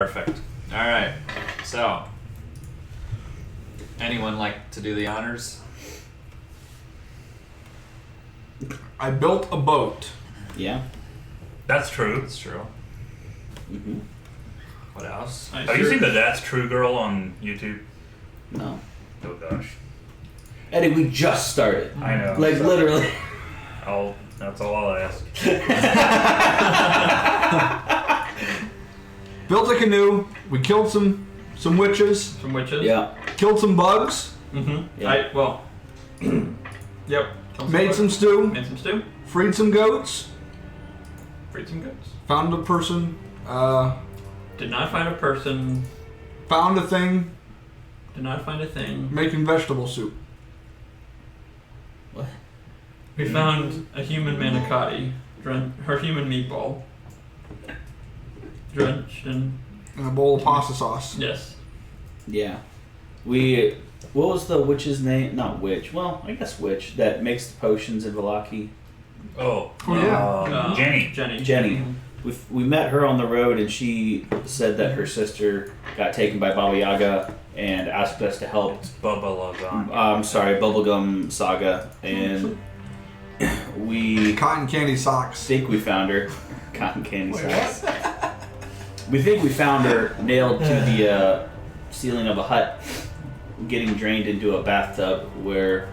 Perfect. All right. So, anyone like to do the honors? I built a boat. Yeah. That's true. That's true. Mm-hmm. What else? Have you seen the That's True Girl on YouTube? No. Oh gosh. Eddie, we just started. I know. Like, literally. That's all I'll ask. Built a canoe. We killed some witches. Some witches? Yeah. Killed some bugs. Mm-hmm. Yeah. Yep. Made some stew. Made some stew. Freed some goats. Freed some goats. Found a person. Did not find a person. Found a thing. Did not find a thing. Making vegetable soup. What? We found a human manicotti. Her human meatball. Drenched in... And a bowl of pasta sauce. Yes. Yeah. What was the witch's name? Not witch. Well, I guess witch that makes the potions in Valaki. Oh yeah. Jenny. Jenny. We met her on the road, and she said that her sister got taken by Baba Yaga and asked us to help. It's Bubba Lasagna. I'm sorry, Bubblegum Saga, and we Cotton candy socks. think we found her. Cotton candy socks. We think we found her nailed to the ceiling of a hut, getting drained into a bathtub where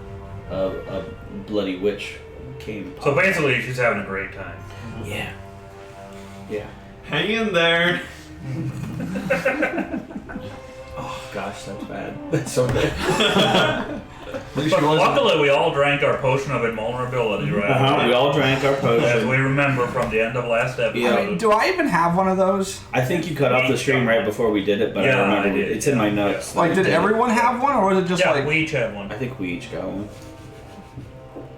a bloody witch came. So basically, she's having a great time. Yeah. Yeah. Hang in there. Oh gosh, that's bad. That's so bad. But luckily, we all drank our potion of invulnerability, right? We all drank our As potion. we remember from the end of last episode. Yeah. I mean, do I even have one of those? I think you cut off the stream right before we did it, but Yeah, I remember I did, it's in my notes. Like, did everyone have one, or was it just Yeah, like? we each had one. I think we each got one.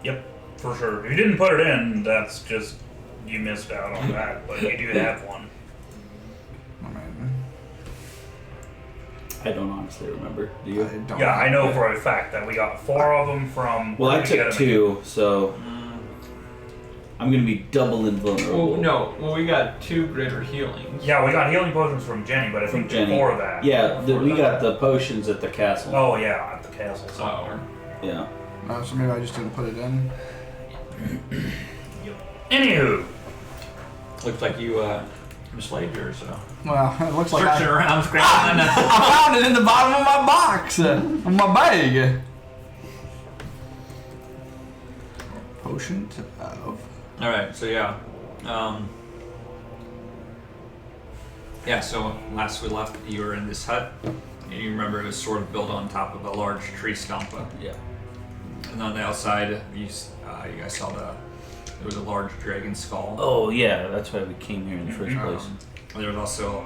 Yep, for sure. If you didn't put it in, that's just you missed out on that. But you do have one. I don't honestly remember. Do you? don't Yeah, I know for a fact that we got 4 of them from. Well, I where did we get took 'em 2, so I'm gonna be double invulnerable. Well, no. Well, we got 2 greater healings. Yeah, we got healing potions from Jenny, but I think Jenny. before that. Yeah, we got the potions at the castle. Oh yeah, at the castle somewhere. Yeah. So maybe I just didn't put it in. Anywho, Looks like you mislaid yours. So. Well, it looks like Searching around, scrambling. I found it in the bottom of my box, of my bag. Potion of. All right. So yeah. So last we left, you were in this hut, and you remember it was sort of built on top of a large tree stump. Yeah. And on the outside, you guys saw there was a large dragon skull. Oh yeah, that's why we came here in the first place. And there was also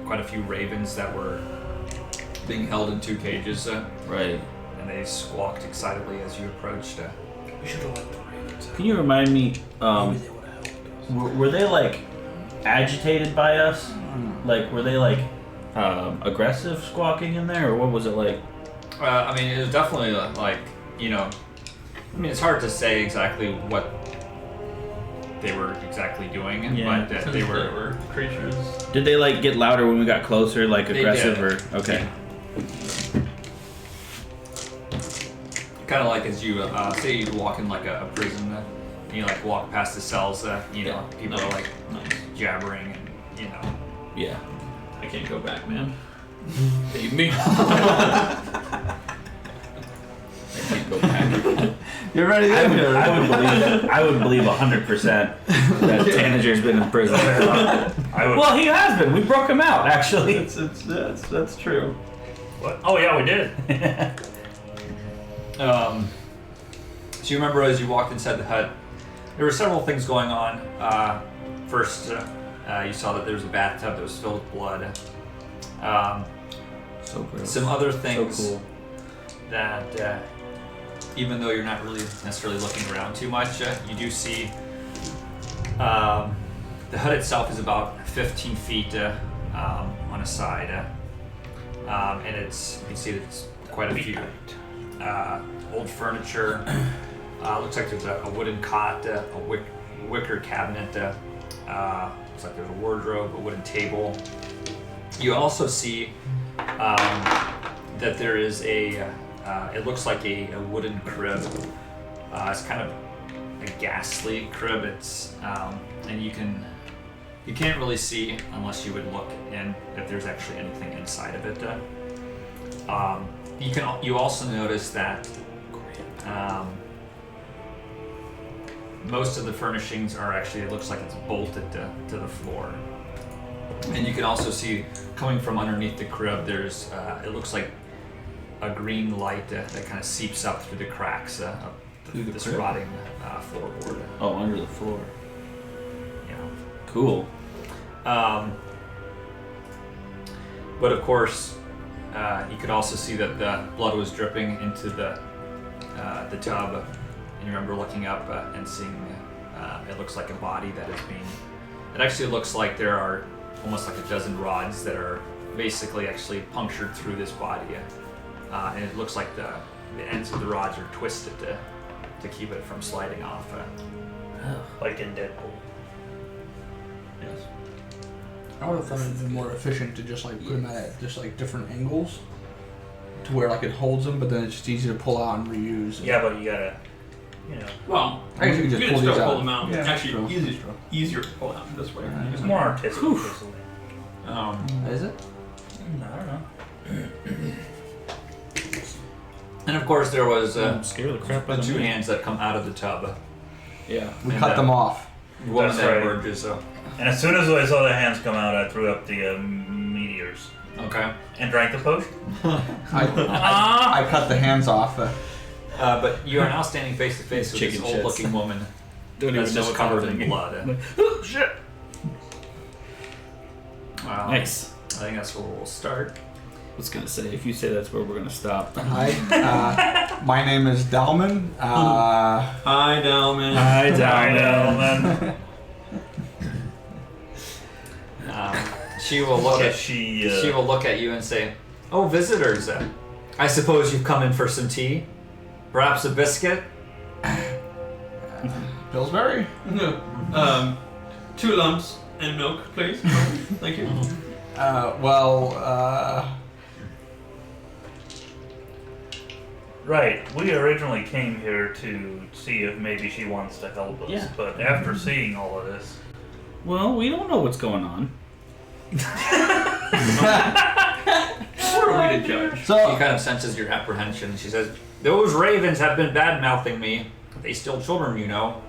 quite a few ravens that were being held in 2 cages, Right. and they squawked excitedly as you approached. we should have let the ravens out. Can you remind me? Maybe they would have helped us. Were they like agitated by us? Like were they like aggressive squawking in there, or what was it like? I mean, it was definitely like, it's hard to say exactly what they were exactly doing, Yeah. but they were creatures. Did they like get louder when we got closer, like They aggressive, did. or okay? kind of like as you say you walk in like a prison, and you like walk past the cells, people are like jabbering, and Yeah. I can't go back, man. Leave me. I can't go back. You're ready to go. I would believe 100% that Tanager's been in prison. I would. Well, he has been. We broke him out, actually. That's true. What? Oh yeah, we did. So you remember as you walked inside the hut, there were several things going on. First, you saw that there was a bathtub that was filled with blood. So gross. Some other things So cool. that, even though you're not really necessarily looking around too much, you do see the hut itself is about 15 feet on a side, and you can see that it's quite a few old furniture. Looks like there's a wooden cot, a wicker cabinet. Looks like there's a wardrobe, a wooden table. You also see that there is a, it looks like a wooden crib. It's kind of a ghastly crib. It's, and you can't really see unless you would look in if there's actually anything inside of it. You also notice that most of the furnishings are actually, it looks like it's bolted to the floor. And you can also see, coming from underneath the crib, there's, it looks like a green light that kind of seeps up through the cracks of this rotting floorboard. Oh, under the floor. Yeah. Cool. But of course, you could also see that the blood was dripping into the tub. And you remember looking up and seeing it looks like a body that is being... It actually looks like there are almost like a dozen rods that are basically actually punctured through this body. And it looks like the ends of the rods are twisted to keep it from sliding off. Like in Deadpool. Yes. I would have thought it'd be more efficient to just like put them at just like different angles, to where like it holds them, but then it's just easy to pull out and reuse. Yeah, but you gotta, you know. Well, I guess you can just pull these pull out. them out. Yeah. Actually, True. easier to pull out this way. It's more artistic. Basically. Is it? I don't know. And of course, there was Scare the crap the two hands that come out of the tub. Yeah. We And, cut them off. The woman That's that right. emerges. And as soon as I saw the hands come out, I threw up the meteors Okay. and drank the potion. I cut the hands off. But you are now standing face to face with this Chicken shits. old-looking woman Don't that's even know just what's covered in happening. blood. Oh, shit. Wow. Nice. I think that's where we'll start. I was gonna say, if you say that's where we're gonna stop. Hi, my name is Dalman. Hi, Dalman. Hi, Dalman. She will look at She she will look at you and say, "Oh, visitors. I suppose you've come in for some tea, perhaps a biscuit." Pillsbury. 2 lumps and milk, please. Thank you. Right. We originally came here to see if maybe she wants to help us. Yeah. But after seeing all of this, Well, we don't know what's going on. Who are we to judge? She So, kind of senses your apprehension. She says, "Those ravens have been bad-mouthing me. They steal children, you know."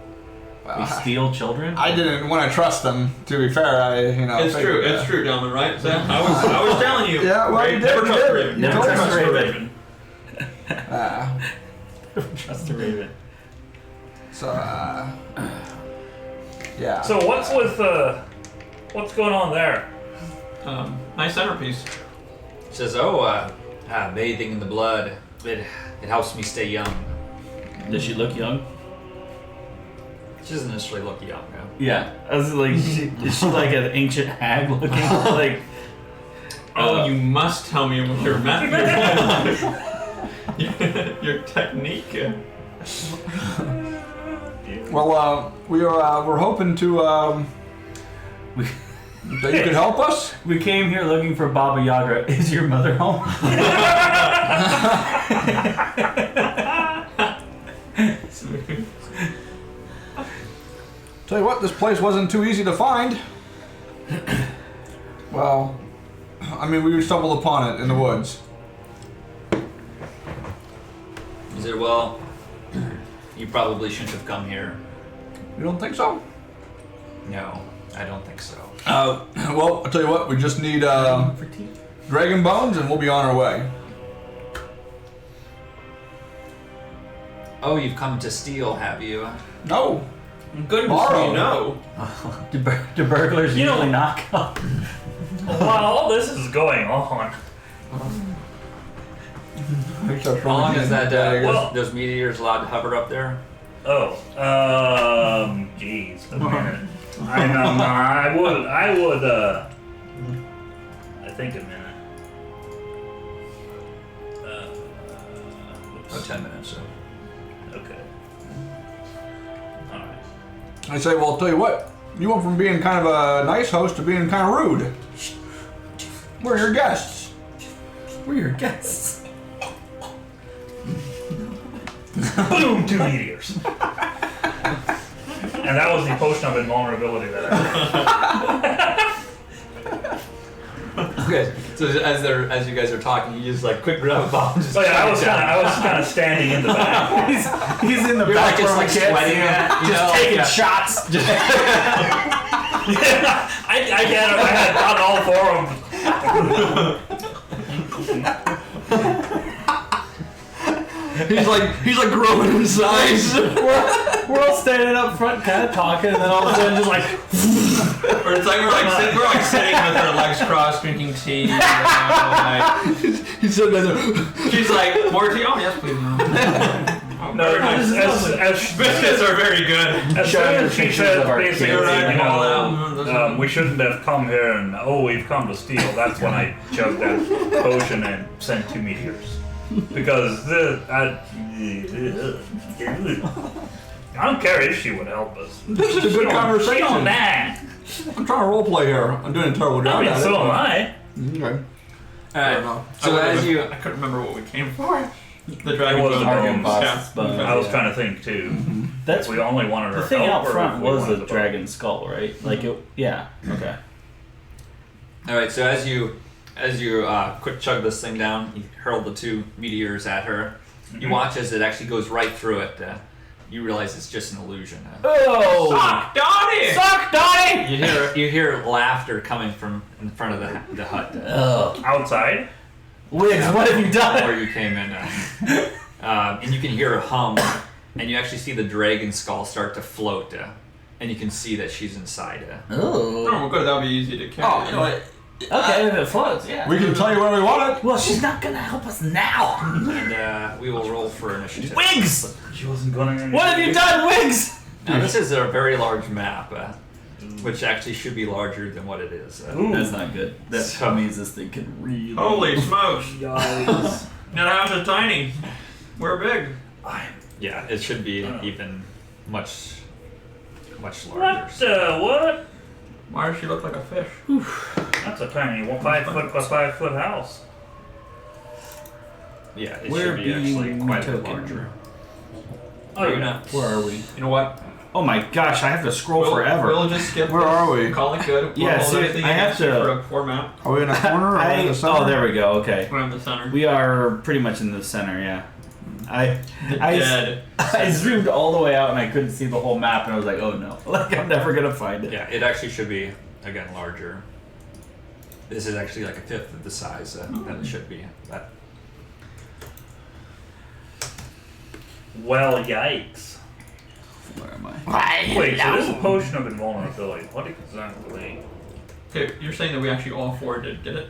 We steal children? I didn't want to trust them. To be fair, It's true. It's true, Dalman. Right? Sam? I was telling you. Yeah, well, you did, Never you trust did. a raven. You Never told trust us. a raven. Trust the raven. Yeah. so what's going on there? My centerpiece. She says, "Oh, bathing in the blood. It helps me stay young." Does she look young? She doesn't necessarily look young. No? Yeah. I was like, is she like an ancient hag looking? Like, Oh, you must tell me what your method, your technique. Well, we're hoping to we, that you could help us. we came here looking for Baba Yaga. Is your mother home? Tell you what, this place wasn't too easy to find. Well, I mean, we stumbled upon it in the woods. He said, "Well, you probably shouldn't have come here." You don't think so? No, I don't think so. Well, I'll tell you what, we just need dragon bones and we'll be on our way. Oh, you've come to steal, have you? No. Goodness Borrow. me, no. Do burglars You know- usually knock up? While all this is going on, How long is that? Well- Those meteors allowed to hover up there? geez, a minute. I would, I think a minute. Oh, 10 minutes. So. Okay. Alright. I say, well, I'll tell you what, you went from being kind of a nice host to being kind of rude. We're your guests. We're your guests. Boom! 2 meteors. And that was the potion of invulnerability that I Okay, so as you guys are talking, you just like quick grab a bomb. Just Oh yeah, I chuck was it down. kind of standing in the back. He's in the You're back like just where we like can't sweating see him, it, you just know, taking yeah. shots. I had gotten all 4 of them. He's like growing in size. We're all standing up front, kind of talking, and then all of a sudden, just like, Or it's like we're like sitting with our legs crossed, drinking tea. You know, like, He's sitting there. she's like, more tea? Oh yes, please. No, as Biscuits are very good. as soon as she Pictures said of our basically, kids. we shouldn't have come here and we've come to steal. That's when I chugged that potion and sent 2 meteors. Because I don't care if she would help us. This is a good conversation. On that. I'm trying to roleplay here. I'm doing a terrible job I mean, at so it. am I. Okay. Alright. So as you, I couldn't remember what we came for. The dragon It was bone. Dragon boss, but- I was trying to think too. that's If we only wanted her the thing help, out or front if we was wanted the the dragon skull, right? Like it, yeah. Okay. All right, so as you quick chug this thing down, you hurl the 2 meteors at her. You watch as it actually goes right through it. You realize it's just an illusion. Oh! Suck, Donnie! Suck, Donnie! You hear laughter coming from in front of the hut Oh. outside. Wiggs, what have you done? where you came in, and you can hear a hum, and you actually see the dragon skull start to float, and you can see that she's inside. Oh. Oh, good. That'll be easy to carry. Oh, you know what? Okay, if it floats, yeah. We can tell you where we want it. Well, she's not gonna help us now. And we will roll for initiative. Wiggs! She wasn't going to. What have you done, Wiggs? Now this is a very large map, which actually should be larger than what it is. That's not good. That So- means this thing can really. Holy smokes! Yikes. That house is tiny. We're big. Yeah, it should be even much larger. What? Why does she look like a fish? That's a tiny 5 foot by 5 foot house. Yeah, it We're should be actually being quite a bit token. larger. Oh, You're not. Where are we? You know what? Oh my gosh, I have to scroll forever. We'll just skip. Where this. are we? Call it good. Yeah, We'll hold see, everything I have against you to- for a 4 map. Are we in a corner or are we in the center? Oh, there we go. Okay, We're in the center. we are pretty much in the center. Yeah, I Dead. I zoomed all the way out and I couldn't see the whole map, and I was like, oh no, like I'm never gonna find it. Yeah, it actually should be again larger. This is actually like a fifth of the size that it should be. But well, yikes. Where am I? Wait, so this is a potion of invulnerability. What exactly? Okay, you're saying that we actually all 4 did get it?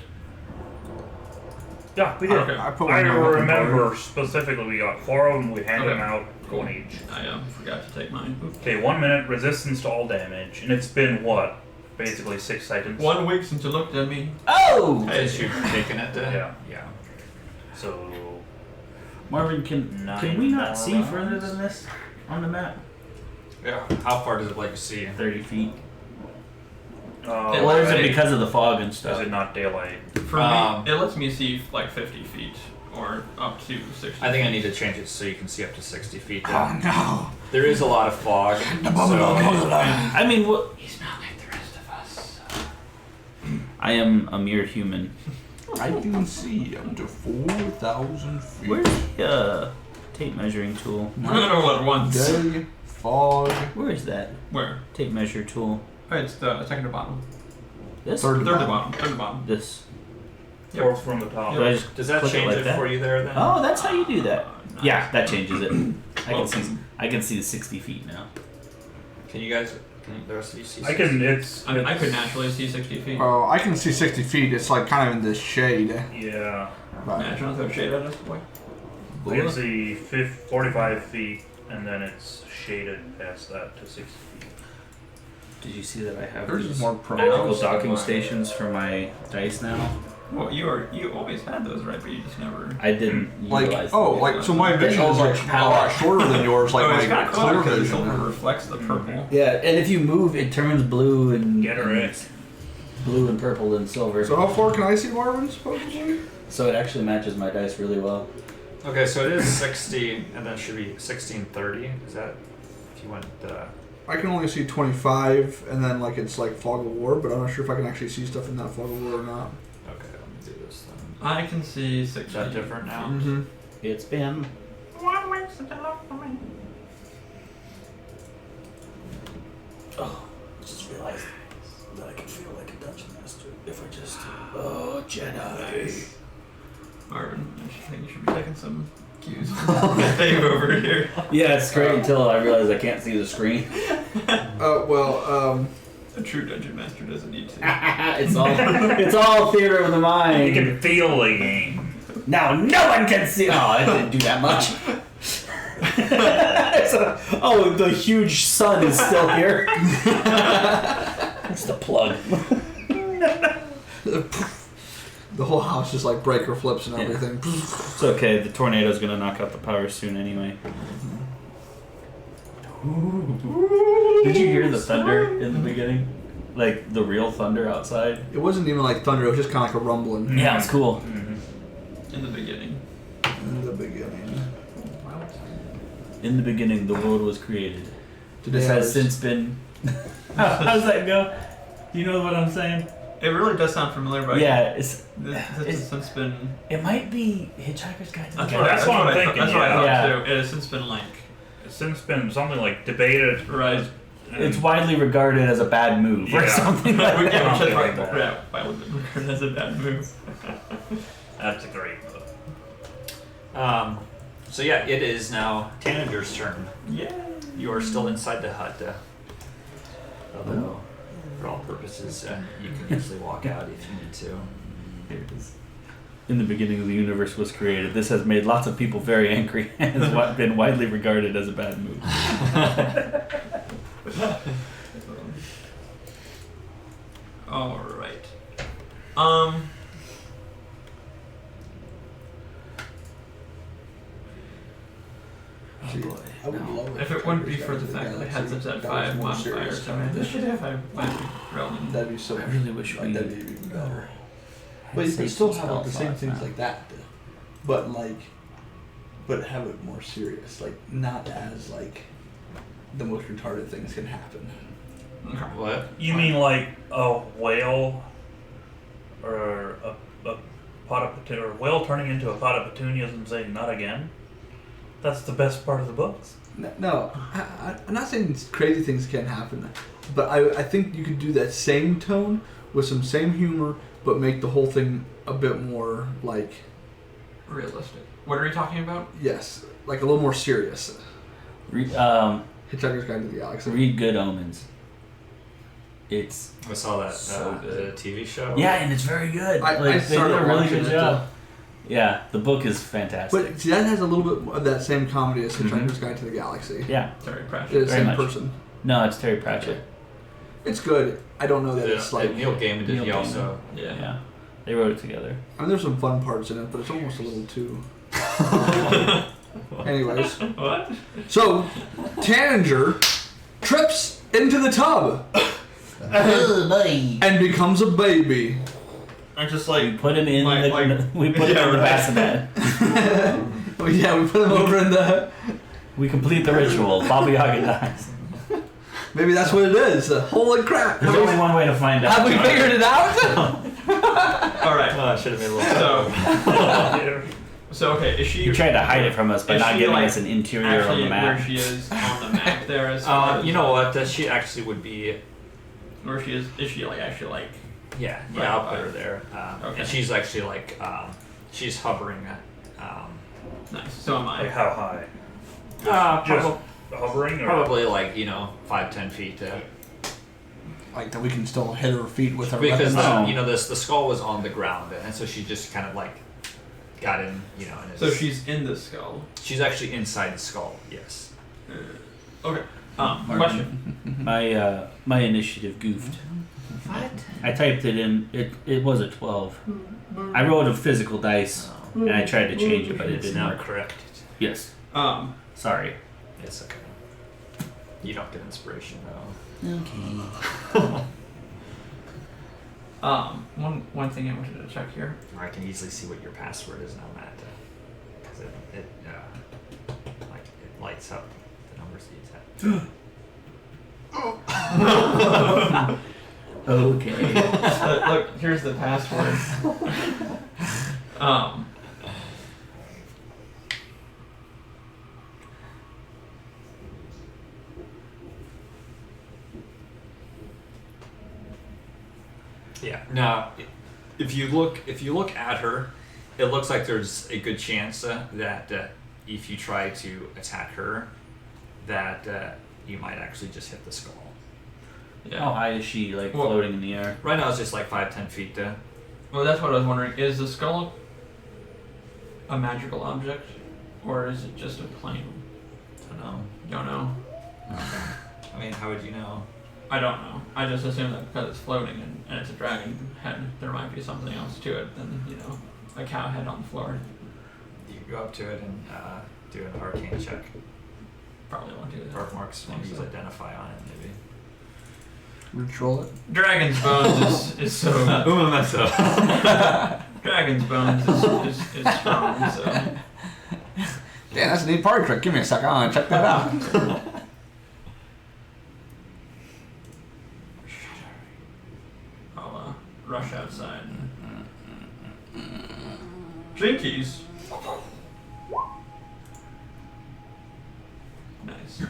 Yeah, we did. Okay. I put I one in my remember specifically we got 4 of them. We handed them out, one each. I forgot to take mine. Okay, 1 minute resistance to all damage, and it's been what? Basically 6 seconds. 1 week since you looked at me. Oh, since you've taken it, Yeah. yeah. So Marvin, can we not see further than this on the map? Yeah. How far does it let you see? 30 feet. uh, Or is it right. because of the fog and is stuff? it not daylight? For Um, me, it lets me see like 50 feet or up to 60. I think I need to change it so you can see up to 60 feet. Oh no. There is a lot of fog, so I mean, what? He's not like the rest of us. I am a mere human. I can see up to 4,000 feet. Where's the tape measuring tool? I'm gonna roll it once. Day, fog. Where is that Where? tape measure tool? Oh, it's the second to bottom. This? Third. Third to bottom. Third to bottom. This. Fourth from the top. Do I just does that click change like it that? for you there then? Oh, that's how you do that. Nice. Yeah, that changes it. I can see. Welcome. I can see the 60 feet now. Can you guys? Can the rest of you see? I can. It's. I mean, I could naturally see 60 feet. Oh, I can see 60 feet. It's like kind of in this shade. Yeah. But Yeah, trying to throw shade at us, boy. I can see 45 feet, and then it's shaded past that to 60 feet. Did you see that I have Yours is these more magical pronounced than docking mine. stations for my dice now? Well, you always had those, right? But you just never. I didn't like, utilize oh, them. like, so my vision is like a lot shorter than yours, like oh, it's my kind of cool clear because the silver vision. reflects the purple. Yeah, and if you move, it turns blue and. Get her and it. blue and purple and silver. So how far can I see Marvin, supposedly? So it actually matches my dice really well. Okay, so it is 60, and then it should be 60 and 30. Is that if you went? I can only see 25, and then like it's like Fog of War, but I'm not sure if I can actually see stuff in that Fog of War or not. Okay, let me do this then. I can see 60. Is that different now? Mm-hmm. It's been. Oh, I just realized that I can feel like a dungeon master if I just. Oh, Jedi. Marvin, I think you should be taking some cues from Dave over here. Yeah, it's great until I realize I can't see the screen. A true dungeon master doesn't need to. it's all theater of the mind. You can feel the game. Now no one can see. Oh, I didn't do that much. The huge sun is still here. It's the plug. The whole house just like breaker flips and everything. It's okay. The tornado's gonna knock out the power soon anyway. Did you hear the thunder in the beginning? Like the real thunder outside? It wasn't even like thunder, it was just kind of like a rumbling. Yeah, it's cool. In the beginning. In the beginning. In the beginning, the world was created. Today This I has was- since been. How does that go? You know what I'm saying? It really does sound familiar, but Yeah, it's. this has since been. It might be Hitchhiker's Guide to the That's Galaxy. what, what I'm I thought- thinking, That's what I thought yeah. too. It has since been like. It's since been something like debated. Right. It's widely regarded as a bad move or Yeah. something like We that. can't Something check like that. that. Yeah, why would it regard as a bad move? That's a great book. So yeah, it is now Tanager's turn. Yeah. You are still inside the hut. Although, for all purposes, you can easily walk out if you need to. Here it is. In the beginning, the universe was created. This has made lots of people very angry and has been widely regarded as a bad move. All right. See, I would love If it wouldn't be for the fact that I had such that 5 modifiers, I mean, this should have 5 magic relevant. That'd be so I really wish we. that'd be even better. But you can still have like the same things like that, though. But have it more serious, like not as like the most retarded things can happen. Okay. What? You mean like a whale or a pot of or a whale turning into a pot of petunias and saying not again? That's the best part of the books. No, I'm not saying crazy things can't happen, but I think you could do that same tone with some same humor, but make the whole thing a bit more like, Realistic. What are you talking about? yes, like a little more serious. Read Hitchhiker's Guide to the Galaxy. Good Omens. It's I saw that So good. the TV show. yeah, and it's very good. I They did started a really watching good it, job. Yeah, the book is fantastic. But see, that has a little bit of that same comedy as Hitchhiker's Guide to the Galaxy. Yeah, Terry Pratchett. It's the Very same much. person. no, it's Terry Pratchett. It's good. I don't know that it's like. Neil Gaiman did. Neil He Gaiman. also. Yeah. Yeah, they wrote it together. I mean, there's some fun parts in it, but it's almost a little too. Anyways, What? so Tanager trips into the tub and becomes a baby. I'm just We like. put him in we put him Yeah, in the right. bassinet. Oh yeah, we put him over in the. We complete the ritual. Baba Yaga dies. Maybe that's what it is. Holy crap! There's only one way to find out. Have we figured it out? Alright. Oh, I should have made a little. So okay, is she. You tried to hide it from us by Is not she, giving like, us an interior on actually the map. where she is on the map there as far as, You know what? She actually would be. where she is she like actually like Yeah, Right, yeah, I'll right. put her there. Okay. And she's actually like, she's hovering. nice. So am Like I. how high? Probably, Hovering or probably like 5-10 feet. Like that we can still hit her feet with our Because weapons. the skull was on the ground, and so she just kind of like got in, and it's, So she's in the skull. she's actually inside the skull. Yes. Okay. Question. My initiative goofed. What? I typed it in. It was a 12. I rolled a physical dice and I tried to change it, but it It's didn't now work. corrected. Yes. Sorry. It's okay. You don't get inspiration though. Okay. One thing I wanted to check here. I can easily see what your password is now, Matt, because it lights up the numbers that you type. Okay. Look, here's the password. Yeah. Now, if you look at her, it looks like there's a good chance that if you try to attack her, that you might actually just hit the skull. How high is she, like, floating in the air? Right now, it's just like 5-10 feet. Well, that's what I was wondering. Is the skull a magical object, or is it just a plane? I don't know. Don't know. I mean, how would you know? I don't know. I just assume that because it's floating and it's a dragon head, there might be something else to it than, a cow head on the floor. You could go up to it and do an arcane check. Probably won't do that. Birthmarks, want to use identify on it, maybe. Control it. Dragon's bones is so. Dragon's bones is strong, so. Yeah, that's a neat party trick. Give me a second. I want to check that out. I'll rush outside. Jinkies. Nice.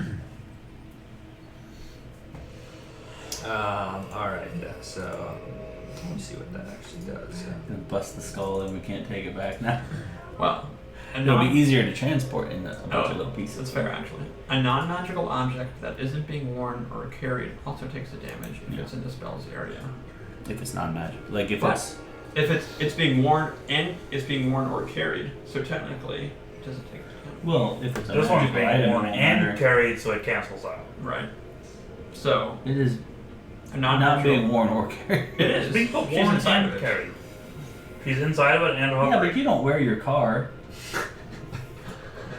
Alright, so let me see what that actually does. Gonna bust the skull and we can't take it back now. Well, It'll be easier to transport in a bunch of little pieces. That's fair, actually. A non-magical object that isn't being worn or carried also takes the damage if it's in the spell's area. If it's non-magic. Like if But it's... if it's being worn and it's being worn or carried, so technically it doesn't take the damage. Well, if it's a This one's magical being item, worn it won't and matter. carried, so it cancels out. Right. So It is a not non-natural. being worn or carried. It is. It's being both She's worn inside and of it. carried. She's inside of it and Yeah, hovering. but you don't wear your car.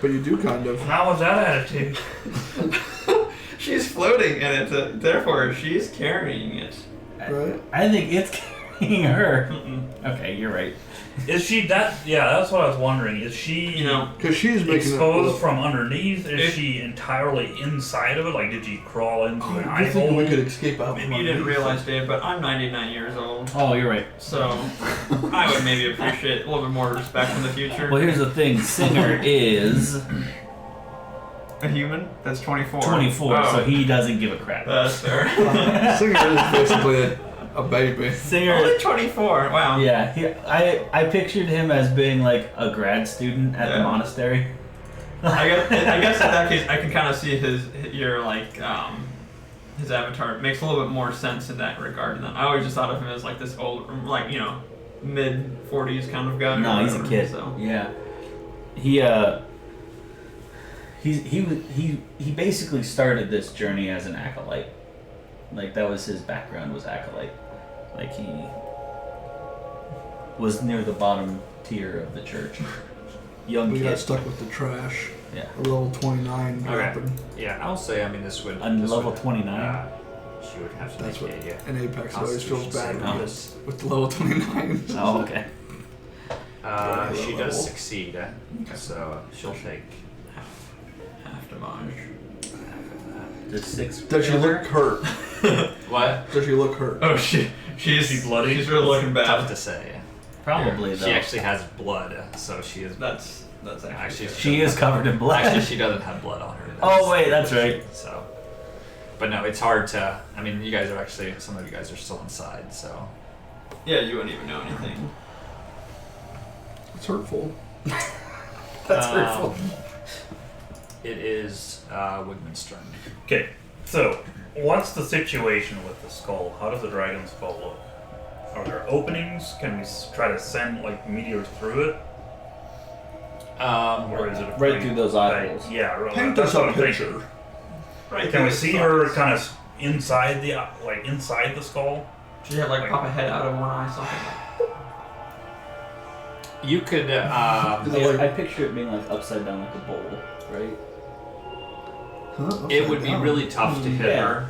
But you do kind of. Not with that attitude. She's floating and it's therefore she's carrying it. Right. I think it's carrying her. Mm-mm. Okay, you're right. Is she that? Yeah, that's what I was wondering. Is she Because she's making exposed it. from underneath? Is If- she entirely inside of it? Like, did she crawl into an eye You think hole? we could escape out? Maybe you didn't realize, Dave, but I'm 99 years old, Oh, you're right. so I would maybe appreciate a little bit more respect in the future. Well, here's the thing. Singer is A human? That's 24. 24, Oh. so he doesn't give a crap. That's fair. Singer is basically a baby. Singer... Only 24. Wow. Yeah, I pictured him as being like a grad student at the Yeah. monastery. I guess in that case, I can kind of see his avatar. It makes a little bit more sense in that regard. And I always just thought of him as like this old, like mid 40s kind of guy. No, or he's a whatever, kid. So. Yeah, he basically started this journey as an acolyte. Like that was his background, was acolyte. Like he was near the bottom tier of the church. Young We got kid. stuck with the trash. Yeah. A level 29 Okay. dropping. Yeah, I'll say, I mean, this would... On this level would, 29? she would have to That's what make a an Apex always feels Constitution bad save. with the level 29. Oh, okay. She level. does succeed, so she'll take Half damage. Does 6 Does she kill look her? hurt? What? Does she look hurt? Oh shit. She's bloody. She's really looking Tough bad. to say. Probably though. She actually has blood, so she is... That's Actually, She is covered in blood. Actually, she doesn't have blood on her. Oh, wait, that's right. So, but no, it's hard to... I mean, you guys are actually... Some of you guys are still inside, so... Yeah, you wouldn't even know anything. It's hurtful. That's hurtful. It is Wigman's turn. Okay, so what's the situation with the skull? How does the dragon skull look? Are there openings? Can we try to send like meteors through it, or is it a Right pretty through those tight- eyeballs. Yeah, right. Paint That's us what a I'm thinking. picture. Right. Can we see her kind of inside the inside the skull? She had like pop a head out of one eye, something like. You could... I picture it being like upside down like a bowl, right? Huh? it Upside would be down. really tough to hit Yeah. her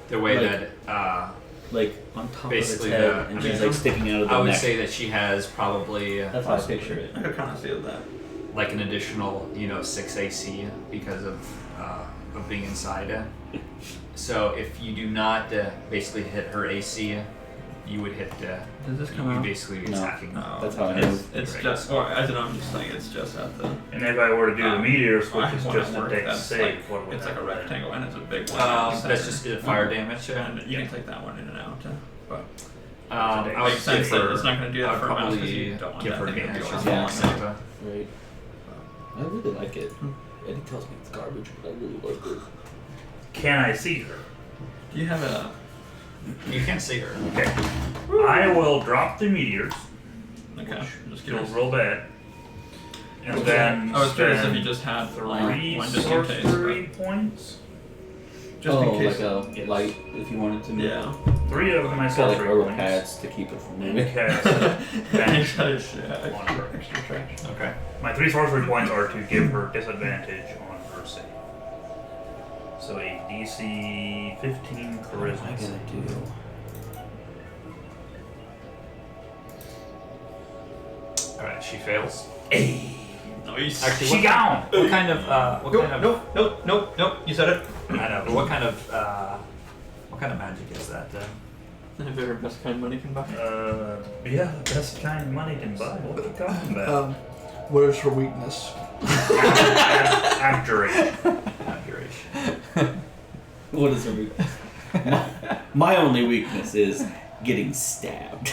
the way Like- that like on top Basically, of its head, and she's like sticking out of the I would neck. say that she has probably That's how I picture it. I could kind of feel that. like an additional, 6 AC because of being inside. So if you do not basically hit her AC, you would hit. Does this come you out? basically No. attacking. No. That's how I know. It's just, or I don't know, I'm just saying it's just at the. And if I were to do the meteor switch, it's when just it the works, dex that's save. like, What would it's that like a be? rectangle and it's a big one. That's just fire damage. And you can take that one in and out. But I would makes sense give that her- it's not going to do I that would for a mouse because probably you don't want give that her thing to advantage be as on well. Yeah. So, Right. I really like it. Eddie tells me it's garbage, but I really like it. Can I see her? do you have a. you can't see her. Okay. I will drop the meteors, Okay, I'm just feels curious. real bad. And then I was curious if spend you just had three one just in case. sorcery points. Just in case. like a Yes. light, if you wanted to move. Yeah. 3 of my It's got like sorcery rubber points. pads to keep it from And moving. cast vanish Yeah, on her. extra trash. Okay. My 3 sorcery points are to give her disadvantage on her save. So a DC 15 What am I charisma. gonna do? All right. She fails. Nice. Actually, She what gone! What kind of? Nope. You said it. I know. But what kind of magic is that? If ever best kind money can buy. Yeah, the best kind money can buy. What are you talking about? What is her weakness? Abjuration. Abjuration. What is her weakness? My only weakness is getting stabbed.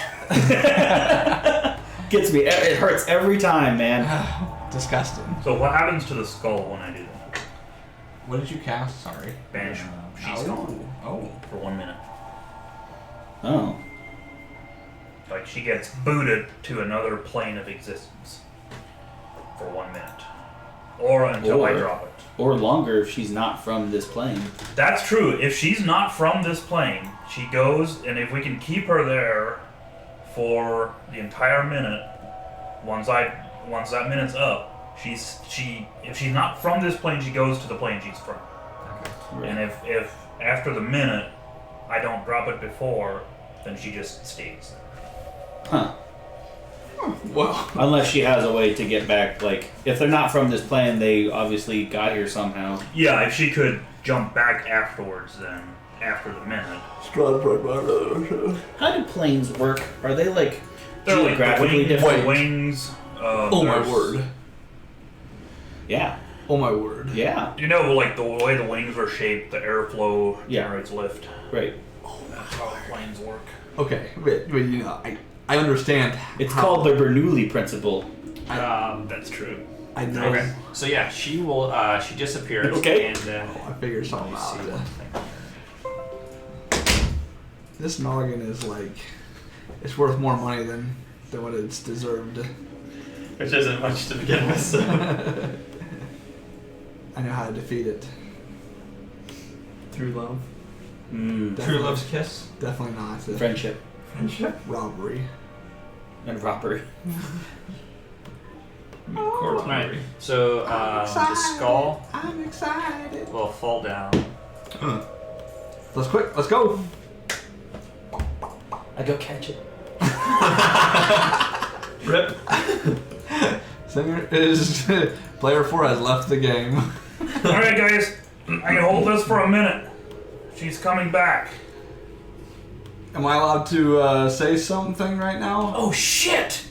Gets me. It hurts every time, man. Disgusting. So what happens to the skull when I do that? What did you cast? Sorry. Banish. She's gone Oh. for 1 minute. Oh. Like she gets booted to another plane of existence for 1 minute, or until I Or- drop it. Or longer if she's not from this plane. That's true. If she's not from this plane, she goes, and if we can keep her there for the entire minute, once that minute's up, if she's not from this plane, she goes to the plane she's from. And if after the minute I don't drop it before, then she just stays. Huh. Well. Unless she has a way to get back, like, if they're not from this plane, they obviously got here somehow. Yeah, if she could jump back afterwards, then after the minute. How do planes work? Are they, like, They're like the geographically different? wings. Oh my there's- word. Yeah. Oh my word. Yeah. You know, like the way the wings are shaped, the airflow Yeah. generates lift. Right. That's how planes work. Okay, but I understand. It's how- called the Bernoulli principle. That's true. I know. Okay. So yeah, she will. She disappears. Okay. And I figured let something me see out. one thing. This noggin is like, it's worth more money than what it's deserved. Which isn't much to begin with, so. I know how to defeat it. Through love. Mm. True love's kiss. Definitely not. Friendship Friendship. Robbery. and robbery. Corpse Alright. robbery. So the skull I'm excited. will fall down. Let's quick. Let's go. I go catch it. Rip. Singer is player 4 has left the game. Alright, guys. I can hold this for a minute. She's coming back. Am I allowed to say something right now? Oh, shit!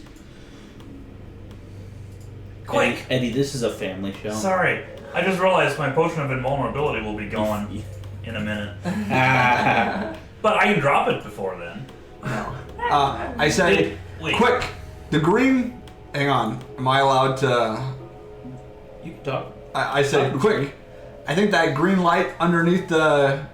Quick! Eddie, this is a family show. Sorry. I just realized my potion of invulnerability will be gone in a minute. But I can drop it before then. No. I say, Wait. quick. The green. Hang on. Am I allowed to? You can talk. I say, quick. I think that green light underneath the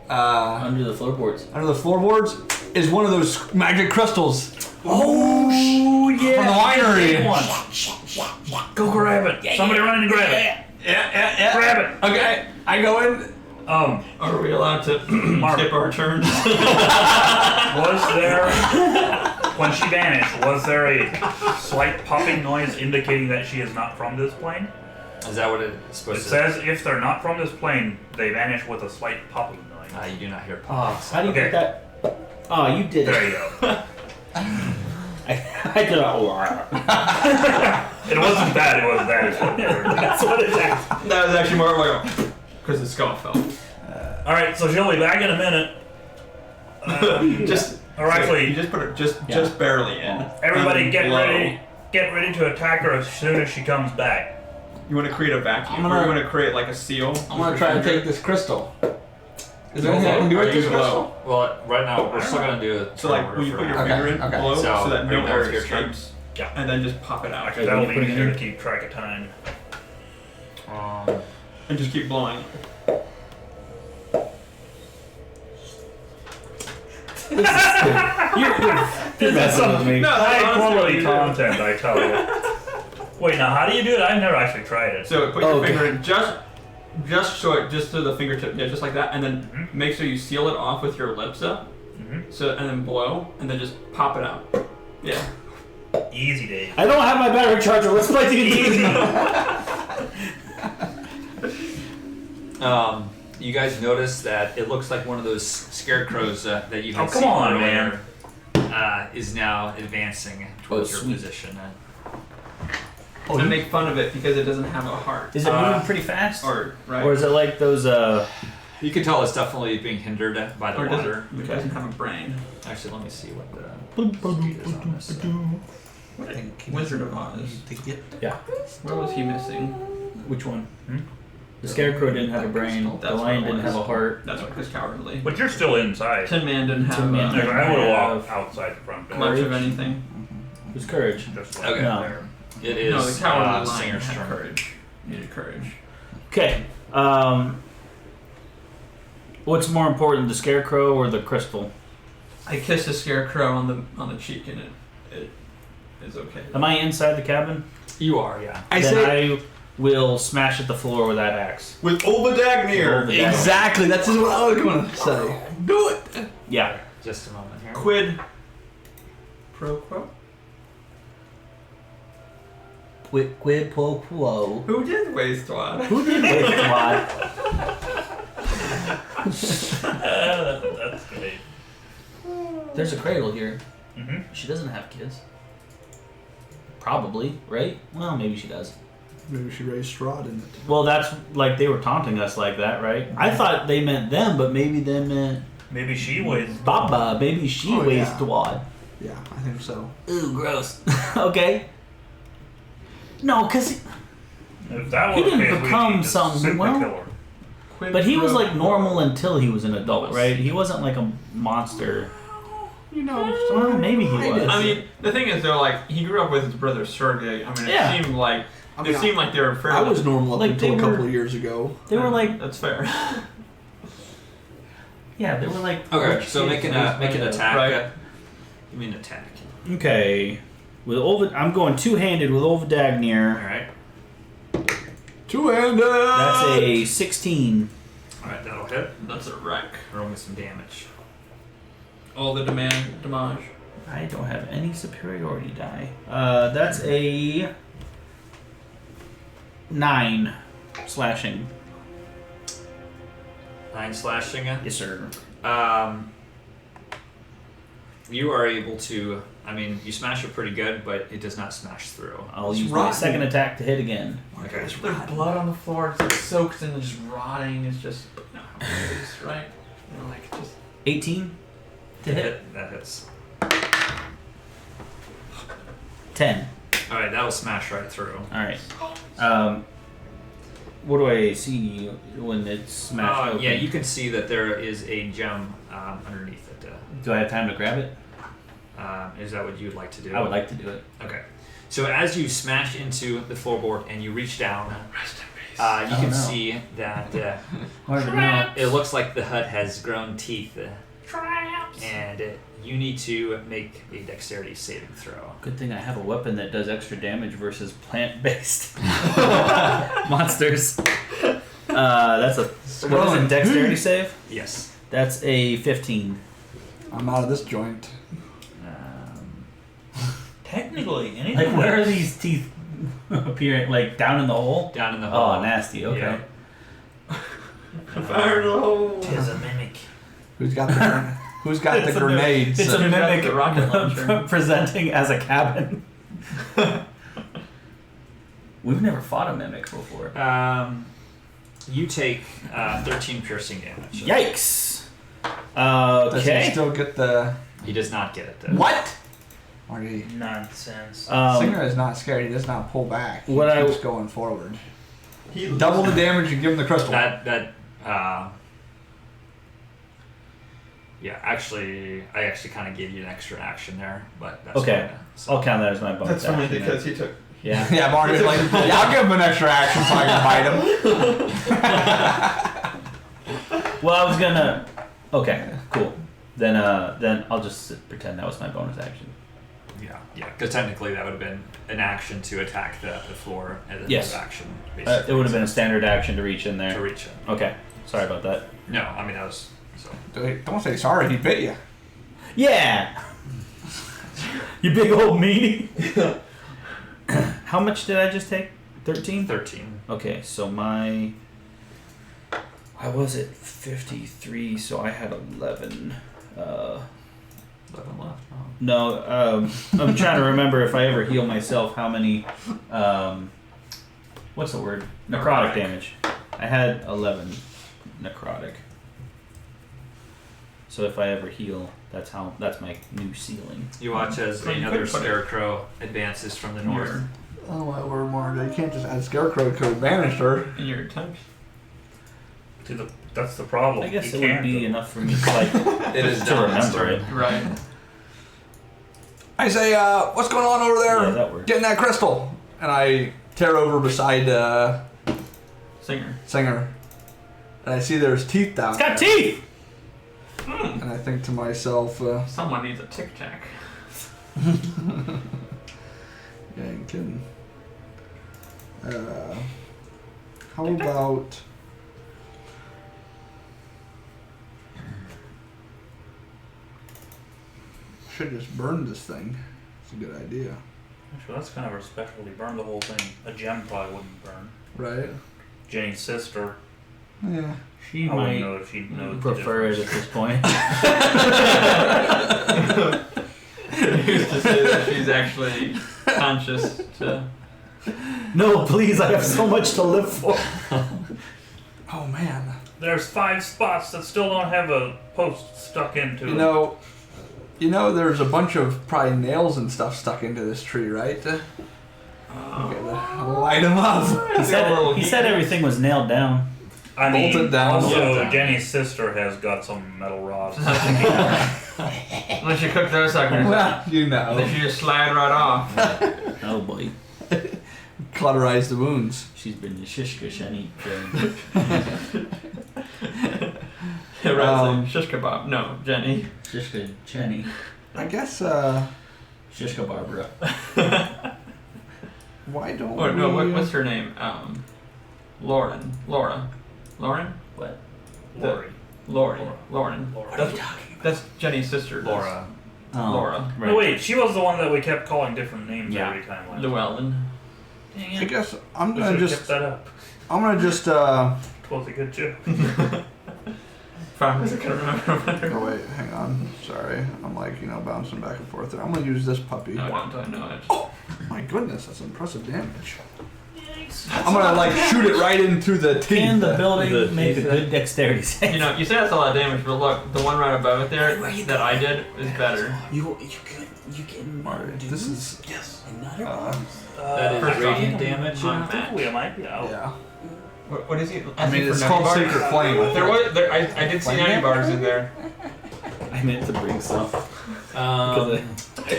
Under the floorboards. floorboards is one of those magic crystals. Oh, yeah! From the winery. Take one. Go grab it. Somebody run in and grab it. Yeah. Grab it. Okay. I go in. Are we allowed to skip our turns? Was there, when she vanished, was there a slight popping noise indicating that she is not from this plane? Is that what it's It supposed to? says if they're not from this plane, they vanish with a slight popping noise. You do not hear pops. How do you Okay. get that? Oh, you did There it. you go. I did it. It wasn't that. It was that. That's what it is. That was actually more like because the skull fell. All right, so she'll be back in a minute. Just Or actually, you just put it just barely in. everybody get Low. ready. Get ready to attack her as soon as she comes back. You want to create a vacuum, I'm or gonna- you want to create like a seal? I'm gonna try to take this crystal. Is there anything I can do Or with use this blow. crystal? Well, right now we're still gonna do it. So like, will you put your Okay, finger in okay. below So, so that are no you done air with your turn? escapes? Yeah. And then just pop it out. Actually, that'll be putting it easier in? to keep track of time. And just keep blowing. You're messing with me. No, that's High honestly what quality you do. content, I tell you. Wait, now how do you do it? I've never actually tried it. So put your Okay. finger in just short, just to the fingertip, yeah, just like that, and then make sure you seal it off with your lips up. Mhm. So and then blow, and then just pop it out. Yeah. Easy, Dave. I don't have my battery charger. What's my Easy. You guys notice that it looks like one of those scarecrows that you had Oh, come seen on, earlier, is now advancing towards your sweet. position. And make fun of it because it doesn't have a heart. Is it moving pretty fast? Or right. Or is it like those You can tell it's definitely being hindered by the Or does water. it doesn't have a brain. Actually, let me see what the speed is on this. Wizard of Oz. Yeah. Where was he missing? Which one? Hmm? The scarecrow didn't have a brain. The That's lion what it didn't was. have a heart. That's what was cowardly. But you're still inside. Tin Man didn't have Tin Man I didn't would have have walked outside the front door. much of anything. It was courage. Just like Okay. No. there. It is No, the cowardly lion Singer's had turn. courage. Needed courage. Okay. What's more important, the scarecrow or the crystal? I kissed a scarecrow on the cheek and it is okay. Am I inside the cabin? You are, yeah. I will smash at the floor with that axe. With Ulvadagnir! Ulvadagnir. Exactly. That's just what I was gonna say. Do it. Yeah. Just a moment here. Quid pro quo? Quid pro quo. Who did waste one? Who did wait what? That's great. There's a cradle here. Mm-hmm. She doesn't have kids. Probably, right? Well, maybe she does. Maybe she raised straw in it. Well, that's like they were taunting us like that, right? I thought they meant them, but maybe they meant Maybe she was. Baba. Maybe she Oh, weighs yeah. Dwad. Yeah, I think so. Ooh, gross. Okay. No, because If that He were the didn't case, become we'd just some- simply well- kill her. Quid but he was pro like quo. normal until he was an adult, right? He wasn't like a monster. You know. Well, maybe he was. I mean, the thing is, though, like he grew up with his brother Sergey. I mean, Yeah. it seemed like I mean, it seemed like they were fairly. I was normal up Like, until they a couple were- of years ago. They were like, That's fair. yeah, they were like. Okay, rich so kids make raised an by attack. Right. You mean attack. Okay. I'm going two-handed with All Ulvadagnir. right. Two-handed. That's a 16. All right, that'll hit. That's a wreck. Roll me some damage. All the damage. I don't have any superiority die. That's a 9 slashing. 9 slashing. Yes, sir. You are able to. I mean, you smash it pretty good, but it does not smash through. I'll It's use my rotten. second attack to hit again. Okay. There's blood on the floor. It's like soaked and just rotting. It's just no, it's right. You know, like just 18 to hit. That hits. 10. All right, that'll smash right through. All right. What do I see when it's smashed open? Yeah, you can see that there is a gem underneath it. Do I have time to grab it? Is that what you'd like to do? I would like to do it. Okay. So as you smash into the floorboard and you reach down, you Oh, can no. see that Hard to know. it looks like the hut has grown teeth. And you need to make a dexterity saving throw. Good thing I have a weapon that does extra damage versus plant-based monsters. That's a what is it? Dexterity save? Yes. That's a 15. I'm out of this joint. Technically, anything. Like, where are that's- these teeth appearing? Like down in the hole? Down in the hole. Oh, nasty. Okay. Yeah. fire in the hole. Tis a mimic. Who's got the Who's got the grenades? It's a Who's got mimic the rocket launcher? presenting as a cabin. We've never fought a mimic before. You take 13 piercing damage. Yikes! Does he Okay. still get the... He does not get it, though. What? Marty. Nonsense. Singer is not scared. He does not pull back. He What keeps going forward. He Double the damage and give him the crystal. Yeah, actually, I actually kind of gave you an extra action there, but that's Okay. fine. So- I'll count that as my bonus That's funny action. because he took. Yeah. Yeah, Marty's like, yeah, I'll give him an extra action so I can bite him. Well, I was gonna. Okay, cool. Then I'll just pretend that was my bonus action. Yeah, because technically that would have been an action to attack the floor, and then Yes. an action. It basically, would have been a standard action to reach in to there. reach it. Okay, sorry about that. No, I mean that was so. Don't say sorry, he bit you. Yeah. You big old meaty. How much did I just take? 13? 13. Okay, so my. I was at 53, so I had 11. 11 left. Oh. No, I'm trying to remember if I ever heal myself, how many. What's the word? Necrotic damage. I had 11 necrotic. So if I ever heal, that's my new ceiling. You watch as Well, you another could put it- scarecrow advances from the north. Your, Oh my word, Marty. You can't just add Scarecrow to banish her. in your attempts. See, that's the problem. I guess You it would can't be do it. enough for me to like It is to remember it. Right. I say, what's going on over there? Yeah, that works. Getting that crystal. And I tear over beside Singer. Singer. And I see there's teeth down It's got there. teeth. And I think to myself, Someone needs a Tic Tac. you ain't kidding. How about... Should just burn this thing. It's a good idea. Actually, that's kind of her specialty. Burn the whole thing. A gem probably wouldn't burn. Right? Jenny's sister, Yeah. She I wouldn't might know if she'd know the prefer it at difference. this point. Who's to say that she's actually conscious to. No, please, I have so much to live for. Oh man. There's 5 spots that still don't have a post stuck into You them. know, there's a bunch of probably nails and stuff stuck into this tree, right? Okay, light them up. He said everything was nailed down. I mean, Bolt it down. also, Bolt it down. Jenny's sister has got some metal rods. Unless you cook those suckers, Well, you know. then you just slide right off. Oh boy, Cauterize the wounds. she's been the shishka shani. Shish kebab. No, Jenny. Shishka Jenny. I guess, Shishka Barbara. why don't Or we... no, what's her name? Laura. Lauren? What? Lori. Lauren. That's That's Jenny's sister. Laura. Oh, Laura. Right. No, wait, she was the one that we kept calling different names Yeah. every time. Llewellyn. Dang I it. guess I'm We gonna should've just... kept that up. I'm gonna just, It was a good joke. Promise I can remember better. Oh wait, hang on. Sorry. I'm like, bouncing back and forth there. I'm gonna use this puppy. No, don't I know it. My goodness, that's impressive damage. I'm gonna shoot it right in through the teeth. Can the building make a good dexterity save? You say that's a lot of damage, but look, the one right above it there that I did is better. You can Alright, this is... another That is First off, radiant damage. I'm I think matched. we might be out. Yeah. What is he? I mean, it's called Sacred Flame. I did see nutty bars in there. I meant to bring some. Um, I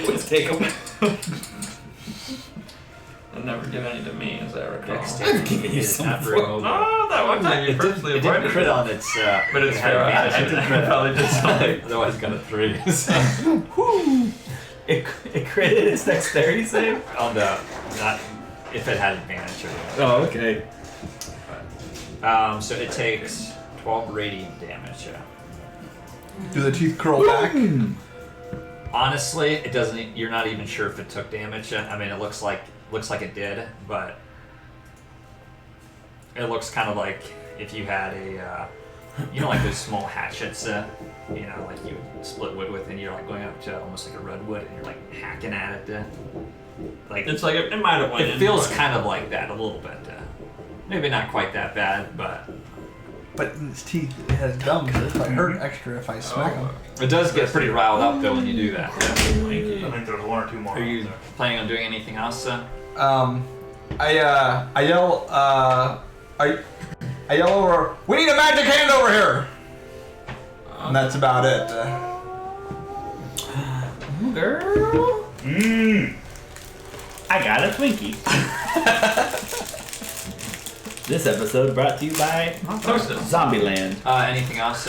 always take them. I'll never give any to me, as I recall. Dexterity giving you is some not very mobile. Oh, that one time you purposely It didn't avoided crit it. on its. But it's it had fair. advantage. It didn't I crit. probably did something. Otherwise, got a 3. So. It critted its dexterity save? On the not if it had advantage or whatever. Oh, okay. So it takes 12 radiant damage. Yeah. Do the teeth curl back? Honestly, it doesn't. You're not even sure if it took damage. I mean, it looks like it did, but it looks kind of like if you had a you know, like those small hatchets, you know, like you would split wood with, and you're like going up to almost like a redwood, and you're like hacking at it. Like It's like it might have went it in, feels but- kind of like that a little bit. Maybe not quite that bad, but But in its teeth, it has gums. So it might hurt extra if I smack him. it does get pretty riled up though when you do that. I think there's one or two more. Are you out there. planning on doing anything else? I yell, I yell over, we need a magic hand over here! And that's about it. Girl, I got a Twinkie. This episode brought to you by Zombieland Anything else?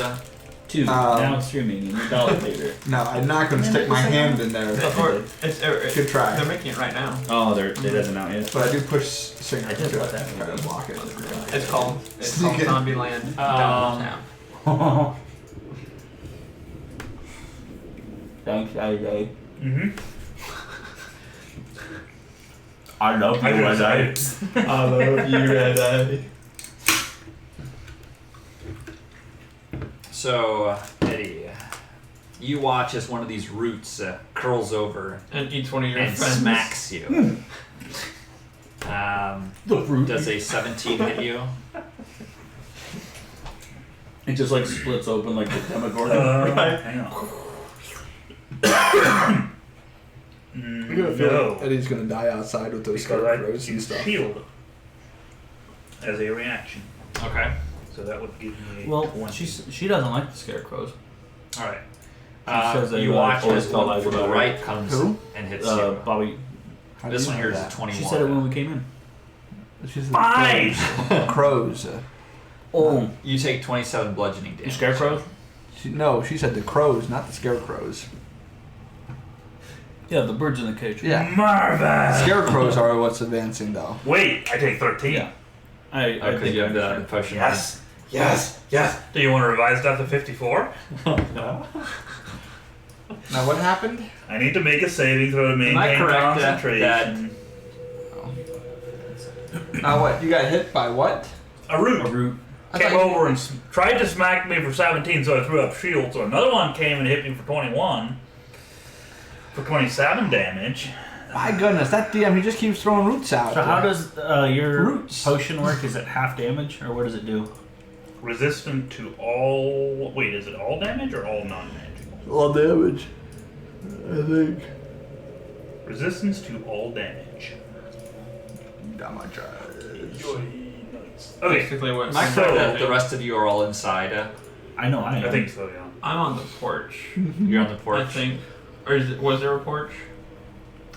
2, now streaming in your dollar later. No, I'm not going to stick my hand in there. Good try. They're making it right now. Oh, it isn't out yet. But I do push Singer I did to let that try to block it. It's called Sneak it. Zombieland Downtown. Thanks, AJ. Mm-hmm. I love you, I do AJ. I love you, AJ. So, Eddie, you watch as one of these roots curls over And each one of your and friends smacks you. The fruit. Does a 17 hit you? It just like splits open like the Demogorgon. Hang on. I'm gonna feel No, like Eddie's gonna die outside with those because I scarecrows and use stuff. shield as a reaction. Okay. So that would give me. Well, 20. she doesn't like the scarecrows. All right. She says they You watch always as tell one lies from the about her. right comes Who? and hits Bobby. How do you. This you one know here is a that? 21. She said it when we came in. She's in Five! crows. Oh, You take 27 bludgeoning you damage. scarecrows? No, she said the crows, not the scarecrows. Yeah, the birds in the cage. Yeah. Marvin! Scarecrows are what's advancing though. Wait, I take 13. Yeah. I Because think you have the understand. potion. Yes. Yes. Yes. Do you want to revise that to 54? No. Now what happened? I need to make a saving throw to maintain I correct that- concentration. Now what? You got hit by what? A root. A root. I Came thought you- over and tried to smack me for 17, so I threw up shield. So another one came and hit me for 21. For 27 damage. My goodness, that DM, he just keeps throwing roots out. So how does your Roots. potion work? Is it half damage, or what does it do? Resistant to all. Wait, is it all damage or all non-magical? all damage? I think. Resistance to all damage. Got my charge. Okay, basically what Am I So- correct that the rest of you are all inside? I know I am. I think so, yeah. I'm on the porch. You're on the porch. I think. Or was there a porch?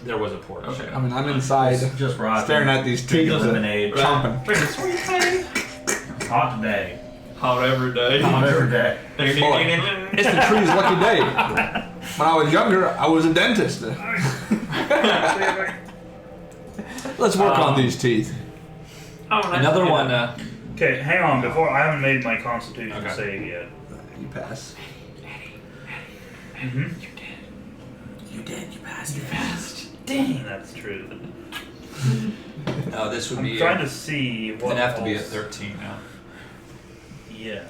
There was a porch. Okay. I mean, I'm inside, Just rotten. staring at these teeth, lemonade. chomping. Hot day. Hot every day. Hot every day. It's the tree's lucky day. When I was younger, I was a dentist. Let's work on these teeth. Oh, nice Another to one. hear. Okay, hang on. Before I haven't made my Constitution Okay. save yet. You pass. Mm-hmm. You did. You passed. Dang, that's true. No, this would I'm be. trying to see what. It'd have to be a else- 13 now. Yeah.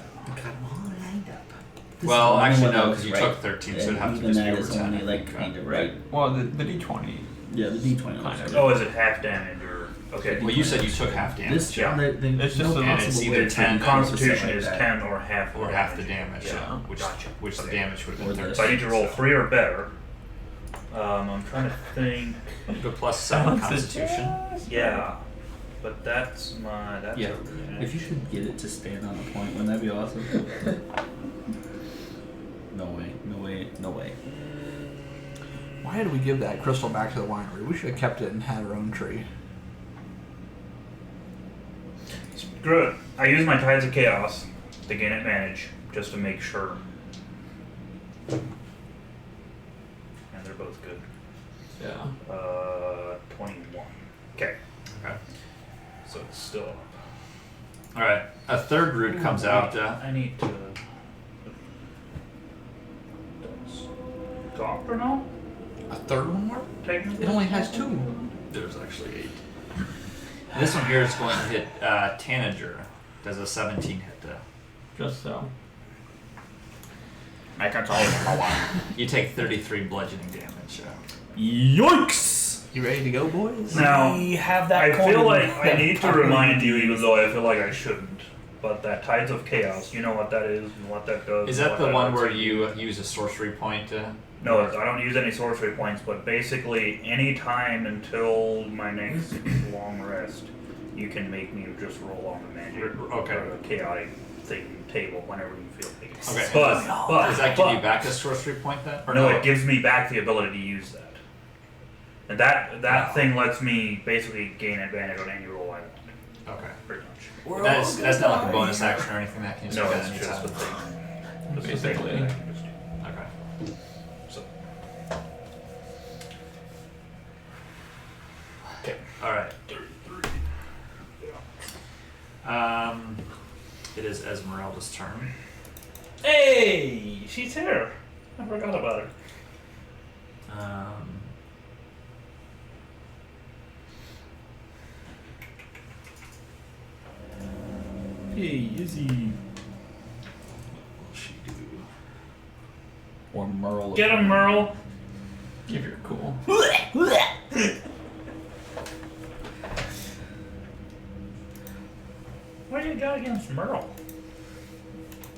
Well, actually no, because you took 13, so it'd have to even just that be is over 10. only I like think. kind of right. Well, the D20. Yeah, the D20. Kind of. Oh, is it half damage or? Okay. Well, you said you took half damage. This Yeah. It's just And it's either 10 Constitution like is that. 10 or half. or half the damage. Yeah. Which Gotcha. which the Okay. damage would have Or been this. 13. So I need to roll 3 or better. I'm trying to think. You have a plus 7 Constitution. Yeah, but that's my. That's Yeah. a If you could get it to stand on a point, wouldn't that be awesome? No way. No way. No way. Why did we give that crystal back to the winery? We should have kept it and had our own tree. Screw it. I use my Tides of Chaos to gain advantage, just to make sure. And they're both good. Yeah. 21. Okay. Okay. So it's still up. All right. A third root comes out. I need to. Doctor now? A third one more? Technically? It only has 2. There's actually 8. This one here is going to hit Tanager. Does a 17 hit? just so. I got all of my You take 33 bludgeoning damage. Yikes! You ready to go, boys? Now, We have that I coin. feel like I need to remind you, even though I feel like I shouldn't. But that Tides of Chaos, you know what that is and what that does. Is and that what the one does. where you use a sorcery point to... No, I don't use any sorcery points, but basically any time until my next long rest, you can make me just roll on the magic Okay. or the chaotic thing table whenever you feel like it. Okay. But Does that give you back a sorcery point then? Or no, it gives me back the ability to use that. And that thing lets me basically gain advantage on any roll I want, Okay. pretty much. That's not like a bonus action or anything that can just No, do that it's just the anytime. thing. It's the thing Basically. that I can just do. Okay. So, Alright. It is Esmeralda's turn. hey, she's here. I forgot about her. Hey, Izzy. What will she do? Or Merle. Get him, Merle. If you're cool. What do you got against Merle?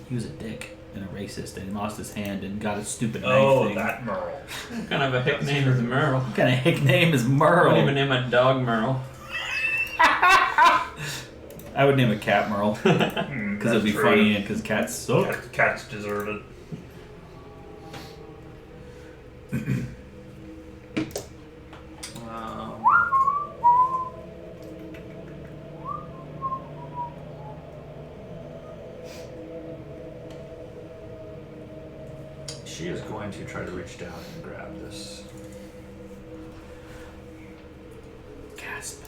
He was a dick and a racist, and he lost his hand and got a stupid knife Oh, thing. that Merle. What kind of a hick name is Merle? What kind of hick name is I Merle? wouldn't even name my dog Merle. I would name a cat Merle. Because it'd be funny and because cats suck. Cats deserve it. She is going to try to reach down and grab this. Gasp.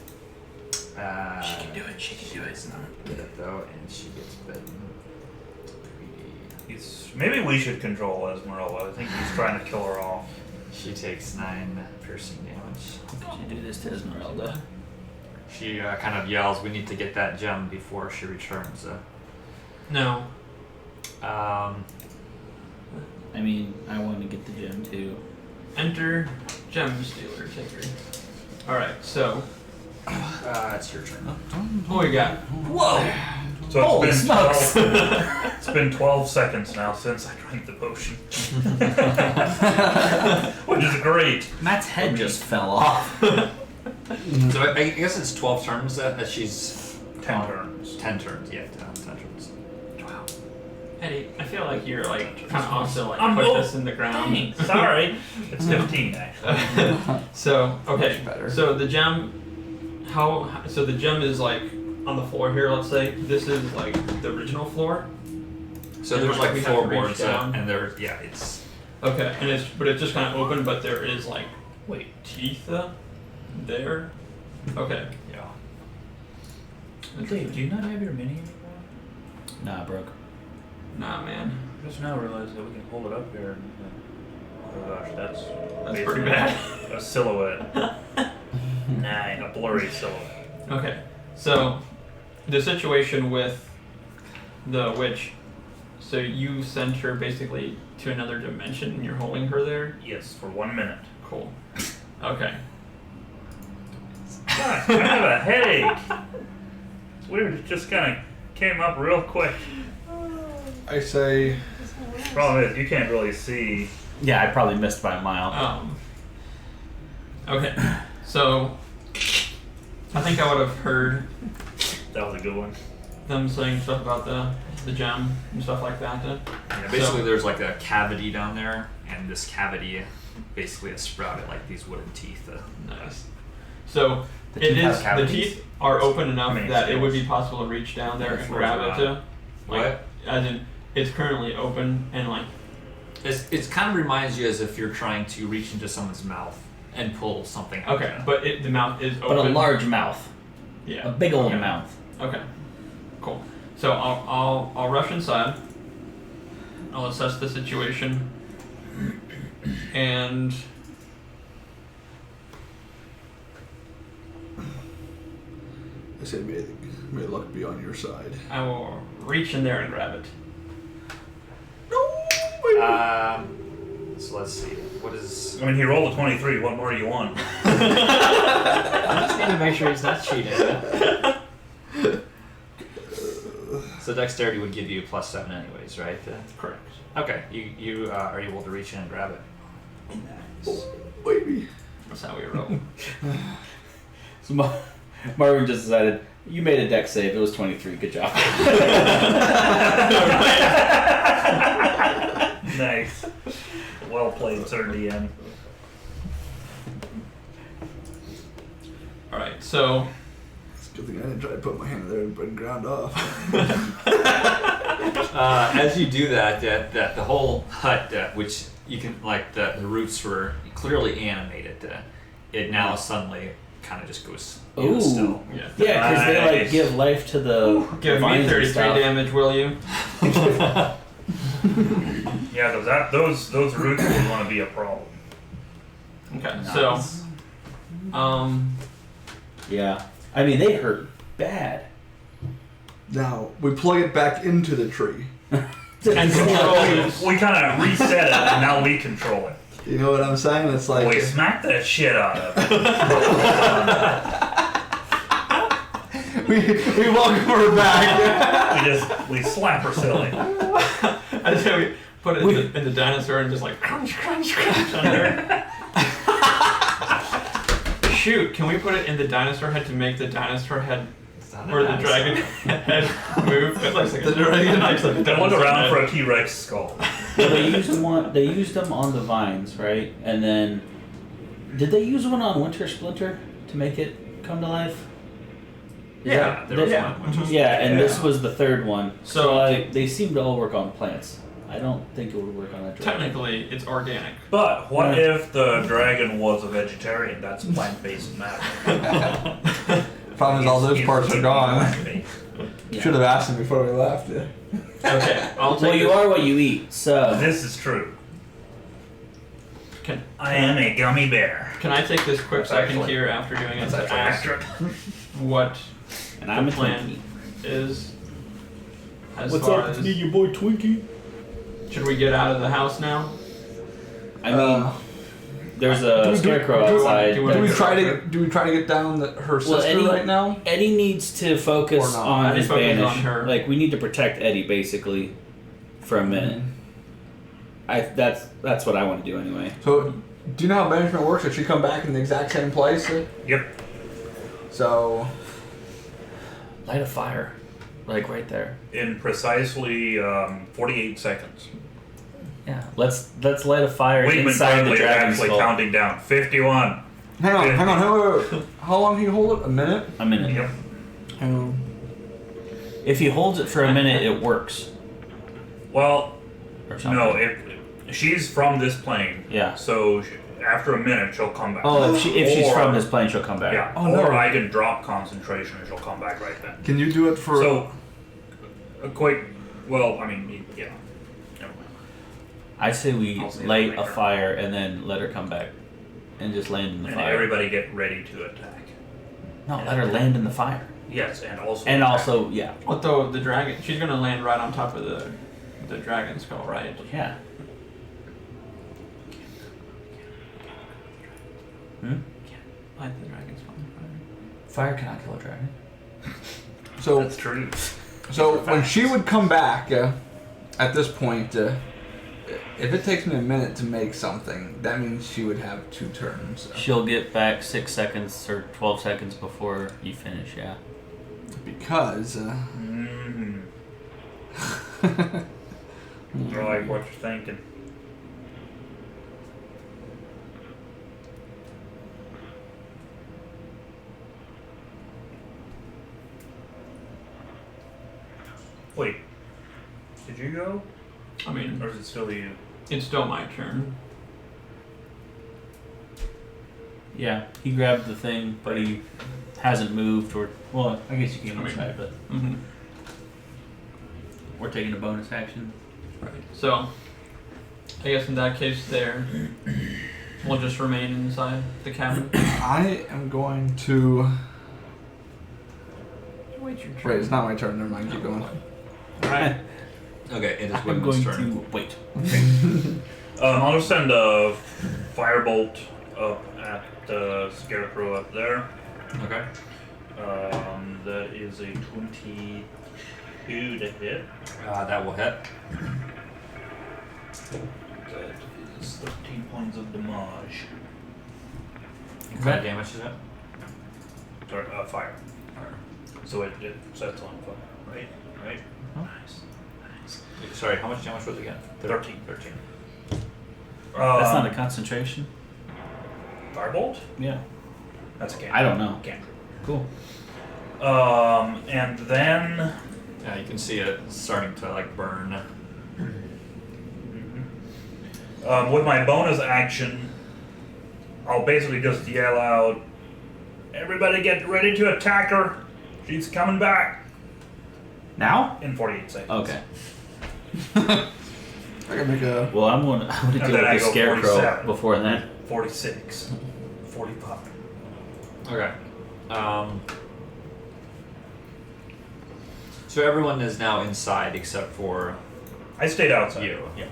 She can do it, she can do it. It's not good though, and she gets bitten. Maybe we should control Esmeralda. I think he's trying to kill her off. She takes 9 piercing damage. How could you do this to Esmeralda? She kind of yells, "We need to get that gem before she returns." No. I mean, I want to get the gem too. Enter Gem Stealer Taker. Alright, so It's your turn. what we got? Whoa! So Holy it's been smokes! 12, it's been 12 seconds now since I drank the potion. Which is great. Matt's head just fell off. So I guess it's 12 turns that she's 10 turns. 10 turns, yeah, 10 turns. Wow. Eddie, I feel like you're like kind of also like I'm put low. this in the ground. Dang, sorry. It's 15 actually. So okay, Much better. so the gem, so the gem is like on the floor here. Let's say this is like the original floor. So And there's like like we have to reach floorboards, down. and there, yeah, it's Okay, and it's just kind of open, but there is like teeth there. Okay. yeah. Dave, do you not have your mini anymore? Nah, broke. Nah, man, I just now realized that we can hold it up here and oh gosh, that's that's pretty bad. a silhouette. A blurry silhouette. Okay, so the situation with the witch, so you sent her basically to another dimension and you're holding her there? Yes, for 1 minute. Cool. Okay. Gosh, I have a headache. It's weird, it just kind of came up real quick. I say, Problem is, you can't really see. Yeah, I probably missed by a mile. Okay, so I think I would have heard That was a good one. them saying stuff about the gem and stuff like that. Yeah, basically, there's like a cavity down there, and this cavity basically has sprouted like these wooden teeth. Nice. So The it teeth have is the cavities? teeth are open enough I mean, that it would be scales. possible to reach down there and Floors grab are it. out. What? As in, it's currently open and like It kind of reminds you as if you're trying to reach into someone's mouth and pull something out. okay, but the mouth is open. But a large mouth. yeah. A big old Okay. mouth. Okay, cool. So I'll rush inside. I'll assess the situation, and I say may luck be on your side. I will reach in there and grab it. So let's see. What is? I mean, he rolled a 23. What more do you want? I just need to make sure he's not cheating. So dexterity would give you +7 anyways, right? Correct. Okay. You are able to reach in and grab it. Nice. Baby. That's how we roll. So Marvin just decided, you made a deck save. It was 23. Good job. Nice. Well played, sir DM. Alright, so It's a good thing I didn't try to put my hand there and ground off. As you do that, the whole hut, which you can the roots were clearly animated. It now suddenly kind of just goes Ooh. still. yeah. Yeah, because they like Nice. give life to the Give me vines and 33 stuff. damage, will you? Yeah, those roots would want to be a problem. Okay, Nice. so Yeah, I mean they hurt bad. Now we plug it back into the tree. and control use. We kind of reset it, and now we control it. You know what I'm saying? It's like We smack that shit out of it. we welcome her back. We slap her silly. I just say we put it in the dinosaur and just like crunch, crunch, crunch on her. Shoot, can we put it in the dinosaur head to make the dinosaur head or the dragon head move? It looks like The dragon- looks like a Then look dinosaur around head. for a T-Rex skull. Well, they used them on the vines, right? And then did they use one on Winter Splinter to make it come to life? Is Yeah, there was yeah. one. Which was, Yeah, and this was the third one. So- So they seem to all work on plants. I don't think it would work on a dragon. Technically, it's organic. But what if the dragon was a vegetarian? That's plant-based matter. Problem is all those parts are gone. Plant-based. Yeah. Should have asked him before we left. Yeah. Okay, I'll take Well, you this. are what you eat, so This is true. Can, I am a gummy bear. can I take this quick That's second actually- here after doing it that's to actually ask accurate. what and I'm a the plan Twinkie. is? As far as your boy Twinkie? should we get out of the house now? I mean, there's a scarecrow do we- outside. do we- Do we that- try to get down her sister Eddie- right now? Eddie needs to focus Or not. on Eddie his focus banish. on her. Like we need to protect Eddie basically for a minute. That's what I want to do anyway. So, do you know how banishment works? Does she come back in the exact same place? Yep. So, Light a fire, like right there. In precisely 48 seconds. Yeah. Let's light a fire We've been inside the currently dragon actually skull. counting down. 51. hang on. Wait. How long can you hold it? A minute? A minute. Yep. If he holds it for a minute, it works. Well, Or something. no, she's from this plane. Yeah. So after a minute, she'll come back. Oh, if she's Or- from this plane, she'll come back. Yeah. Oh, no. Or I can drop concentration and she'll come back right then. Can you do it for? So, well, I mean, yeah. Never mind. I'd say we I'll say light that a later. fire and then let her come back, and just land in the And fire. everybody get ready to attack. No, let her land in the fire. Yes, and also. And attack. also, yeah, What though? The dragon? She's gonna land right on top of the dragon skull, right? yeah. Light the dragon skull on fire. Fire cannot kill a dragon. so That's true. when she would come back, at this point, if it takes me a minute to make something, that means she would have 2 turns. She'll get back 6 seconds or 12 seconds before you finish. Yeah. Because. Mm-hmm. I like what you're thinking. Wait, did you go, I mean, or is it still you? it's still my turn. Yeah. He grabbed the thing, but he hasn't moved. Or well, I guess you can try, but Mm-hmm. we're taking a bonus action. Right. So, I guess in that case, there, we'll just remain inside the cabin. I am going to. wait your turn. Wait, it's not my turn. Never mind. Keep going. Alright. Okay, it is I'm Woodman's going turn. to wait. I'll just send a firebolt up at the scarecrow up there. Okay. That is a 22 to hit. That will hit. That is 13 points of damage. What kind of damage is that? Sorry, fire. So it sets on fire, right? Right? Nice. Sorry, how much damage was it again? 13. That's not a concentration? Firebolt? Yeah. That's a cantrip. I don't know. Cantrip. Cool. And then... Yeah, you can see it starting to like burn. With my bonus action, I'll basically just yell out, "Everybody get ready to attack her! She's coming back!" Now? In 48 seconds. Okay. I can make a. Well, I'm going to deal then I with the go scarecrow 47. before then. 46. 45. Okay. So everyone is now inside except for I stayed outside. you. Yeah.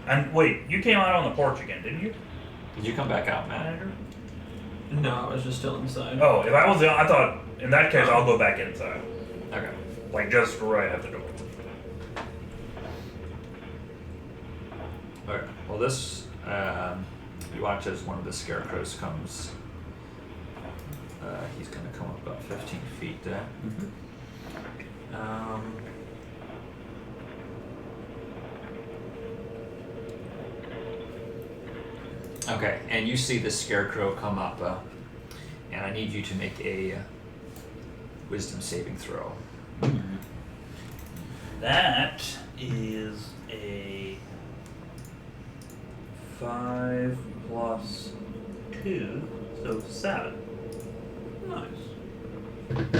And wait, you came out on the porch again, didn't you? Did you come back out, Matt? No, I was just still inside. Oh, if I was the, I thought, in that case, I'll go back inside. Okay. Like, just right at the door. Okay. Well, this you watch as one of the scarecrows comes. He's going to come up about 15 feet there. Okay, and you see the scarecrow come up, and I need you to make a wisdom saving throw. That is a 5 plus 2, so 7. Nice.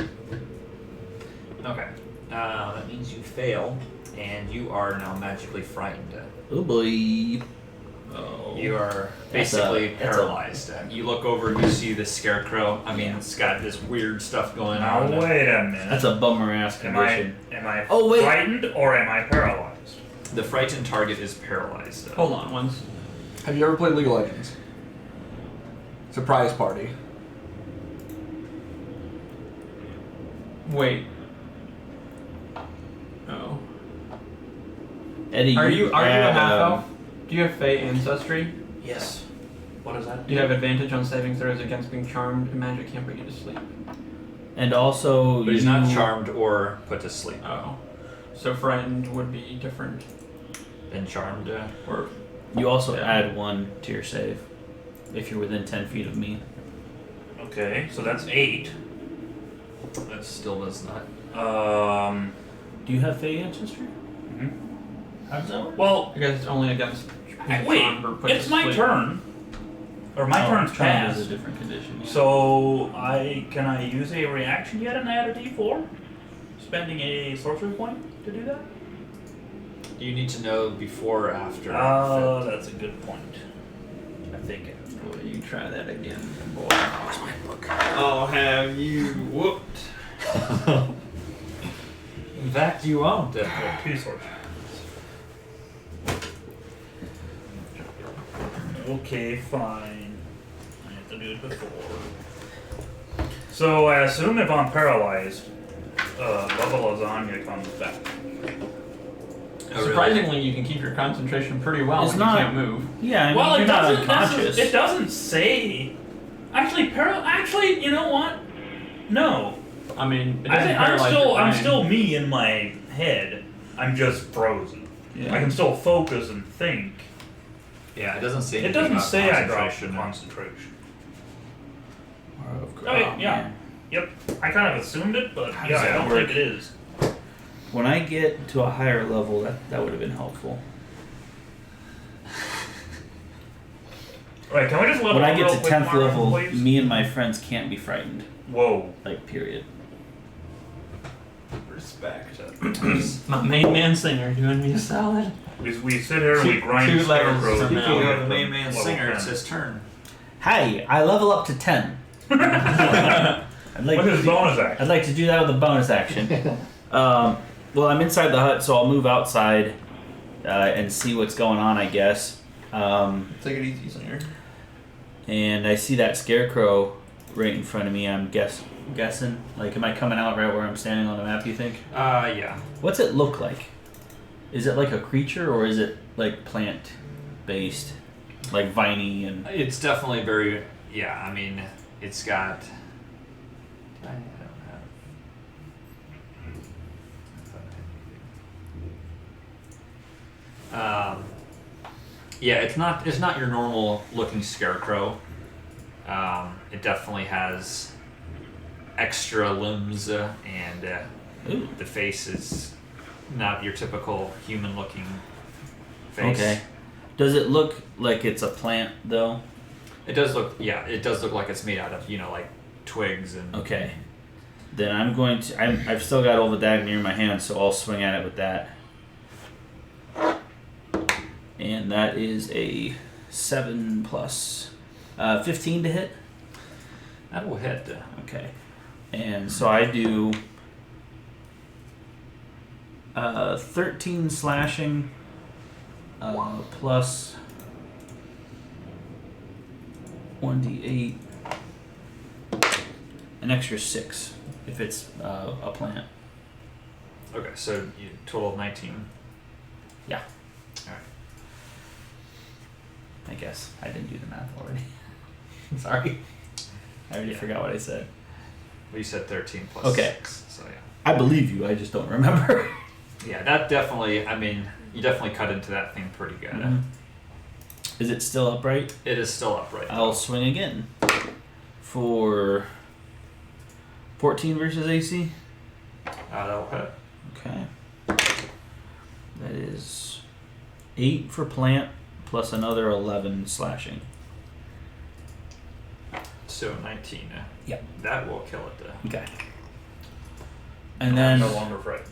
Okay. That means you fail, and you are now magically frightened. Oh boy. Oh. You are That's basically a- paralyzed. You look over and you see the scarecrow. I mean, it's got this weird stuff going Now on. wait a minute. That's a bummer ass am I condition. Oh, wait. frightened or am I paralyzed? The frightened target is paralyzed. Hold on once. Have you ever played League of Legends? Surprise party. Wait. Oh. Eddie, Are you a add, half elf? Do you have Fey ancestry? Yes. What does that Do you have advantage on saving throws against being charmed, and magic can't bring you to sleep? And also, But he's not charmed or put to sleep. Oh. So frightened would be different. Then charmed. Or You also Yeah. add 1 to your save if you're within 10 feet of me. Okay, so that's 8. That still does not. Do you have Fey ancestry? Mhm. How does that work? Well, because it's only against being wait, charmed or put it's to my sleep. turn. Or my turn's Charmed passed. is a different condition. Yeah. So can I use a reaction yet and add a d4? Spending a sorcery point to do that? You need to know before or after. Oh, that's a good point. I think. Boy, you try that again, boy. Where's my book? I'll have you whooped. In fact, you won't. 2 sorcery. Okay, fine. I have to do it before. So I assume if I'm paralyzed, Bubba Lasagna comes back. Oh, really? Surprisingly, you can keep your concentration pretty well It's when not- you can't move. Yeah, I mean, Well, you're it not doesn't. unconscious. It doesn't say. Actually, Actually, you know what? No. I mean, it I doesn't think I'm paralyze still. your I'm brain. still me in my head. I'm just frozen. Yeah. I can still focus and think. Yeah, it doesn't say. It anything doesn't about say I dropped concentration. concentration. Oh, Okay, yeah. man. Yep. I kind of assumed it, but How yeah, does I that don't work? think it is. When I get to a higher level, that would have been helpful. Right, can we just level When I up get real to quick, 10th Marvin, level, please? me and my friends can't be frightened. Whoa. Like, period. Respect. My main man singer doing me a solid. We sit here and we Two- grind two levels scarecrows. from until we now. get the to main man level singer. 10. It's his turn. Hey, I level up to 10. I like With to his do- bonus action. I'd like to do that with a bonus action. Well, I'm inside the hut, so I'll move outside and see what's going on, I guess. Take it easy, Singer. And I see that scarecrow right in front of me. I'm guessing. Like, am I coming out right where I'm standing on the map, you think? Yeah. What's it look like? Is it like a creature or is it like plant based? Like viney and. It's definitely very. Yeah, I mean, it's got. I don't have. Yeah, it's not your normal looking scarecrow. It definitely has extra limbs and Ooh. the face is not your typical human looking face. Okay. Does it look like it's a plant though? It does look, yeah, it does look like it's made out of, like twigs and. Okay. Then I'm going to. I've still got all the dagger near my hand, so I'll swing at it with that. And that is a 7 plus 15 to hit. That will hit. Okay. And so I do 13 slashing plus 1d8, an extra 6 if it's a plant. Okay, so you total of 19. Yeah. Alright. I guess I didn't do the math already. Sorry. I already forgot what I said. Well, you said 13 plus Okay. 6, so yeah. I believe you, I just don't remember. Yeah, that definitely, I mean, you definitely cut into that thing pretty good. Mhm. Is it still upright? It is still upright. though. I'll swing again for 14 versus AC. That'll hit. Okay. That is 8 for plant plus another 11 slashing. So 19. Yep. That will kill it. Okay. And I'm then no longer frightened.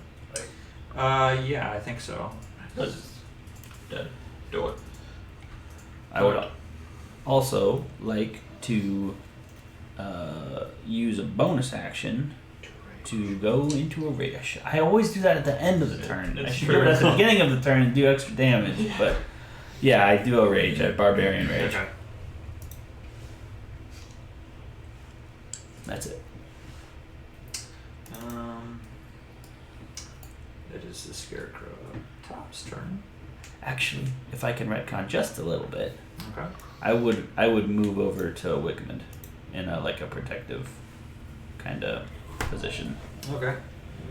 Yeah, I think so. It's dead. Do it. I would also like to use a bonus action to go into a rage. I always do that at the end of the turn. I It's should true. do it at the beginning of the turn and do extra damage, but yeah, I do a rage, a barbarian rage. Okay. That's it. It is the Scarecrow Top's turn. Actually, if I can retcon just a little bit, Okay. I would move over to Wigmund in a like a protective kind of position. Okay.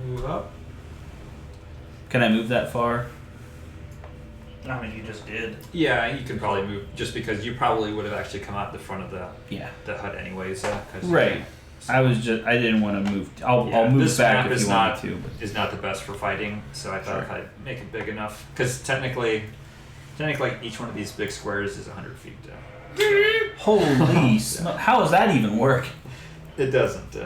Move up. Can I move that far? I mean, you just did. Yeah, you can probably move just because you probably would have actually come out the front of Yeah. the hut anyways. 'Cause Right. I didn't want to move. I'll Yeah, move this back map if is you not- want me to. But is not the best for fighting, so I thought if Sure. I make it big enough, because technically each one of these big squares is 100 feet. holy smoke! How does that even work? It doesn't.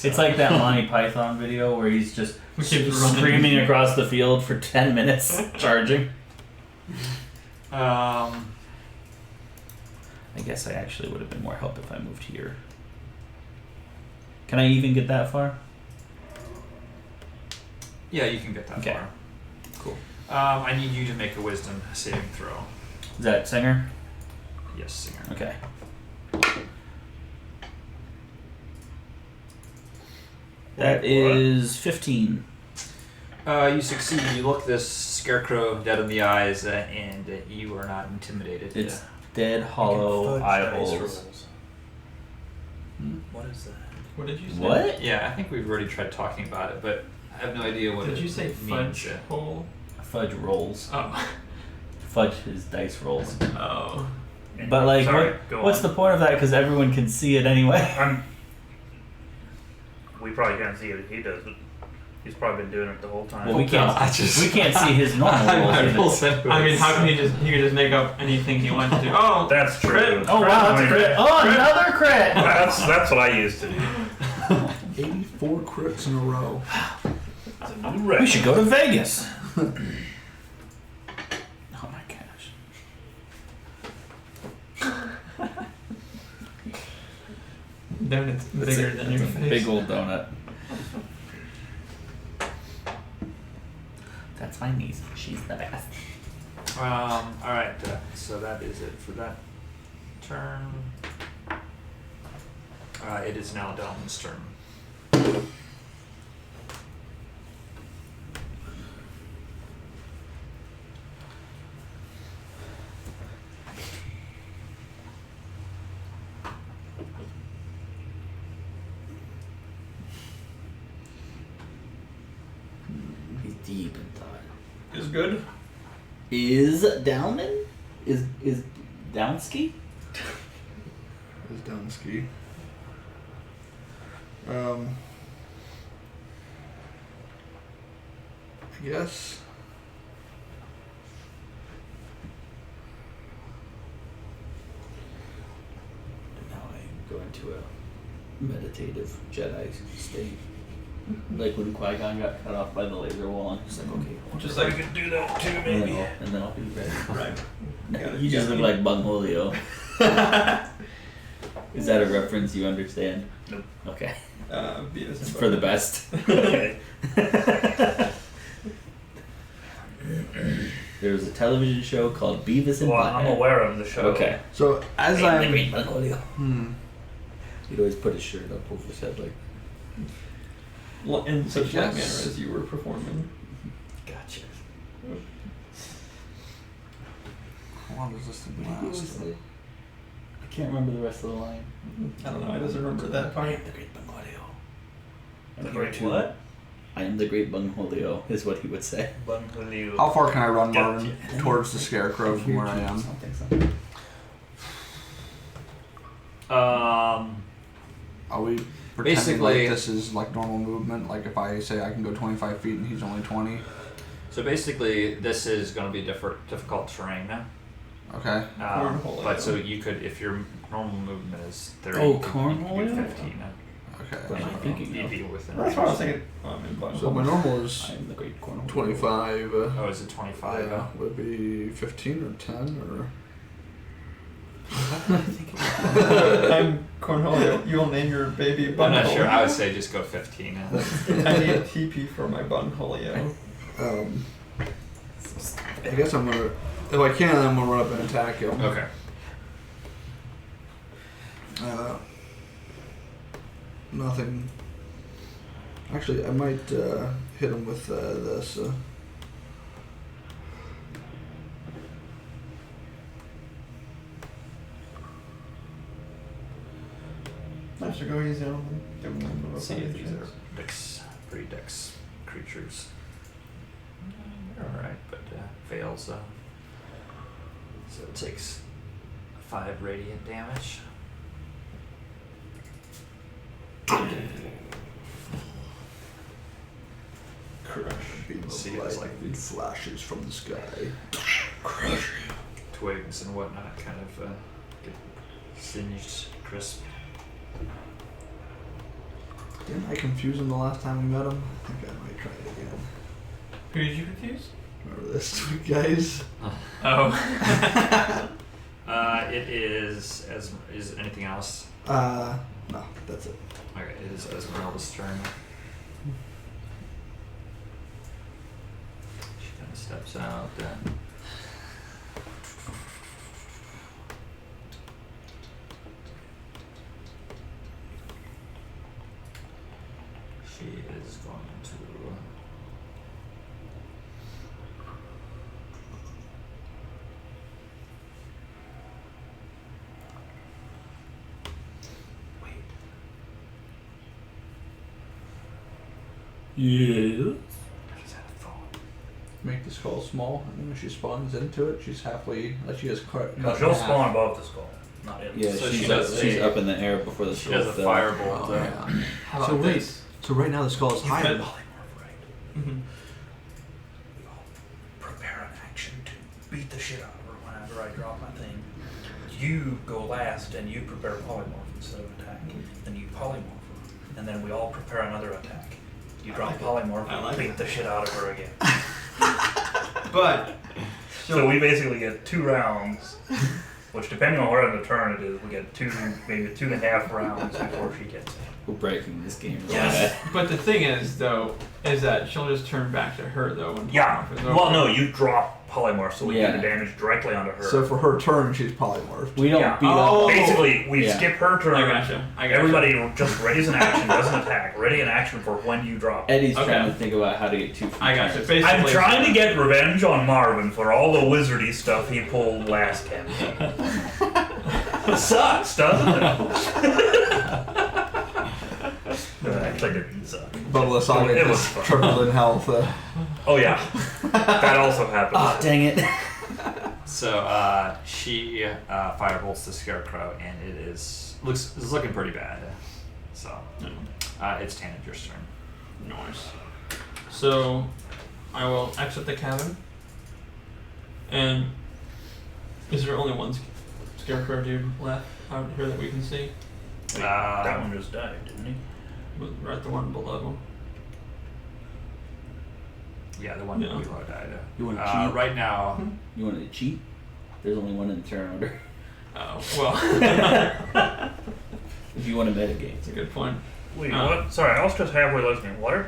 It's like that Monty Python video where he's just We keep running. screaming across the field for 10 minutes, charging. I guess I actually would have been more help if I moved here. Can I even get that far? Yeah, you can get that Okay. far. Cool. I need you to make a wisdom saving throw. Is that Singer? Yes, Singer. Okay. That is 15. You succeed. You look this scarecrow dead in the eyes, and you are not intimidated. It's dead, hollow eyeballs. What is that? What did you say? What? Yeah, I think we've already tried talking about it, but I have no idea what Did it you say means. fudge hole? Fudge rolls. Oh. Fudge is dice rolls. Oh. But like, Sorry, go what's on. the point of that? Because everyone can see it anyway. We probably can't see it. He does, but he's probably been doing it the whole time. Well, we can't. I just- we can't see his normal rolls. I either. roll seven. I mean, how can he could just make up anything he wants to? Oh, That's true. Oh wow, that's a crit! Oh, another crit! That's what I used to do. 84 crits in a row. It's a new record. We should go to Vegas. Oh my gosh. Then it's bigger than your face. Big old donut. That's my niece. She's the best. Alright, so that is it for that turn. It is now Delman's turn. He's deep in thought. Is good. Is Downman? Is Downsky? Is down ski. I guess. Now I go into a meditative Jedi state. Like when Qui-Gon got cut off by the laser wall, I'm just like, okay. Just I like could do that too, And maybe. then I'll be ready. right. You just look like Bung Julio. Is that a reference you understand? Nope. Okay. Beavis It's and for the Butthead. best. Okay. There was a television show called Beavis and Well, Butthead. I'm aware of the show. Okay. So as The I'm. Great Bung Julio. He'd always put his shirt up over his head like. In such like manner Yes. as you were performing. Gotcha. How long does this thing What did he always last? say? I can't remember the rest of the line. I don't know. I just remember that I part. am the Great Bung Julio. The I'm here great too. what? I am the Great Bung Julio, is what he would say. Bung Julio. How far can I run, Gotcha. Marvin, towards the scarecrow from where I am? Something. Are we pretending Basically- like this is like normal movement? Like if I say I can go 25 feet and he's only 20? So basically, this is going to be difficult terrain now. Okay. Cornhole, But yeah. so you could, if your normal movement is 30, Oh, you could cornhole, do yeah. 15. Okay. What am I thinking You'd of? be within. That's what I was thinking. I'm in Butthead. So my normal is I am the Great Cornhole. 25. Oh, is it 25? Yeah, would it be 15 or 10 or? I'm Cornholio. You will name your baby I'm not Bunholio. sure. I would say just go 15. I need a TP for my Bunholio. I guess I'm gonna. If I can, I'm gonna run up and attack him. Okay. Nothing. Actually, I might hit him with this. Master, go easy on them. Give them a Let's see fighting if these are chance. dex, pretty dex creatures. They're alright, but fails. So it takes 5 radiant damage. Crush. Beam See, of it's lightning like- flashes from the sky. Twigs and whatnot kind of get singed crisp. Didn't I confuse him the last time we met him? I think I might try it again. Who did you confuse? Remember this, guys? Oh. It is anything else? No, that's it. Okay, it is Esmeralda's turn. She kind of steps out. She is going to. Wait. Yeah. She's had a phone. Make the skull small, and then when she spawns into it, she's halfway. Like she has cut. No, cut she'll in half. spawn above the skull, not in. Yeah, So she's, she does she's a- up in the air before the She skull does a fell. firebolt. Oh, yeah. How about So wait, this? so right now the skull is You higher. said- Mm-hmm. We all prepare an action to beat the shit out of her whenever I drop my thing. You go last and you prepare polymorph instead of attack. Then you polymorph her. And then we all prepare another attack. You drop like it. polymorph I and like beat it. the shit out of her again. But So we basically get 2 rounds Which, depending on where in the turn it is, we get maybe 2.5 rounds before she gets it. We're breaking this game. Yes. But the thing is, though, is that she'll just turn back to her, though. When Yeah. polymorph is over. Well, no, you drop polymorph, so we do Yeah. the damage directly onto her. So for her turn, she's polymorphed. We don't Yeah. beat Oh. up. Basically, we Yeah. skip her turn. I gotcha. Everybody just readies an action, doesn't attack. Ready an action for when you drop. Eddie's Okay. trying to think about how to get 2 free I gotcha. turns. Basically, I'm trying to get revenge on Marvin for all the wizardy stuff he pulled last campaign. It sucks, doesn't it? No, it actually didn't suck. Bubble Saga It was just fun. tripled in health. Oh yeah, that also happened. Ah, dang it. So she firebolts the scarecrow, and it's looking pretty bad. So it's Tanager's turn. Nice. So, I will exit the cabin. And is there only one scarecrow dude left out here that we can see? Wait, that one just died, didn't he? Right, the one below. Yeah, the one Yeah. below died. You want to cheat? Right now, You want to cheat? There's only one in the turn order. Oh, well. If you want to metagame. That's a good point. Wait, what? Sorry, I was just halfway listening. What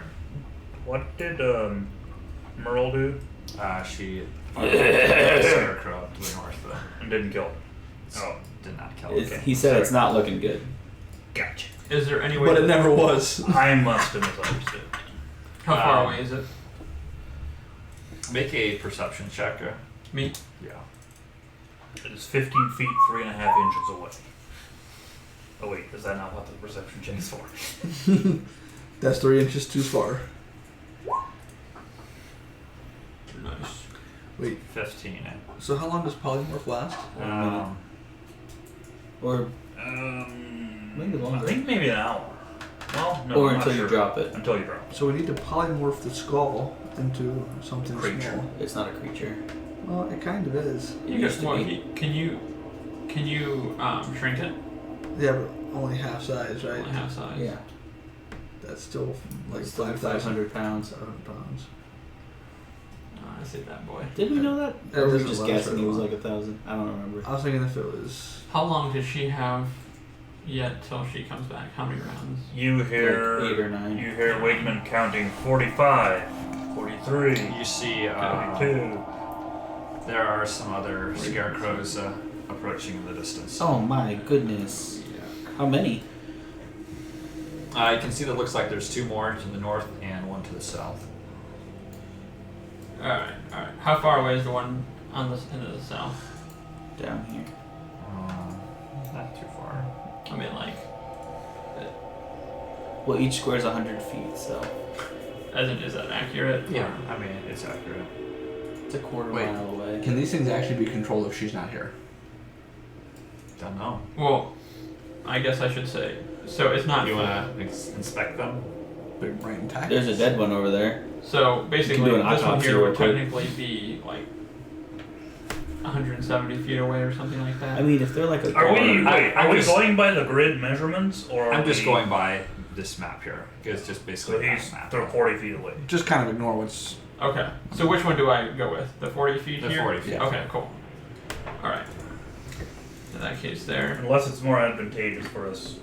did Merle do? she firebolted the scarecrow to the north. And didn't kill it. Oh, Did not kill It's, it. he said it's not looking good. gotcha. Is there any way... But it never was. I must have misunderstood. How far away is it? Make a perception check. Me? Yeah. It is 15 feet, 3.5 inches away. Oh wait, is that not what the perception check is for? That's 3 inches too far. Nice. Wait, 15. so how long does polymorph last? Or I maybe longer. think maybe an hour. Well, no, Or I'm not until you sure. drop it. Until you drop it. So we need to polymorph the skull into something Creature. small. It's not a creature. Well, it kind of is. It used to Well, be. can you shrink it? Yeah, but only half size, right? Only half size. Yeah. That's still like It's like 5,000 500 pounds. 700 pounds. I see that boy. Did we know that? It Or were we doesn't just last guessing very it was long. like 1,000? I don't remember. I was thinking if it was. How long does she have yet till she comes back? How many rounds? You hear Like 8 or 9. You hear Wakeman counting 45, 43, You see 42. there are some other scarecrows approaching in the distance. Oh my goodness. How many? You can see that it looks like there's 2 more to the north and 1 to the south. Alright. How far away is the one on this end of the south? Down here. Not too far. I mean, like, Well, each square is 100 feet, so is that accurate? I mean, it's accurate. it's a quarter Wait. mile away. Can these things actually be controlled if she's not here? Don't know. Well, I guess I should say. So it's not. You want to inspect them? Big brain tactics. There's a dead one over there. So basically, do an this one autopsy here real would quick. technically be like 170 feet away or something like that. I mean, if they're like a Are we guard- wait? I'm Are we just- going by the grid measurements, or are I'm just we, going by this map here. It's just So basically he's a map. they're 40 feet away. Just kind of ignore what's. Okay. So which one do I go with? The 40 feet The here? 40 feet. Yeah. Okay, cool. Alright. In that case there. Unless it's more advantageous for us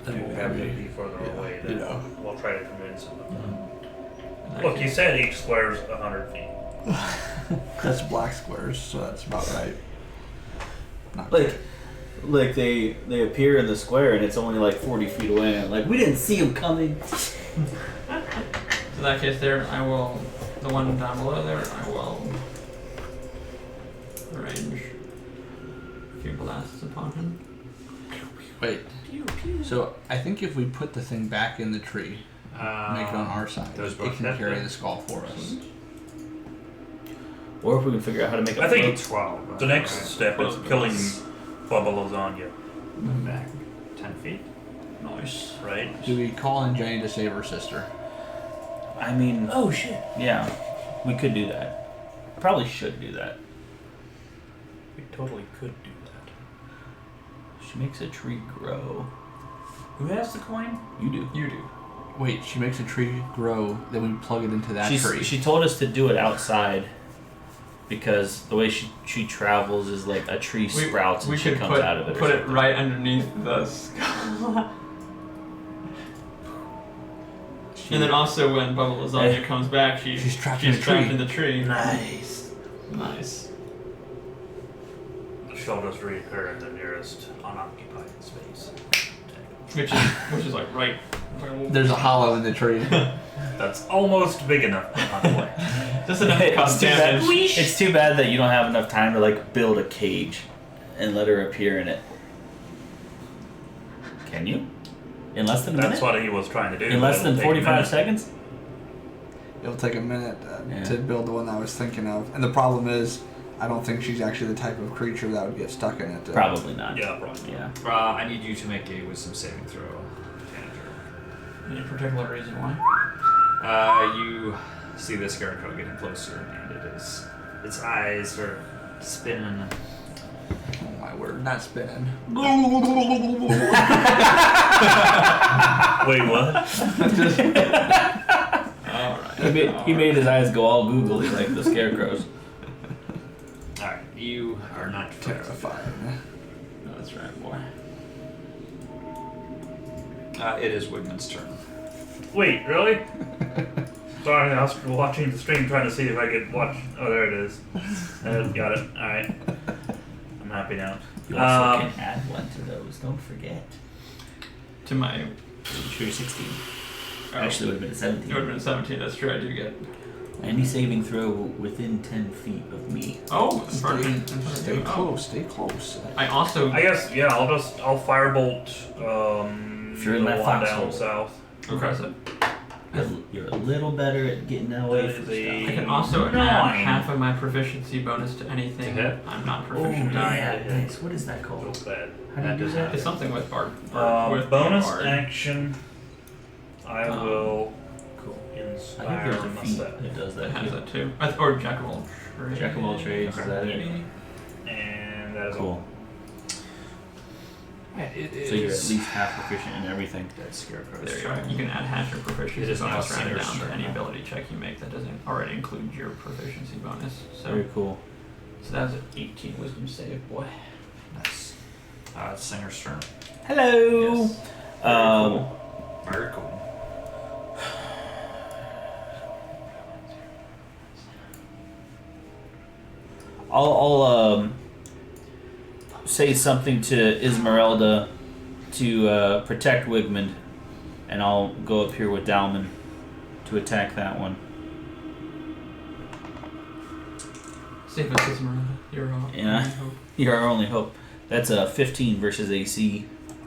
to Then have it be further Yeah, away, you then know. we'll try to convince him. In that Look, you case- said each square's 100 feet. That's black squares, so that's about right. Not like they appear in the square and it's only like 40 feet away. And like we didn't see them coming. In that case there, I will, the one down below there, I will arrange a few blasts upon him. Wait. So I think if we put the thing back in the tree, make it on our side, those it both can hit carry then? the skull for us. Or if we can figure out how to make a I think float. 12. The next step is killing Bubba Lasagna, Back 10 feet. Nice. right? Do we call in Jenny to save her sister? I mean, Oh shit. yeah, we could do that. Probably should do that. We totally could do that. She makes a tree grow. Who has the coin? You do. You do. Wait, she makes a tree grow, then we plug it into that tree. She told us to do it outside because the way she travels is like a tree sprouts and she could comes out of it. put it right underneath the skull. And then also when Bubba Lasagna comes back, she's trapped in the tree. Nice. Nice. She'll just reappear in the nearest unoccupied space. Which is like right. There's a hollow in the tree. That's almost big enough to not play. Just enough to cause damage. It's too bad that you don't have enough time to like build a cage and let her appear in it. Can you? In less than a That's minute? what he was trying to do. In less It'll than take a 45 minute. seconds? It'll take a minute Yeah. to build the one I was thinking of. And the problem is, I don't think she's actually the type of creature that would get stuck in it. Probably not. Yeah, probably. Yeah. I need you to make a wisdom saving throw, Tanager. Any particular reason why? You see the scarecrow getting closer, and its eyes are spinning. Oh my word, not spinning. Wait, what? Alright. He made his eyes go all googly like the scarecrows. Alright, you are not Terrified. No, that's right, boy. It is Wigman's turn. Wait, really? Sorry, I was watching the stream trying to see if I could watch. Oh, there it is. Got it. Alright. I'm happy now. You also can add one to those, don't forget. To my. True 16. Oh, Actually, it would have been 17. It would have been 17, that's true, I do get. Any saving throw within 10 feet of me. Oh, Stay close, stay close. I also. I guess, yeah, I'll firebolt If you're in the that one foxhole. down south. Okay, so You're a little better at getting away That from is a- I can also add 9. half of my proficiency bonus to anything To hit? I'm not Oh, proficient in. nice. What is that called? Real bad. How do you do that? It's something with Bard. With bonus Bard. action, I will Cool. I think inspire there's a feat myself. that does That that has too. that too. Or Jack of all trades. Jack of all trades, is that it? Maybe. And that is Cool. It So you're at least half proficient in everything. That scarecrow. There you go. You can add half your proficiency It is now bonus rounded Singer's down to turn any now. ability check you make that doesn't already include your proficiency bonus. Very So, cool. so that was an 18 wisdom save, boy. Nice. It's Singer's turn. Hello. Yes. Very cool. I'll say something to Ismeralda to protect Wigmund, and I'll go up here with Dalman to attack that one. Save us, Esmeralda. You're all. Yeah. You're our only hope. That's a 15 versus AC,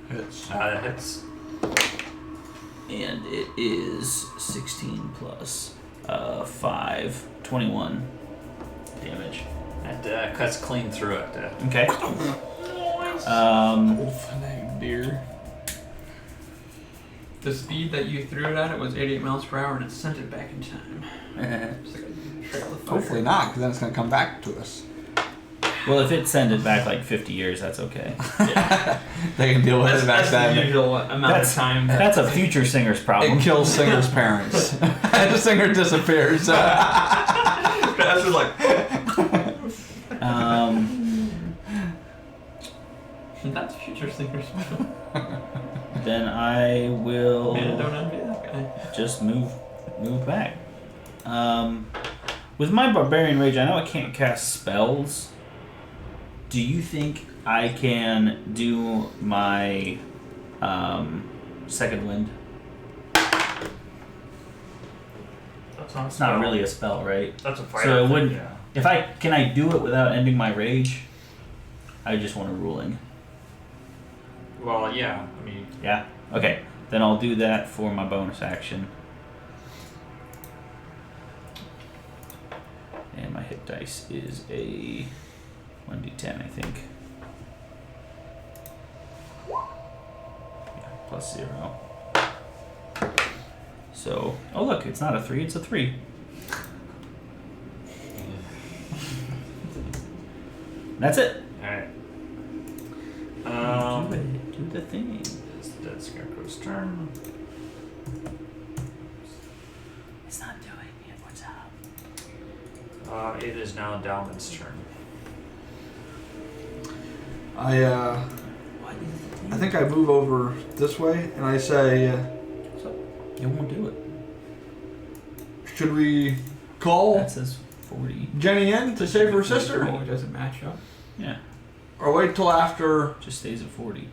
Hits. That hits. and it is 16 plus 5, 21 damage. That cuts clean through it. Okay. Dear. The speed that you threw it at it was 88 miles per hour, and it sent it back in time. It's like a trail of fire. Hopefully not, because then it's going to come back to us. Well, if it sends it back like 50 years, that's okay. They can deal with it back That's the then. usual amount of time. That's a future singer's problem. It kills Singer's parents. The singer disappears. That's just like. That's future singers. Then I will Man, don't envy that guy. just move back. With my barbarian rage, I know I can't cast spells. Do you think I can do my second wind? That's not a It's not spell. really a spell, right? That's a fire. So it thing, wouldn't- Yeah. If can I do it without ending my rage? I just want a ruling. Well, yeah. I mean, Yeah? Okay. Then I'll do that for my bonus action. And my hit dice is a 1d10, I think. Yeah, plus 0. So, oh look, it's not a 3, it's a 3. That's it. alright. Do the thing. It's the dead scarecrow's turn. It's not doing it. What's up? It is now Dalman's turn. I think I move over this way and I say, It won't do it. should we call That says 40. Jenny in to save her sister? Oh, it doesn't match up. Yeah, Or wait till after just stays at 40.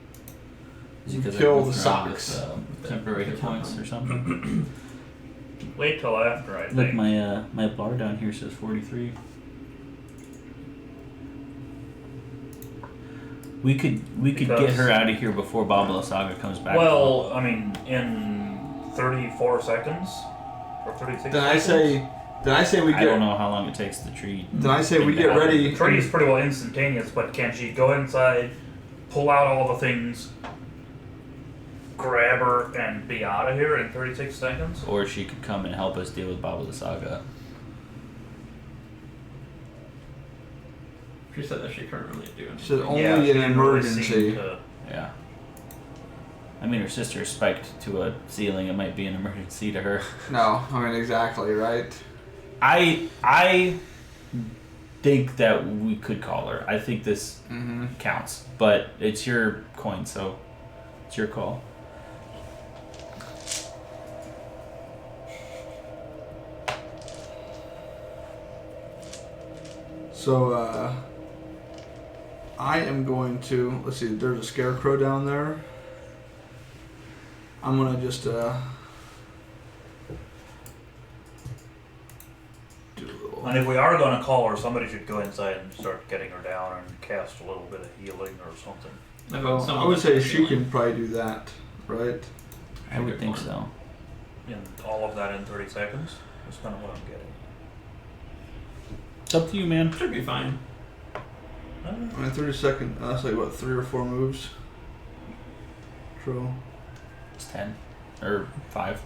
Is it we 'cause I kill moved the around with, socks? temporary hit points or something? Wait till after, I Look, think. my bar down here says 43. We could get Because- her out of here before Babala Saga comes back. Well, I mean, in 34 seconds or 36 Then I seconds. say we I don't get. know how long it takes to treat. Then I say we get The ready. tree is pretty well instantaneous, but can she go inside, pull out all the things, grab her, and be out of here in 36 seconds? Or she could come and help us deal with Babala Saga. She said that she couldn't really do anything. She said only Yeah, she an didn't really emergency. seem to- Yeah. I mean, her sister is spiked to a ceiling. It might be an emergency to her. No, I mean exactly right. I think that we could call her. I think this Mm-hmm. counts, but it's your coin, so it's your call. So I am going to let's see. There's a scarecrow down there. I'm gonna just do a little. And if we are going to call her, somebody should go inside and start getting her down and cast a little bit of healing or something. Well, I would say she can probably do that, right? I would think so. And all of that in 30 seconds? That's kind of what I'm getting. It's up to you, man. Should be fine. I mean, 30 seconds. That's like what, 3 or 4 moves. True. It's 10 or 5.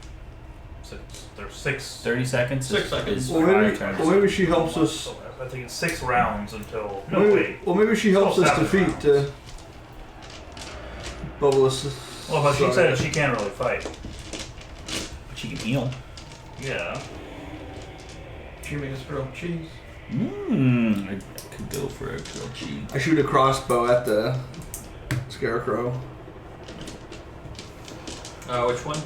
There's 6. 30 seconds. 6 seconds. Is Well, 5 maybe, turns. well, maybe she helps us. So I think it's 6 rounds until. No, Maybe, wait. well, maybe she helps Still us 7 defeat Bubbleless. Well, but she said she can't really fight. But she can heal. Yeah. She makes grilled cheese. Mmm. I could go for a grilled cheese. I shoot a crossbow at the scarecrow. Which one?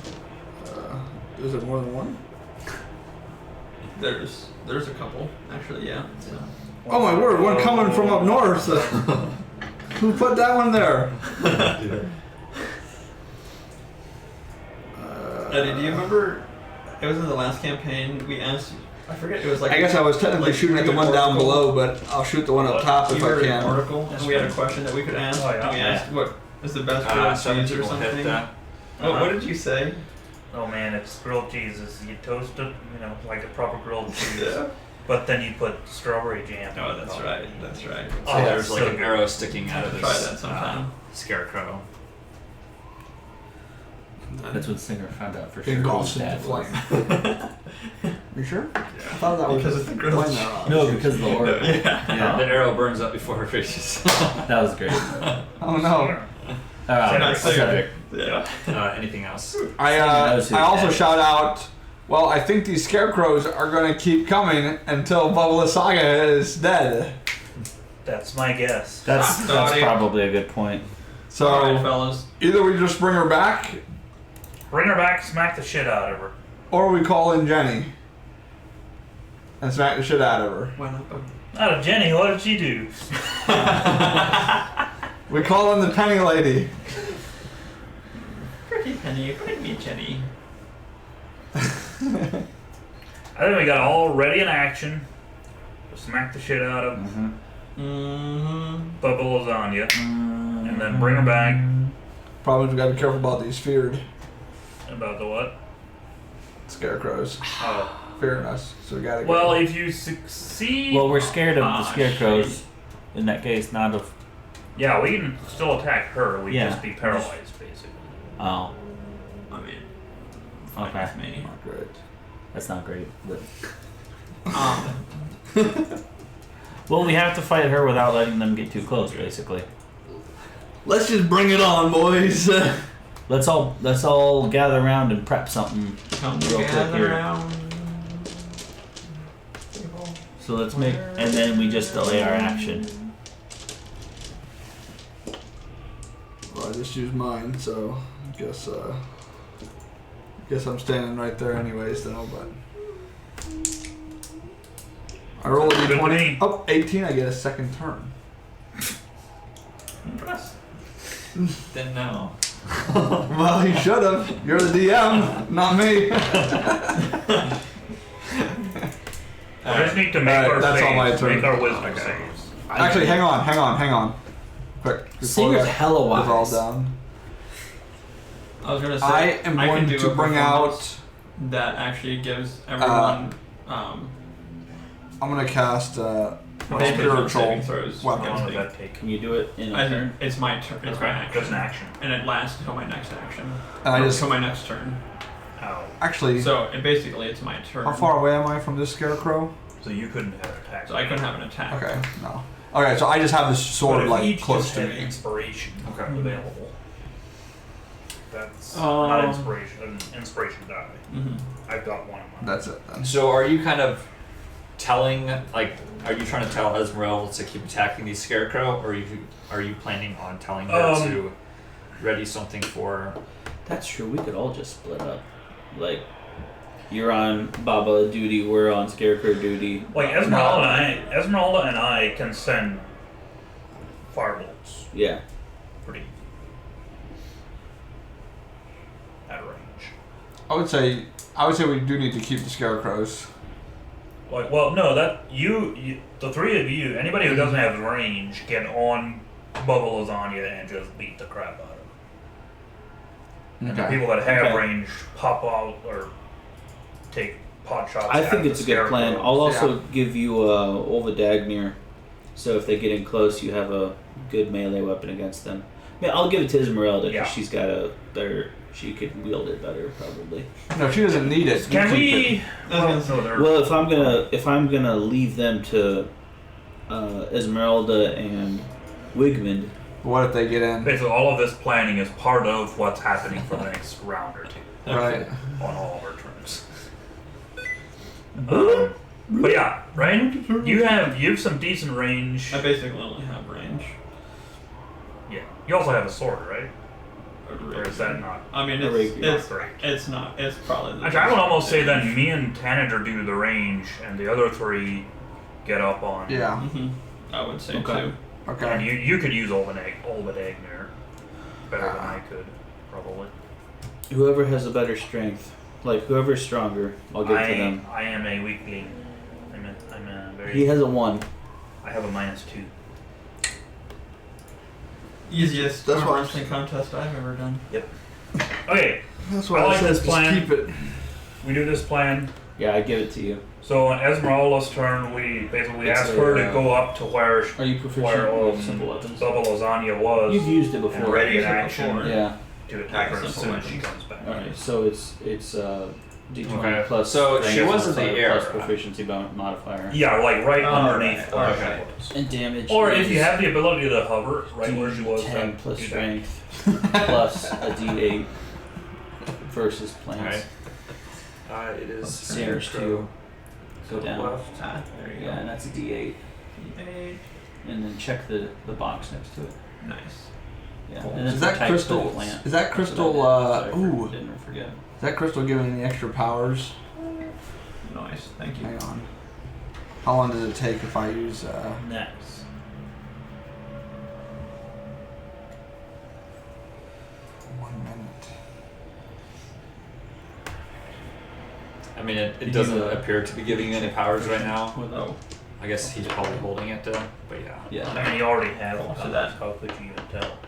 Is there more than one? There's a couple actually. Yeah. So. Oh my word! One coming from up north. Who put that one there? Eddie, do you remember? It was in the last campaign. We asked. I forget. It was like. I guess I was technically like shooting at the one down below, but I'll shoot the one up top if You I were in an can. article, and we had a question that we could ask. Oh, yeah. And we asked what is the best grilled cheese 17 or will hit something. that. What did you say? Oh man, it's grilled cheeses. You toast it, like a proper grilled cheese. Yeah. But then you put strawberry jam. Oh, that's right. That's right. So Oh, there's like so an good. arrow sticking out of this Try that sometime. scarecrow. That's what Singer found out for sure. Engulfs His into dad was. flame. You sure? I thought that was Because of the grilled flame cheese. arrow. No, because of the orb. Yeah. The arrow burns up before her face. That was great. Oh no! Cedric. Yeah. Anything else? I knows who's also dead. shout out. Well, I think these scarecrows are going to keep coming until Bubba Saga is dead. That's my guess. That's probably a good point. So Alright, fellas. either we just bring her back, Bring her back, smack the shit out of her. or we call in Jenny and smack the shit out of her. Why not? Out of Jenny, what did she do? We call in the Penny Lady. Pretty Penny, bring me Jenny. I think we got all ready in action. Smack the shit out of Mm-hmm. Bubba Lasagna. And then bring her back. Problem is we got to be careful about these feared About the what? scarecrows Oh. fearing us. So we got to. Well, if you succeed. Well, we're scared of the Ah, scarecrows in that case, not of. Yeah, we can still attack her. We'd Yeah. just be paralyzed, basically. Oh, I mean, fine okay. with me. Not great. That's not great. But... Um, Well, we have to fight her without letting them get too close, basically. Let's just bring it on, boys. Let's all gather around and prep something come real quick gather here. around. So So let's make, and then we just delay our action. Well, I just used mine, so I guess I'm standing right there anyways, though. But I roll a Good d20. me. Oh, 18. I get a second turn. Impressed. Then no. Well, you should have. You're the DM, not me. We just need to make Alright, our that's all my saves, turn. make our wisdom saves. Actually, hang on. Quick. before Singer's that hella is all wise. done. I was gonna say I am can going do to a bring performance out. that actually gives everyone I'm gonna cast my advantage on saving spiritual throws weapon. How long against does me. that take? Can you do it in a I turn? think it's my turn. It's my action. Just an action. And it lasts until my next action. And I Or just until my next turn. Oh. actually. So basically, it's my turn. How far away am I from this scarecrow? So you couldn't have an attack. So I couldn't have an attack. Okay, no. Okay, so I just have this But sword if like each close just to had me. inspiration Okay. available. That's not inspiration. An inspiration die. Mm-hmm. I've got one of mine. That's it then. So are you kind of telling, like, are you trying to tell Esmeralda to keep attacking these scarecrow, or are you planning on telling her to ready something for? That's true. We could all just split up. Like, you're on Baba duty, we're on Scarecrow duty. Like Esmeralda and I can send firebolts Yeah. pretty at range. I would say we do need to keep the scarecrows. Like, well, no, that you the three of you, anybody who doesn't have range can on Bubba Lasagna and just beat the crap out of him. And the people that have Okay. range pop out or take pot shots. I at think the it's a good plan. scarecrows. I'll also give you Olva Dagnir, so if they get in close, you have a good melee weapon against them. Yeah, I'll give it to Esmeralda because Yeah. she's got a better. She could wield it better, probably. No, she doesn't need it. You Can keep we? it. Well, no, they're- Well, if I'm gonna leave them to Esmeralda and Wigmund, What if they get in? basically all of this planning is part of what's happening for the next round or two Right. on all of our turns. But yeah, right? You have some decent range. I basically only have range. Yeah. You also have a sword, right? Or is that not? I mean, A rapier. it's Great. it's not. It's probably. The Actually, I would almost say then me and Tanager do the range, and the other three get up on. Yeah. Hmm. I would say Okay. too. And Okay. you could use Olbadagner better than I could, probably. whoever has a better strength, like whoever's stronger, I'll give it to them. I am a weakling. I'm a very. He has a 1. I have a -2. Easiest That's arm why- wrestling contest I've ever done. Okay, That's I why I, like said this just plan. keep it. we do this plan. Yeah, I give it to you. So on Esmeralda's turn, we basically It's ask a, her to go up to where Are you proficient where with simple weapons? Double Lasagna was You've used it and before. ready in Used it action before. Yeah. to attack her as Simple soon as she weapons. comes back. Alright, so it's D20 Okay. plus. So she strength was in the modifier air. Plus proficiency modifier. Yeah, like right Oh, underneath right, where okay. she was. And damage. Or if is you have the ability to hover right where she was, D10 then plus do that. strength plus a D8 versus plants. Alright. It is Singers Scarecrow. Go To the down. left. Ah, there you Yeah, and that's a D8. go. D8. And then check the box next to it. Nice. Yeah. Cool. And Is it's that the type crystal? of plant. Is that That's what crystal? I did. Ooh, Didn't forget. is that crystal giving any extra powers? Nice. Thank you. Hang on. How long does it take if I use? Nice. One minute. I mean, it Did doesn't you, appear to be giving you any powers right now. Oh. I guess he's probably holding it, but yeah. Yeah. I mean, you already have Oh, it, so that- how could you even tell?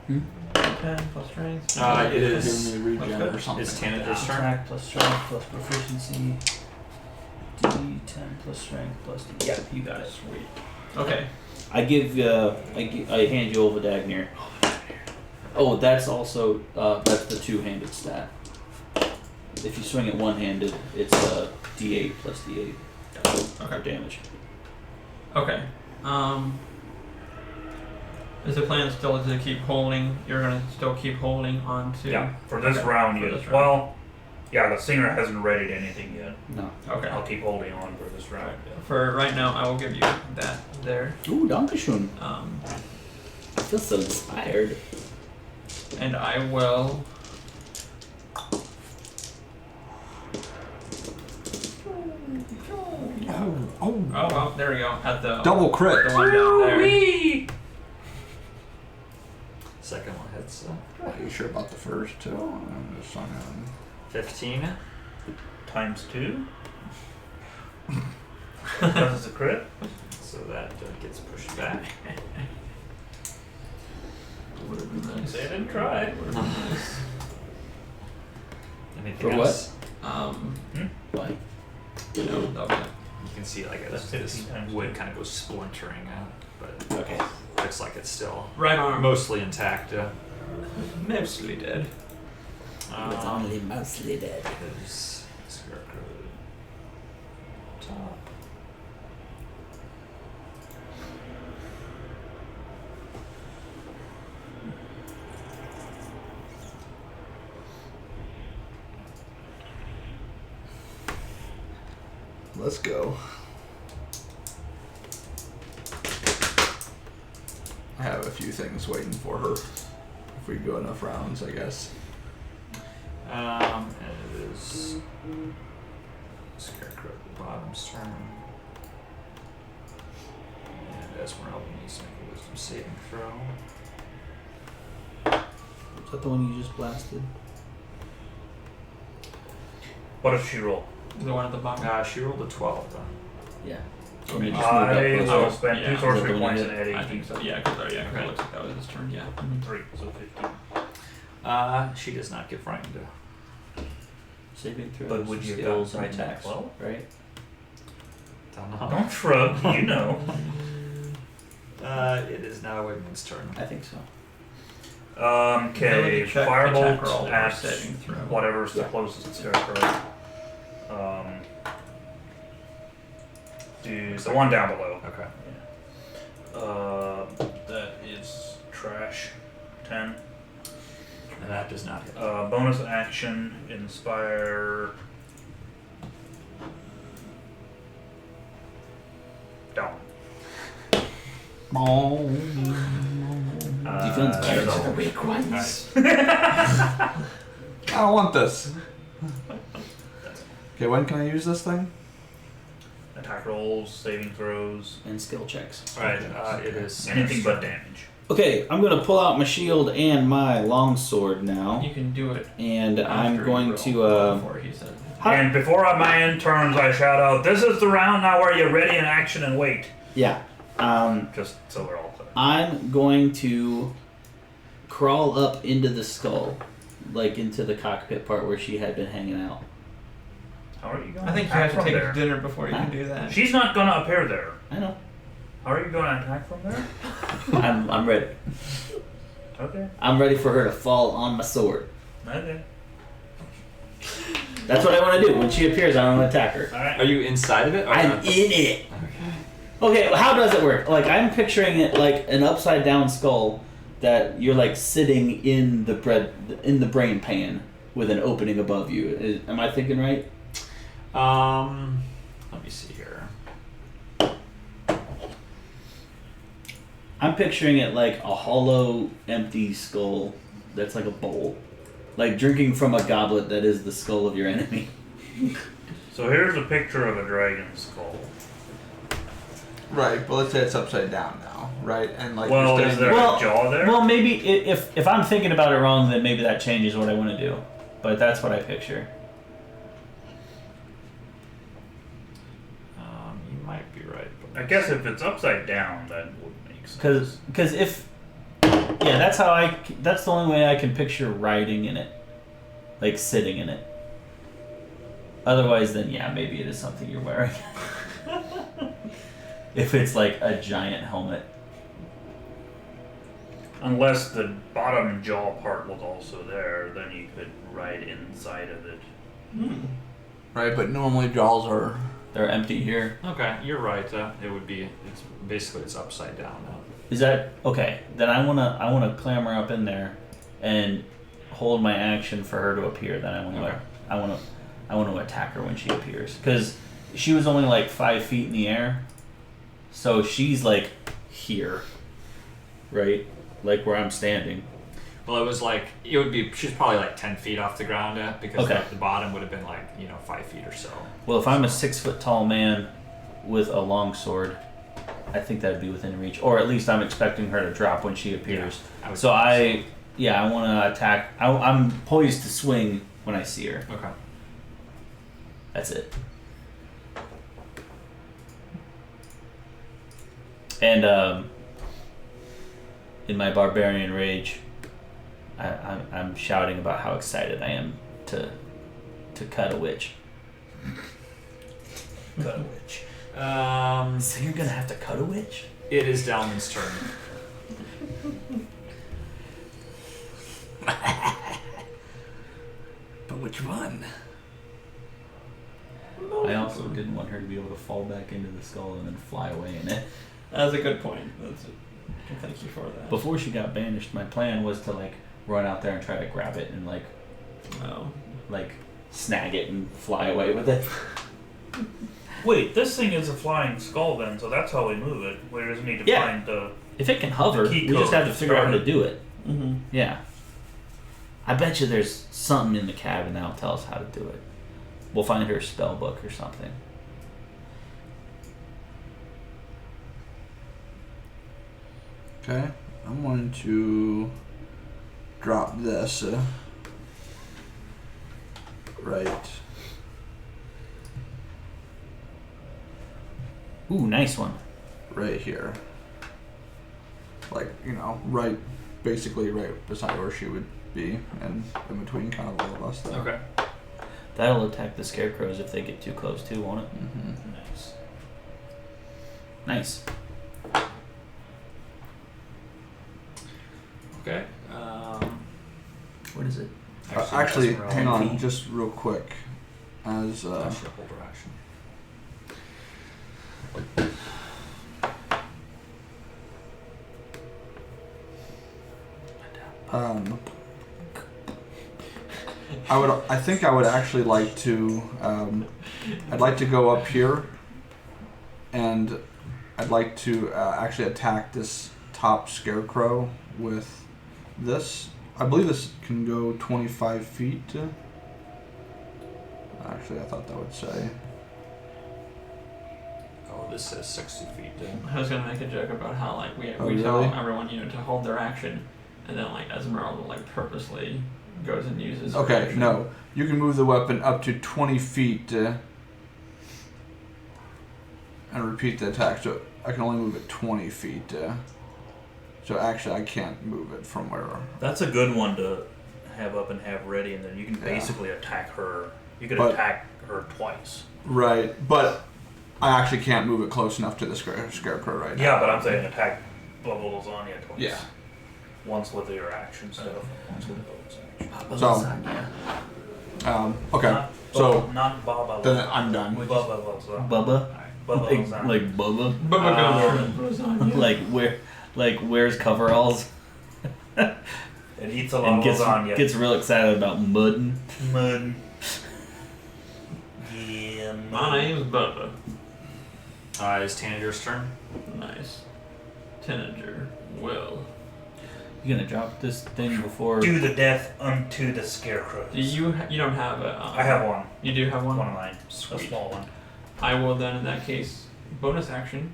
10 plus strength. It is. Giving me regen good. or something. It's Tanager's turn. Attack plus strength plus proficiency. D10 plus strength plus D8. Yeah. You got it. Sweet. Okay. I hand you over Dagnir. Oh, that's also that's the two-handed stat. If you swing it one-handed, it's a D8 plus D8 for Okay. damage. Okay. Is the plan still to keep holding? You're gonna still keep holding on to. Yeah, for this Okay, round, for yes. this round. Well, Yeah, the singer hasn't readied anything yet. No. Okay. I'll keep holding on for this round. For right now, I will give you that there. Ooh, Dankeschön. I feel so inspired. And I will. Oh, well, there we go. At the Double crit. The one down there. Second one hits. Are you sure about the first too? I'm just on 15. Times 2. Because it's a crit. So that gets pushed back. Would have been nice. Say I didn't try. Anything For else? Why? No, okay. You can see like That's this 15 times wood two. kind of goes splintering out, but Okay. looks like it's still Right arm. mostly intact. Mostly dead. It's only mostly dead. There's Scarecrow top. Let's go. I have a few things waiting for her. If we go enough rounds, I guess. And it is Scarecrow at the bottom's turn. And Esmeralda needs to make a wisdom saving throw. Is that the one you just blasted? What does she roll? The one at the bottom. She rolled a 12 though. Yeah. So Maybe maybe just move up I closer. will spend Yeah. 2 Is sorcery that the one points you and did? Eddie. I think so. Yeah, because it Okay. looks like that was his turn. Yeah. 3, so 15. She does not get frightened. Saving throws, But would you have skills, gotten and frightened at attacks, 12? right? Don't know. Don't shrug, you know. It is now Wigman's turn. I think so. Okay, Ability check, Firebolt attack roll, or at saving throw. whatever's the Yeah. closest Scarecrow. Do the one down below. Okay. That is trash. 10. And that does not hit. Bonus action, inspire. Down. Do you feel inspired? so- weak ones. I don't want this. Okay, when can I use this thing? Attack rolls, saving throws, And skill checks. Alright, it is anything but damage. Okay, I'm gonna pull out my shield and my longsword now, You can do it. and after I'm you going roll, to. Before he said. How- And before my end turns, I shout out, "This is the round now where you're ready in action and wait." Yeah. Just so we're all clear. I'm going to crawl up into the skull, like into the cockpit part where she had been hanging out. How are you going I think you attack have to from take there? dinner before you can do that. She's not gonna appear there. I know. How are you gonna attack from there? I'm ready. Okay. I'm ready for her to fall on my sword. Okay. That's what I want to do. When she appears, I want to attack her. Alright. Are you inside of it? Or I'm not? in it. Okay, how does it work? Like, I'm picturing it like an upside down skull that you're like sitting in the brain pan with an opening above you. Am I thinking right? Let me see here. I'm picturing it like a hollow, empty skull that's like a bowl. Like drinking from a goblet that is the skull of your enemy. So here's a picture of a dragon skull. Right, but let's say it's upside down now, right? And like Well, you're is standing there Well- a jaw there? Well, maybe if I'm thinking about it wrong, then maybe that changes what I want to do. But that's what I picture. You might be right. But I guess if it's upside down, that would make sense. Because if that's the only way I can picture riding in it, like sitting in it. Otherwise, then yeah, maybe it is something you're wearing. If it's like a giant helmet. Unless the bottom jaw part was also there, then you could ride inside of it. right, but normally jaws are. They're empty here. okay, you're right. It would be. It's basically it's upside down now. Is that okay? Then I wanna clamber up in there, and hold my action for her to appear. Then I wanna Okay. I want to attack her when she appears because she was only like 5 feet in the air, so she's like here, right, like where I'm standing. Well, it would be. She's probably like 10 feet off the ground because Okay. the bottom would have been like 5 feet or so. Well, if I'm a 6 foot tall man with a long sword, I think that'd be within reach, or at least I'm expecting her to drop when she appears. I would So think I want to attack. I'm poised to swing when I see her. Okay. That's it. And in my barbarian rage, I'm shouting about how excited I am to cut a witch. Cut a witch. So you're gonna have to cut a witch? It is Dalman's turn. But which one? I also didn't want her to be able to fall back into the skull and then fly away in it. That's a good point. Thank you for that. Before she got banished, my plan was to like run out there and try to grab it and like snag it and fly away with it. Wait, this thing is a flying skull then, so that's how we move it. We just need to find the... If it can hover, The key we just code have to figure out how to do it. Mm-hmm. Yeah. I bet you there's something in the cabin that'll tell us how to do it. We'll find her spell book or something. Okay, I'm going to drop this right. Ooh, nice one. Right here. Like, right, basically right beside where she would be, and in between kind of all of us there. Okay. That'll attack the scarecrows if they get too close too, won't it? Mm-hmm. Nice. Nice. Okay. What is it? Actually, that's hang relevant. on, just real quick. As That's your holder action. I think I would actually like to. I'd like to go up here, and I'd like to actually attack this top scarecrow with this. I believe this can go 25 feet. Actually, I thought that would say. Oh, this says 60 feet. I was gonna make a joke about how we Oh, tell really? everyone to hold their action, and then Esmeralda purposely goes and uses. her Okay, action. no. You can move the weapon up to 20 feet and repeat the attack. So I can only move it 20 feet. So actually, I can't move it from where. That's a good one to have up and have ready, and then you can Yeah. basically attack her. You can But- attack her twice. Right, but I actually can't move it close enough to the scarecrow right now. Yeah, but I'm saying attack Bubbles on you twice. Yeah. Once with your action stuff, once with the bonus action. So, okay. Not So not Baba. then I'm done. Bubba was on. Bubba? Bubba was on. Like Bubba? Bubba goes on. Wears coveralls It eats a lot and of gets lasagna. real excited about mudding. Mud. Yeah, My name's Bubba. Is Tanager's turn? Nice. Tanager. Well. You gonna drop this thing before? Do the death unto the scarecrows. You don't have a. I have one. You do have one. One of mine. A small one. I will then, in that case, bonus action.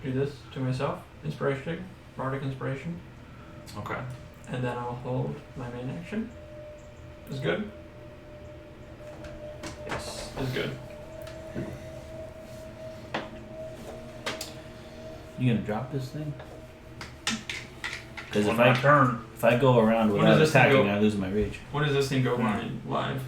Do this to myself. Inspiration, bardic inspiration, Okay. and then I'll hold my main action. Is good. Yes. Is good. You gonna drop this thing? Because On if my I turn. go around When without does this thing attacking, go? I lose my rage. When does this thing go live?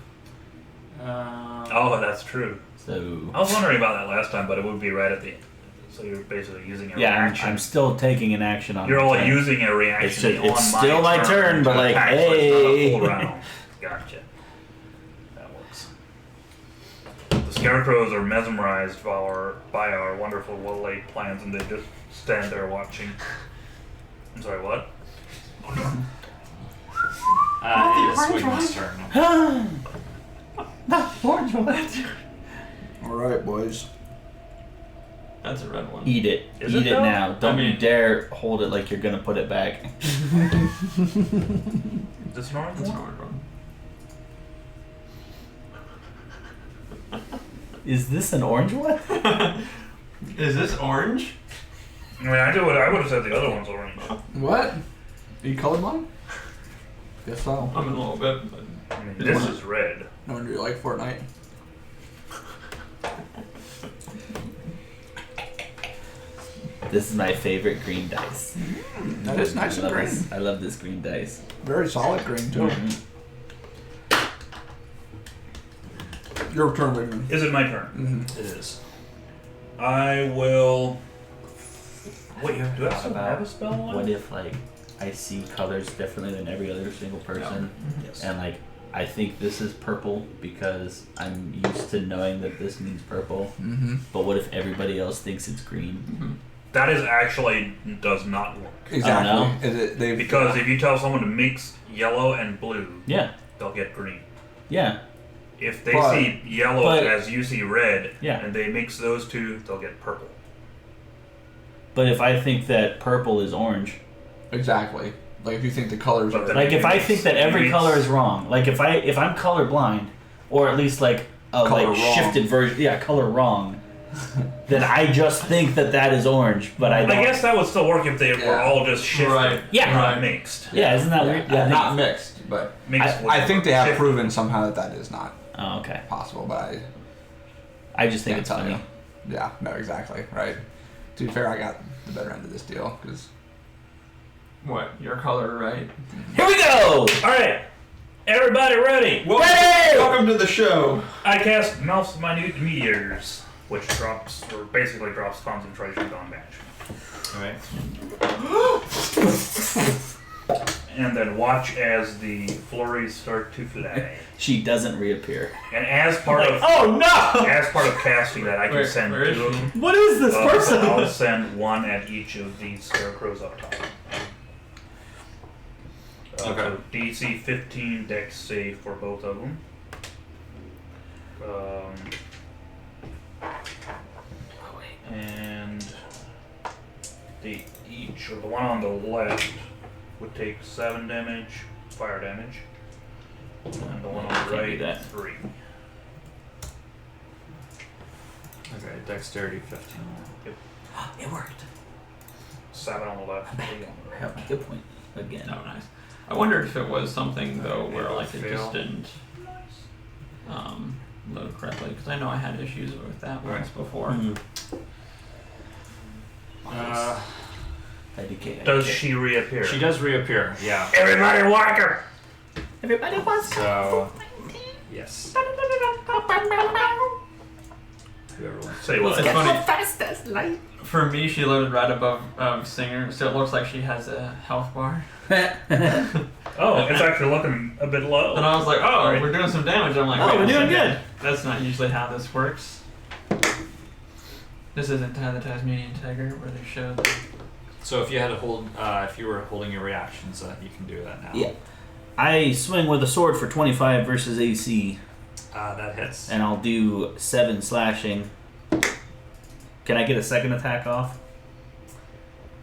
Oh, that's true. So I was wondering about that last time, but it would be right at the end. So you're basically using a yeah, reaction. I'm still taking an action on. You're my only turn. using a reaction It's on still my turn, but to like, attack, so hey. it's not a full round. Gotcha. That works. The scarecrows are mesmerized by our wonderful well-laid plans, and they just stand there watching. I'm sorry, what? It is Swigman's turn. Orange one. All right, boys. That's a red one. Eat it. Is Eat it it though? now. Don't I you mean- dare hold it like you're gonna put it back. Is this an orange That's an one? orange one. Is this an orange one? Is this orange? I mean, I would have said the other one's orange. What? Are you colorblind? Guess so. I'm in a little bit, but I mean, this is red. No wonder you like Fortnite. This is my favorite green dice. That is nice I and love green. this. I love this green dice. Very solid green too. Mhm. Your turn, Wigman. Is it my turn? Mm-hmm. It is. I will. Wait, do I still have a spell on? What if like I see colors differently than every other single person, Yes. and like I think this is purple because I'm used to knowing that this means purple. Mm-hmm. But what if everybody else thinks it's green? That is actually does not work. Exactly. Is it, they Because if you tell someone to mix yellow and blue, Yeah, they'll get green. yeah, If they But- see yellow but- as you see red, Yeah. and they mix those two, they'll get purple. but if I think that purple is orange, exactly. Like if you think the colors But are then- like if I think that every Mix. color is wrong, like if I'm colorblind, or at least like a Color like wrong. shifted version, yeah, color wrong, then I just think that that is orange, but I don't. I guess that would still work if they were Yeah. all just shifted, Right. Yeah. not Right. mixed. Yeah, isn't that yeah, weird? yeah, I not think- mixed, but Mixed would I think they have shift. proven somehow that that is not Oh, okay. possible. But I just think Can't it's tell funny. you. yeah, no, exactly, right. To be fair, I got the better end of this deal because What? Your color, right? Here we go. All right, everybody ready? Welcome to the show. I cast Melf's Minute Meteors, which drops, or basically drops concentration on damage. Alright. And then watch as the flurries start to fly. She doesn't reappear. And as part of Oh no! as part of casting that, I can Wait, send where is two of she? them. What is this So person? I'll send one at each of these scarecrows up top. Okay. So DC 15 Dex save for both of them. And they each, or the one on the left, would take 7 damage, fire damage, and the one on the Can't do right, that. 3. Okay, dexterity 15. It worked. 7 on the left, 3 on the I right. have my hit point again. Oh, nice. I wondered if it was something though Maybe where it'll like it fail. just didn't load correctly because I know I had issues with that once before. Mhm. Uh, Does she reappear? she does reappear, yeah. Everybody whack her! Everybody wants So, yes. Whoever wants. Say what? It's funny. fast as light. For me, she loaded right above Singer, so it looks like she has a health bar. Oh, it's actually looking a bit low. And I was like, oh, we're doing some damage. I'm like, Oh, wait we're a doing second. good. That's not usually how this works. This isn't the Tasmanian Tiger where they show the... So if you had to hold, if you were holding your reactions, you can do that now. Yeah. I swing with a sword for 25 versus AC, That hits. and I'll do 7 slashing. Can I get a second attack off?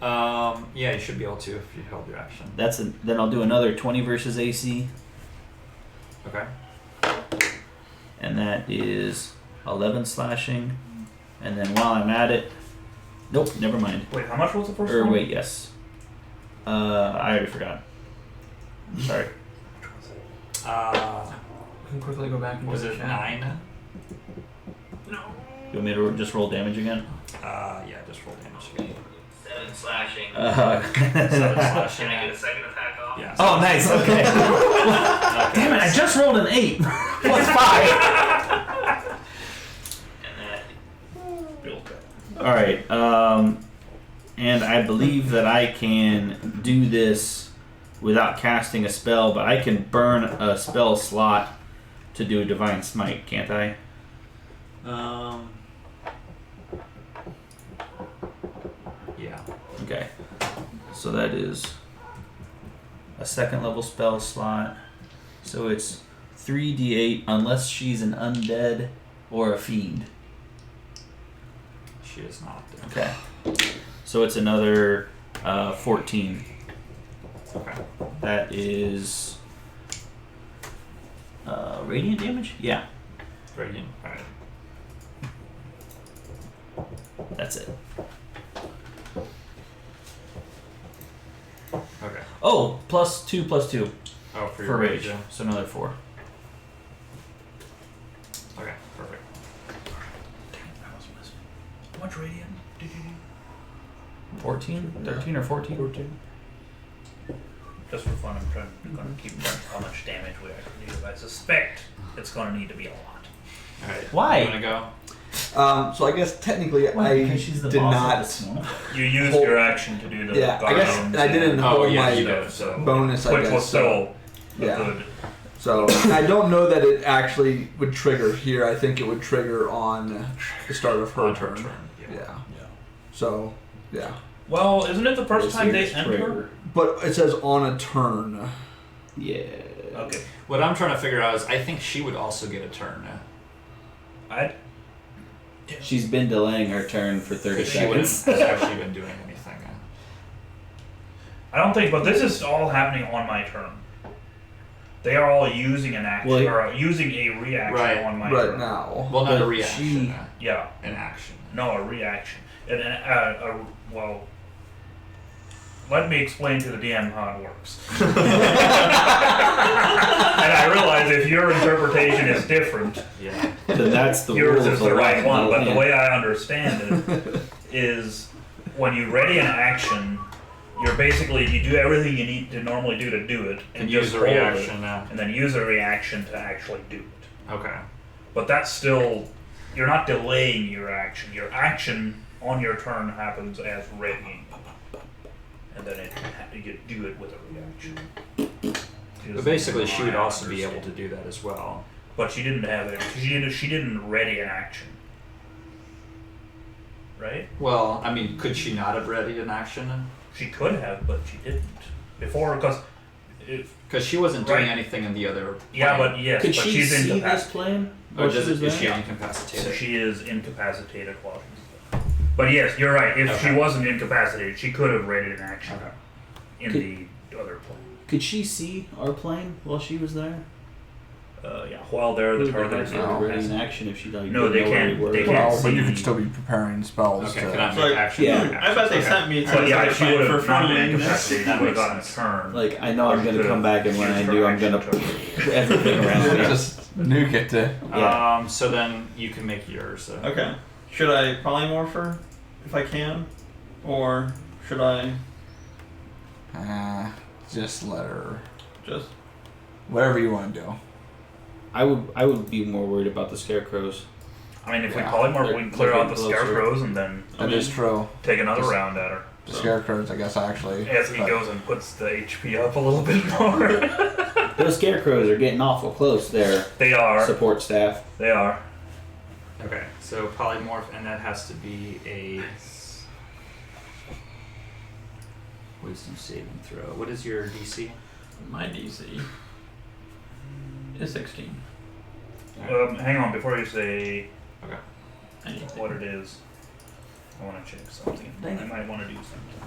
Yeah, you should be able to if you held your action. Then I'll do another 20 versus AC, Okay. and that is 11 slashing. And then while I'm at it, nope, never mind. Wait, how much was the first Or one? wait, yes. I already forgot. Sorry. We can quickly go back and Was do the it chat. 9? You want me to just roll damage again? Yeah, just roll damage again. 7 slashing. 7 slashing. a second attack off? Yeah. Oh, nice. Okay. Damn it! I just rolled an 8 plus 5. All right. And I believe that I can do this without casting a spell, but I can burn a spell slot to do a divine smite, can't I? Yeah. Okay. So that is a second level spell slot. So it's 3d8 unless she's an undead or a fiend. She is not. Okay. So it's another 14. Okay. That is radiant damage? Yeah, Radiant. Alright. that's it. Okay. Oh, plus 2 Oh, for for your rage. yeah. So another 4. Okay, perfect. How much radiant did you do? 14? 13 or 14? 14. Just for fun, I'm going to keep track of how much damage we actually do. I suspect it's going to need to be a lot. Alright. Why? You wanna go? So I guess technically I did not. You used Hold- your action to do the Yeah, I guess, guardians and I didn't and- Oh, hold yeah, my you did. so bonus. I which guess was so. still Yeah. good. So I don't know that it actually would trigger here. I think it would trigger on the start of her On her turn. turn, Yeah. yeah. So yeah, Well, isn't it the first time they It's enter? trigger. but it says on a turn. Yeah. Okay. What I'm trying to figure out is I think she would also get a turn. I She's been delaying her turn for 30 Because she wouldn't seconds. have actually been doing anything. don't think, but this is all happening on my turn. They are all using an action Well, or using a reaction Right. on my Right turn. now. Well, not a But reaction. she- Yeah. An action. No, a reaction. Well, let me explain to the DM how it works. And I realize if your interpretation is different, Yeah. Then that's the yours rules is the of right one. But the yeah. way I understand it is when you ready an action, you're basically, you do everything you need to normally do to do it, And just use a hold it, reaction. and then use a reaction to actually do it. Okay. But that's still, you're not delaying your action. Your action on your turn happens as readying. And then you do it with a reaction. But basically, she would I also be understand. able to do that as well. But she didn't have it. She didn't ready an action. Right? Well, I mean, could she not have readied an action? She could have, but she didn't. Before, because Because she wasn't doing Right. anything in the other. yeah, plane. but yes, Could but she she's see this incapacitated. plane? Or while does she was it, is she there? incapacitated? So she is incapacitated while she's there. But yes, you're right. If she Okay. wasn't incapacitated, she could have readied an action Okay. in Could- the other plane. Could she see our plane while she was there? Yeah, while they're the Would they target is have to ready an incapacitated. action if she like No, didn't they know where can't- we were? they can't Well, but you see- could still be preparing spells. Okay, to, can I make So, action? yeah. I bet they Okay. sent me to But yeah, the if she plane would for have not been flying. incapacitated, That she would have makes gotten a sense. turn. Like I know I'm gonna come back and when I Used do her I'm gonna action to- everything around me. just nuke it to. Yeah. So then you can make yours. Okay. Should I polymorph her if I can, or should I Just let her. just? Whatever you want to do. I would be more worried about the scarecrows. I mean, if Yeah. we polymorph, we They're can clear out the closer. scarecrows and then That is true. take another Just- round at her. The scarecrows, I guess, actually. As he but- goes and puts the HP up a little bit more. Those scarecrows are getting awful close there. They are. Support staff. They are. Okay, so polymorph, and that has to be a wisdom saving throw. What is your DC? My DC is 16. Hang on, before you say Okay. Anything. what it is, I want to check something. I might want to do something.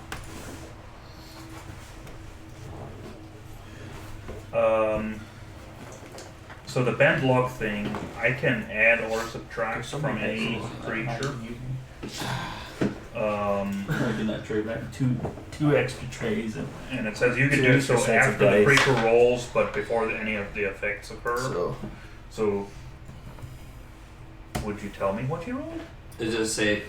So the bend log thing, I can add or subtract from any creature. I did not trade back two extra trays and And it says you can Two do extra so sets of after the dice. creature rolls, but before any of the effects occur. So, would you tell me what you rolled? Does it say?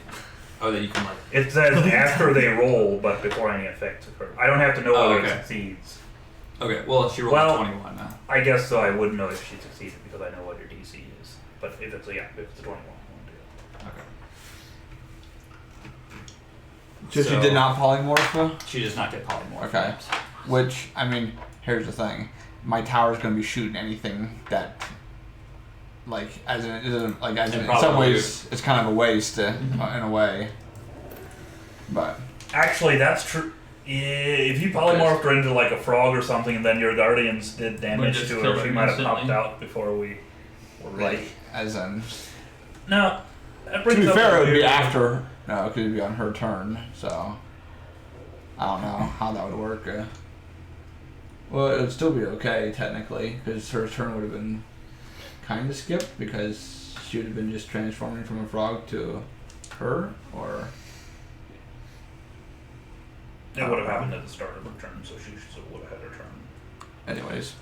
Oh, that you can like. It says after they roll, but before any effects occur. I don't have to know Oh, whether okay. it succeeds. Okay, well, she rolled Well- 21 now. I guess so. I would know if she succeeded because I know what your DC is. But if it's if it's a 21, I won't do it. Okay. So she So- did not polymorph? She does not get polymorph. Okay. Which, I mean, here's the thing. My tower's going to be shooting anything that, like, as in, it doesn't, like, as in some probably- ways, it's kind of a waste in a way. But, Actually, that's true. If you polymorphed her into like a frog or something, and then your guardians did damage just to killed her, her she might have instantly. popped out before we were ready. Like, as in. Now, that To brings be up fair, a it would be weird- after. No, it could be on her turn, so. I don't know how that would work. Well, it would still be okay, technically, because her turn would have been kind of skipped, because she would have been just transforming from a frog to her, or. It would have happened at the start of her turn, so she still would have had her turn. Anyways.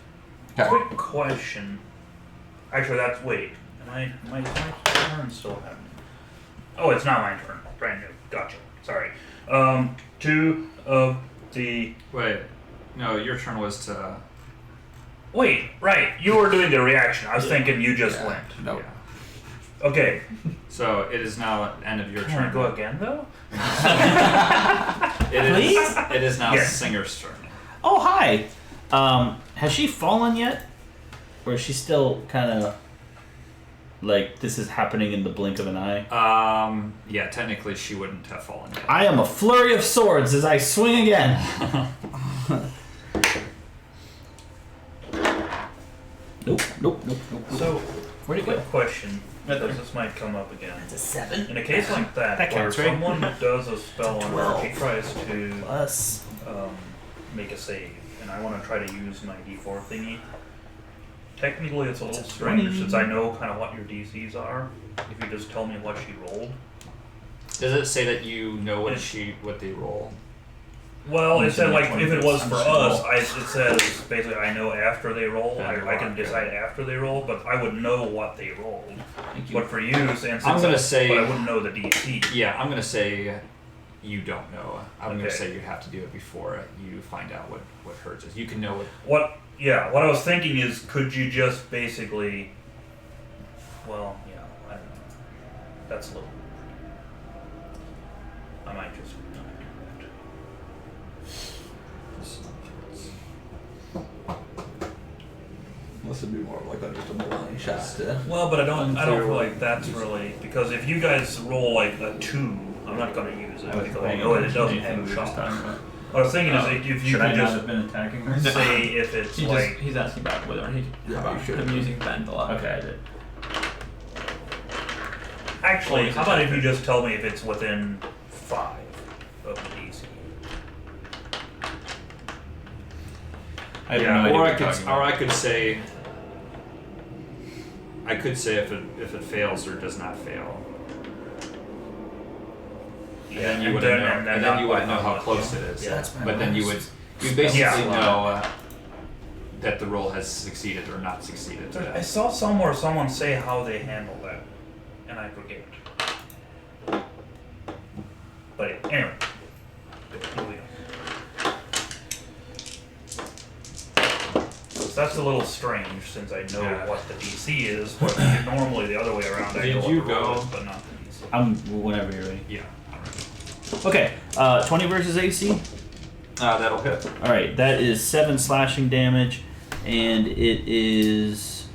Okay. Quick question. Actually, that's wait. My turn still happening? Oh, it's not my turn. Brand new. Gotcha. Sorry. Two of the. Wait. No, your turn was to. Wait, right. You were doing the reaction. I was thinking you just Yeah. went. Nope. Okay. So it is now at the end of your Can I turn. go again though? It is now Yes. Singer's turn. Oh, hi. Has she fallen yet? Or is she still kind of like this is happening in the blink of an eye? Yeah, technically she wouldn't have fallen yet. I am a flurry of swords as I swing again. Nope. So, Where'd it go? quick question. Because this might come up again. It's a 7. In a case like that, That where counts, right? someone does a spell on her, she 12. tries to Plus. make a save, and I want to try to use my D4 thingy. Technically, it's a little It's a strange 20. since I know kind of what your DCs are. If you just tell me what she rolled. Does it say that you know what they roll? Well, it Using said the like 20 if it was I'm for just gonna us, roll. it says basically I know after they roll. I can Okay. decide after they roll, but I would know what they rolled. Thank you. But for you, since I'm it's gonna a- say- but I wouldn't know the DC. Yeah, I'm gonna say you don't know. I'm gonna Okay. say you have to do it before you find out what hers is. You can know what. What I was thinking is, could you just basically? Well, yeah, I don't know. That's a little. I might just not do This would be more of like just a blind shot. that. Well, but I don't Unclear feel what like that's really because if you guys roll like a 2, I'm not going to use it because I know it doesn't have a shot. What I was thinking is if you Should could I not just have been attacking her? say if it's like. He's asking about whether he Yeah, about you should. him using bend a lot. Okay, I did. Actually, Always how about if attack you just tell me if it's within 5 of the DC? I have no Yeah, idea or what I you're could, talking or about. I could say. I could say if it fails or does not fail. And then you would know. And then you would know how close it is. Yeah. That's my But then you would lowest. basically Yeah. know that the roll has succeeded or not succeeded. I saw somewhere someone say how they handle that, and I forget. But anyway, here we go. So that's a little strange since I know Yeah. what the DC is, but normally the other way around I Did know you what the roll go- is, but not the DC. I'm whenever you're ready. Yeah. Okay, 20 versus AC. That'll hit. All right, that is 7 slashing damage, and it is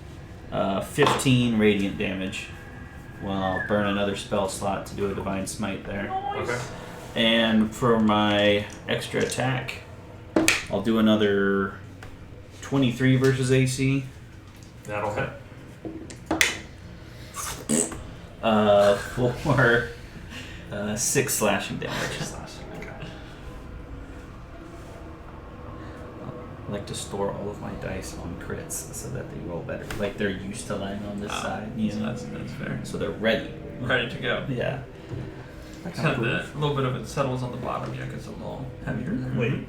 15 radiant damage. Well, I'll burn another spell slot to do a divine smite there. Okay. And for my extra attack, I'll do another 23 versus AC. That'll hit. For 6 slashing damage. Okay. I like to store all of my dice on crits so that they roll better. Like they're used to lying on this side, you So know? that's fair. So they're ready. Ready to go. Yeah. Except that a little bit of it settles on the bottom, yeah, because it's a little heavier. Wait.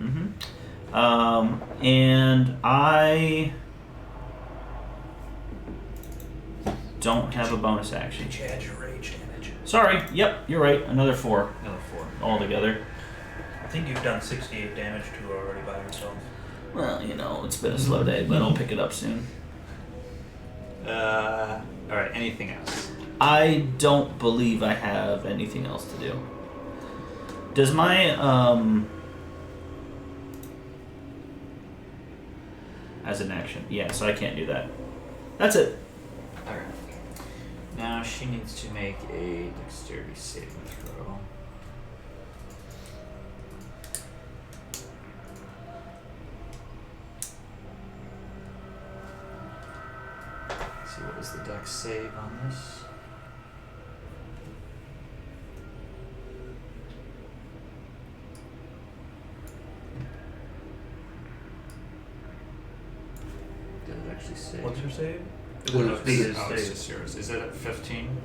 And I don't have a bonus action. Did you add your rage damage? Sorry. Yep, you're right. Another 4 Another 4. altogether. I think you've done 68 damage to her already by yourself. Well, you know, it's been a slow day, but I'll pick it up soon. All right. Anything else? I don't believe I have anything else to do. Does my as an action? Yeah, so I can't do that. That's it. All right. Now she needs to make a dexterity saving throw. dex save on this. Did it actually save? What's your save? What Oh, is it's just yours. Is it at 15?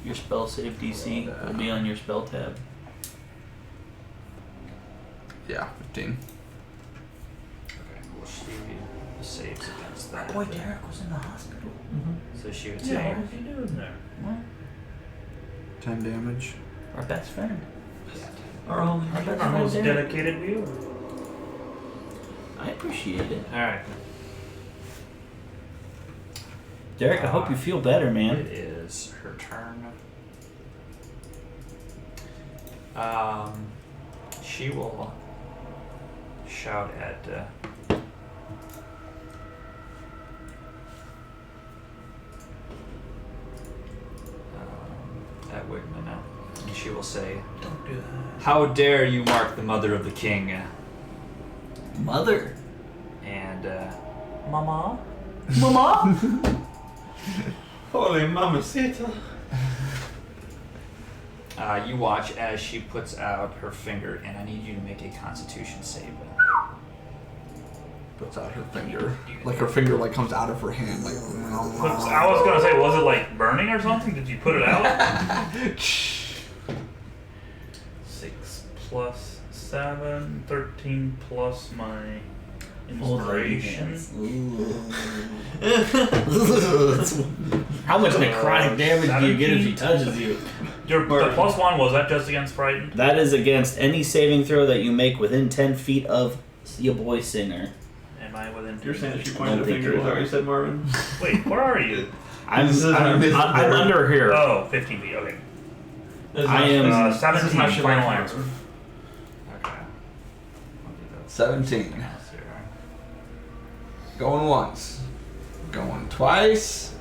Your spell save DC will be on your spell tab. Yeah, 15. Okay, well, she saves against that. Boy, Derek was in the hospital. So she would Yeah, take. what was he doing there? 10 damage. Our best friend. Our only. Our best Our friend most Derek. dedicated viewer. I appreciate it. Alright. Derek, I hope you feel better, It man. is her turn. She will shout at Wigman now. And she will say, Don't do that. "How dare you mark the mother of the king?" Mother. And Mama? Mama? Holy mamacita. you watch as she puts out her finger, and I need you to make a Constitution save. Puts out her finger. Like her finger like comes out of her hand. Like. I was gonna say, was it like burning or something? Did you put it out? 6 plus 7, 13 plus my inspiration. How much necrotic damage do you get if she touches you? The plus 1, was that just against frightened? That is against any saving throw that you make within 10 feet of your boy Singer. Am I within 2? You're saying that she I pointed don't a think finger, you is that what are. you said, Marvin? Wait, where are you? I'm This is under here. Oh, 15 feet, okay. I am- This is how 17, she final went. answer. Okay. 17. Going once. Going twice.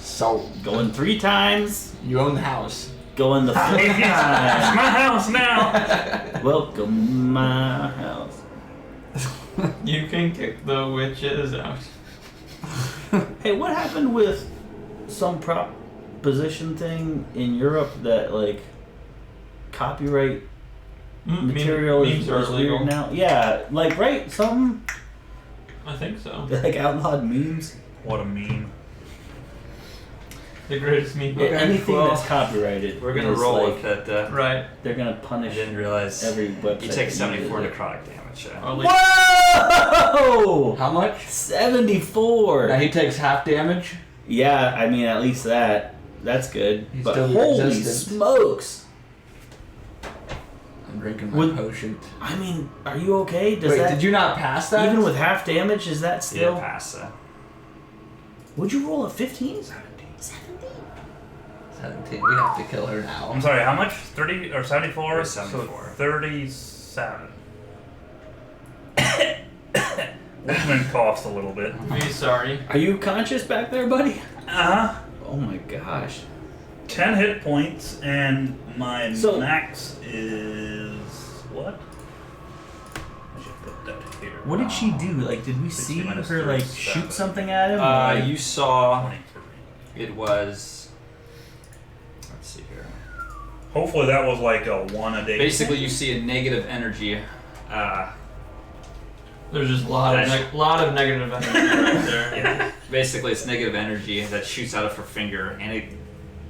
So Going 3 times. you own the house. Going the 4th It's time. my house now! Welcome to my house. You can kick the witches out. Hey, what happened with some proposition thing in Europe that like copyright material memes is are illegal. weird now? Yeah, like right, something I think so. like outlawed memes. What a meme. The greatest meme. Yeah, anything that's copyrighted. We're gonna is, roll like, with it. Right. They're gonna I punish didn't realize every website. you take that 74 uses it. necrotic damage. Or at least Whoa! How much? 74. Now he takes half damage. Yeah, I mean at least that. That's good. He's but still holy resistant. smokes! I'm drinking my Would- potion. I mean, are you okay? Does Wait, that did you not pass that? even with half damage? Is that Yeah, still? pass. Would you roll a 15? 17. We have to kill her now. I'm sorry, how much? 30 or 74? Or 74. So 37. Dutchman coughs a little bit. I'm sorry. Are you conscious back there, buddy? Uh-huh. Oh my gosh. 10 hit points, and my So- max is what? I should put that here. What did she do? Like, did we 60 see minus her like 37. shoot something at him? Like- You saw 23. it was. Let's see here. Hopefully that was like a 1 a day. Basically, you see a negative energy. There's just a lot of negative energy right there. Yeah. Basically, it's negative energy that shoots out of her finger, and it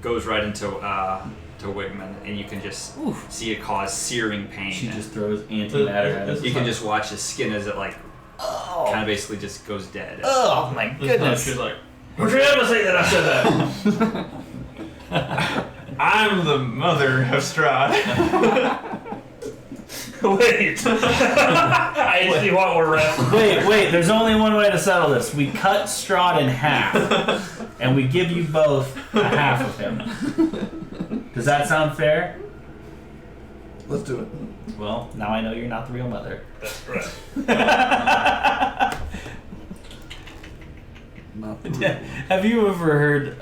goes right into to Wigman, and you can just Oof. see it cause searing pain. She just throws antimatter at us. You can just watch his skin as it like Oh. kind of basically just goes dead. Oh my This time goodness. she's like, Don't you ever say that I said that. I'm the mother of Strahd. Wait. I see what we're at. Wait, there's only one way to settle this. We cut Strahd in half, and we give you both a half of him. Does that sound fair? Let's do it. Well, now I know you're not the real mother. That's right. Not the Have you ever heard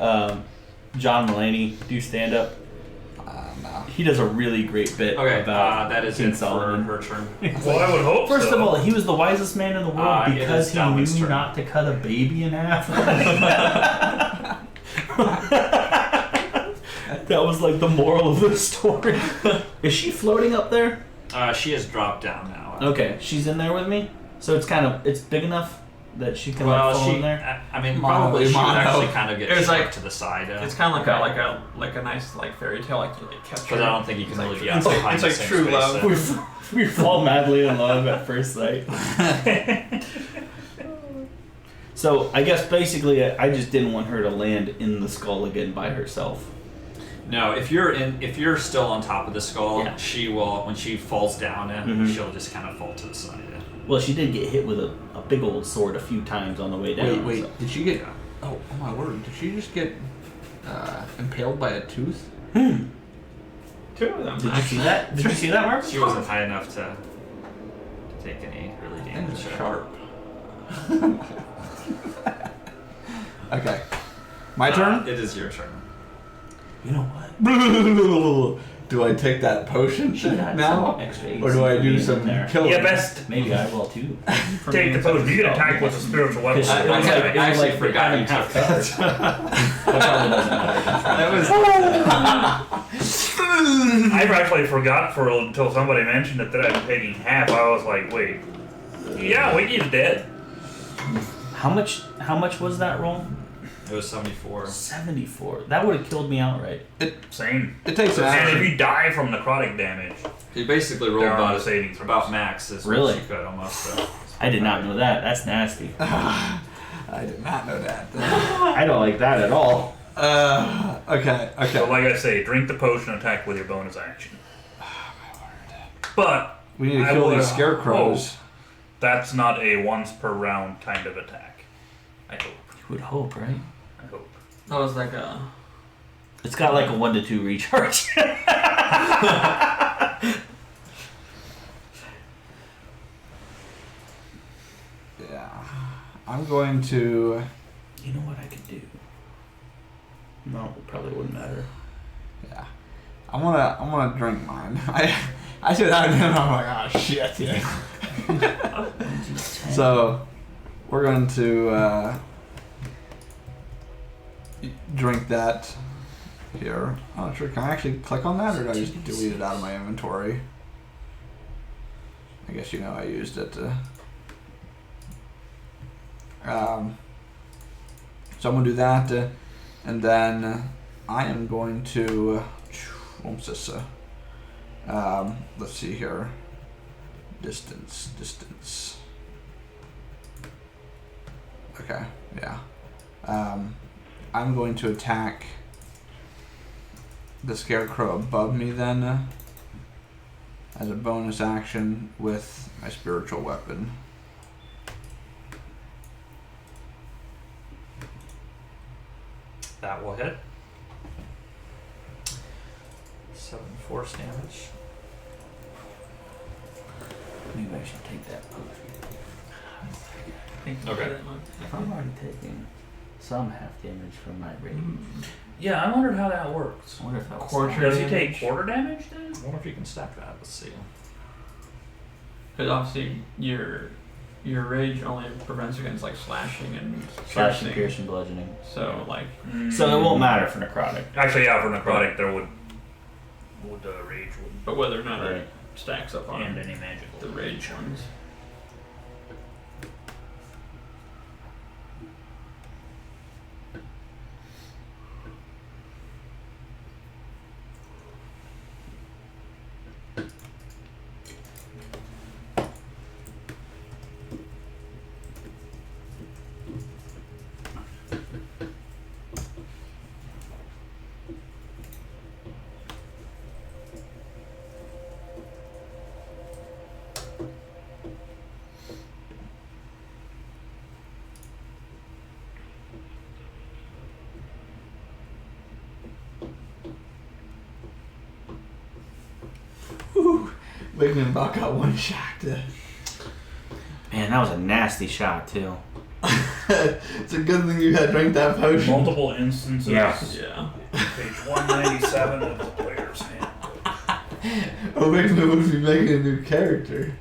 John Mulaney do stand-up? no. he does a really great bit Okay, about that is King it for Solomon. her turn. Well, I would hope First so. of all, he was the wisest man in the world It because is he Dalvin's knew turn. not to cut a baby in half. That was like the moral of the story. Is she floating up there? She has dropped down now. Okay, she's in there with me. So it's big enough that she can Well, like fall she. in there. I mean, Mono, probably she would mono. actually kind of get It was shoved like- to the side. It's kind of like a nice like fairy tale, like you like catch Because her. I don't think you can It's really like- be it's outside like- the it's same like true space, love. We fall madly in love at first sight. So I guess basically I just didn't want her to land in the skull again by herself. No, if you're still on top of the skull, Yeah. she will. When she falls down, Mhm. she'll just kind of fall to the side. Well, she did get hit with a big old sword a few times on the way down. Wait, so- did she get? Oh my word! Did she just get impaled by a tooth? Two of them. Did you see that? Did you see that, Mark? She wasn't high enough to take any really And damage. it's sharp. Okay, my turn. It is your turn. You know what? Do I take that potion She got now, some extra AC or do I for do being some in there. killing? Yeah, best Maybe I will too. take the potion. You can attack with a spiritual weapon. Because I- it was I- like, I it was actually like forgot having you half took that. coverage. That probably doesn't matter. I've actually forgot until somebody mentioned it that I'm taking half. I was like, wait. Yeah, Wiki's dead. How much was that roll? It was 74. 74. That would have killed me outright. Same. It takes an And if action. you die from necrotic damage, You basically rolled there are about no savings throws. about max is Really? what you could almost. So. I did not know that. That's nasty. I did not know that. I don't like that at all. Okay. So like I say, drink the potion, attack with your bonus action. But We need to I kill would these scarecrows. that's not a once per round kind of attack. I hope. You would hope, right? I hope. That was like a. It's got like a 1 to 2 recharge. Yeah. I'm going to. You know what I could do? No, it probably wouldn't matter. Yeah. I'm gonna drink mine. I said that and I'm like, oh shit. Yeah. So we're going to drink that here. I'm not sure. Can I actually click on that, or did I just delete it out of my inventory? I guess you know I used it to. So I'm gonna do that, and then I am going to. What's this? Let's see here. Distance. Okay, yeah. I'm going to attack the scarecrow above me then, as a bonus action with my spiritual weapon. That will hit. 7 force damage. Maybe I should take that potion. Okay. If I'm already taking some half damage from my rage, Yeah, I wondered how that works. I wonder if that was Quarter. Does he take quarter damage then? I wonder if you can stack that. Let's see. Because obviously your rage only prevents against like slashing and slashing, piercing. piercing, bludgeoning. So like So it won't matter for necrotic. Actually, yeah, for necrotic, there would rage would but whether or not Right. it stacks up on and any magical. the rage ones. Wigman about got one shot. Man, that was a nasty shot too. It's a good thing you had drank that potion. Multiple instances. Yeah. Yeah. Page 197 of the player's handbook. Oh, maybe we would be making a new character.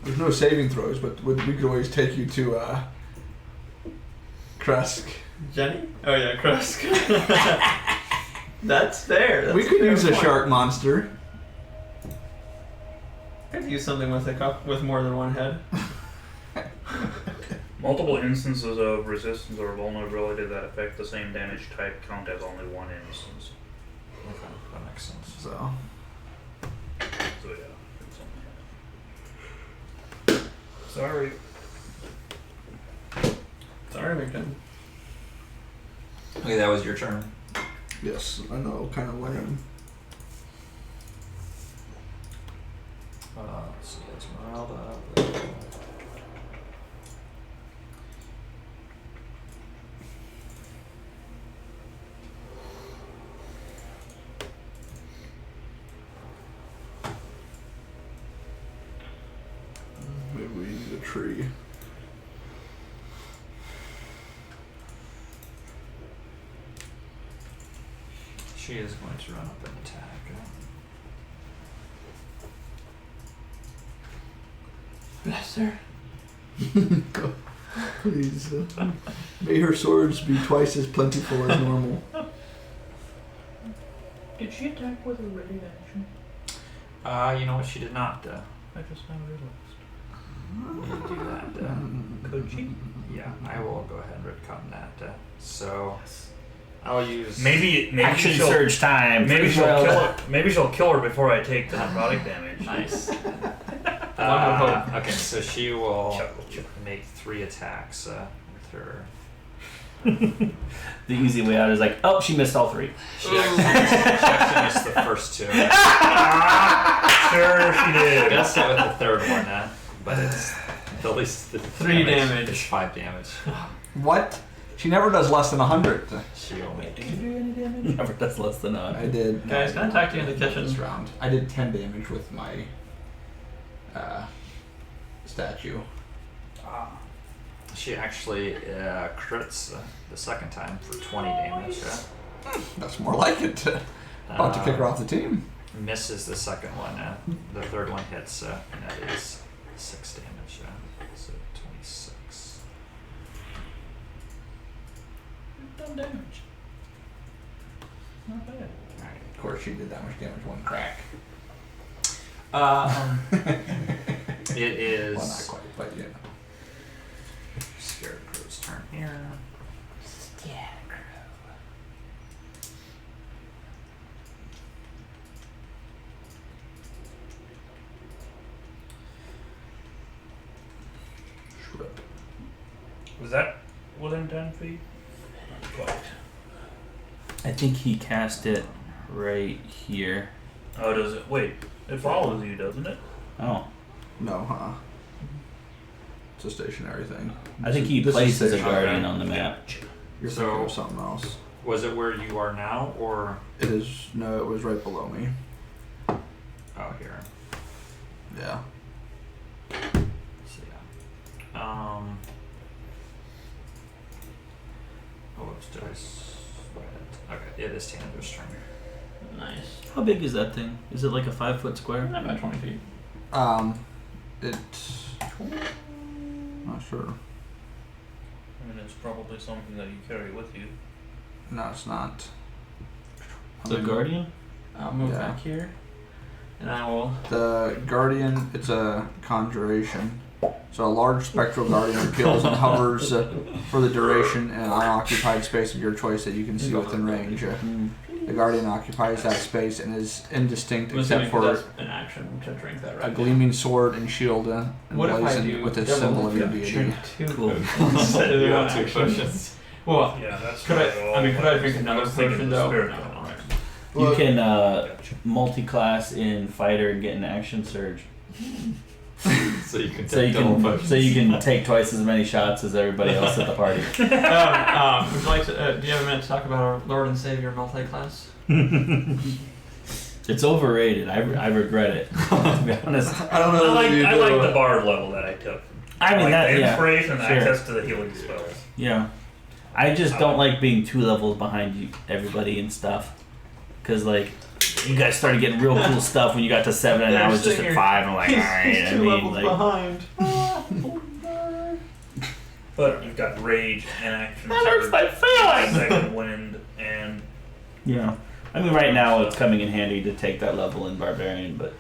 There's no saving throws, but we could always take you to Kresk. Jenny? Oh yeah, Kresk. That's fair. That's We could fair use a point. shark monster. Could use something with with more than one head. Multiple instances of resistance or vulnerability that affect the same damage type count as only one instance. Okay, that makes sense. So So yeah. it's something. Sorry. Sorry, Victim. Okay, that was your turn. yes, I know, kind of lame. Let's see, that's Meralda. Maybe we need a tree. She is going to run up and attack. Bless her. Please. May her swords be twice as plentiful as normal. Did she attack with a ready action? You know what? She did not. I just now realized. Do that. Could she? Yeah, I will go ahead and retcon that. So I'll use Maybe Action she'll, surge time. Maybe she'll Well, kill her. Maybe she'll kill her before I take the necrotic damage. Nice. Okay, so she will Chuckle, chuckle. make 3 attacks with her. The easy way out is like, oh, she missed all 3. She actually missed the first 2. Sure she I did. gotta start with the third one, but it's at least the 3 damage. It's 5 damage. What? She never does less than 100. She will make. Did you do any damage? Never, that's less than a. I did. Guys, can I talk to you in the kitchen? This round. I did 10 damage with my statue. She actually crits the second time for 20 damage. That's more like it. About to kick her off the team. Misses the second one. The third one hits, and that is 6 damage. So 26. Done damage. Not bad. Alright. Of course, she did that much damage one crack. It is Well, not quite, but yeah. Scarecrow's turn here. Shrub. Was that within 10 feet? Not quite. I think he cast it right here. Oh, does it? Wait, it follows you, doesn't it? Oh. No, huh? It's a stationary thing. I think he This is places a stationary. guardian on the map. You're So- thinking of something else. Was it where you are now, or It is. No, it was right below me. oh here? Yeah. So yeah. Oh, whoops, did I? Okay, it is Tanner's turn. Nice. How big is that thing? Is it like a 5-foot square? About 20 feet. It's. Not sure. I mean, it's probably something that you carry with you. No, it's not. The guardian? I'll move Yeah. back here. And I will. The guardian. It's a conjuration. So a large spectral guardian appeals and hovers for the duration in an unoccupied space of your choice that you can see within range. The guardian occupies that space and is indistinct I'm except assuming for that's an action to drink that a right gleaming sword and shield What if I emblazoned do with a double symbol of your drink deity. 2 Cool. instead of You one have 2 action? potions. Well, Yeah, that's. could not I? at all I mean, could I what drink was another thinking potion of the though? spirit No. animal. You can Gotcha. multi-class in fighter and get an action surge. So you can So you take double can potions. so you can take twice as many shots as everybody else at the party. Would you like to? Do you have a minute to talk about our Lord and Savior multi-class? It's overrated. I regret it. To be honest. I don't know. I like the bard level that I took. I mean like that the yeah. inspiration and sure. access to the healing spells. Yeah. I just don't like being 2 levels behind you, everybody and stuff. Cause like, you guys started getting real cool stuff when you got to 7 and I was just at 5. I'm like, alright, I mean, like, behind. But you've got rage and action. that hurts my feelings! Second wind and Yeah. I mean, right now it's coming in handy to take that level in Barbarian, but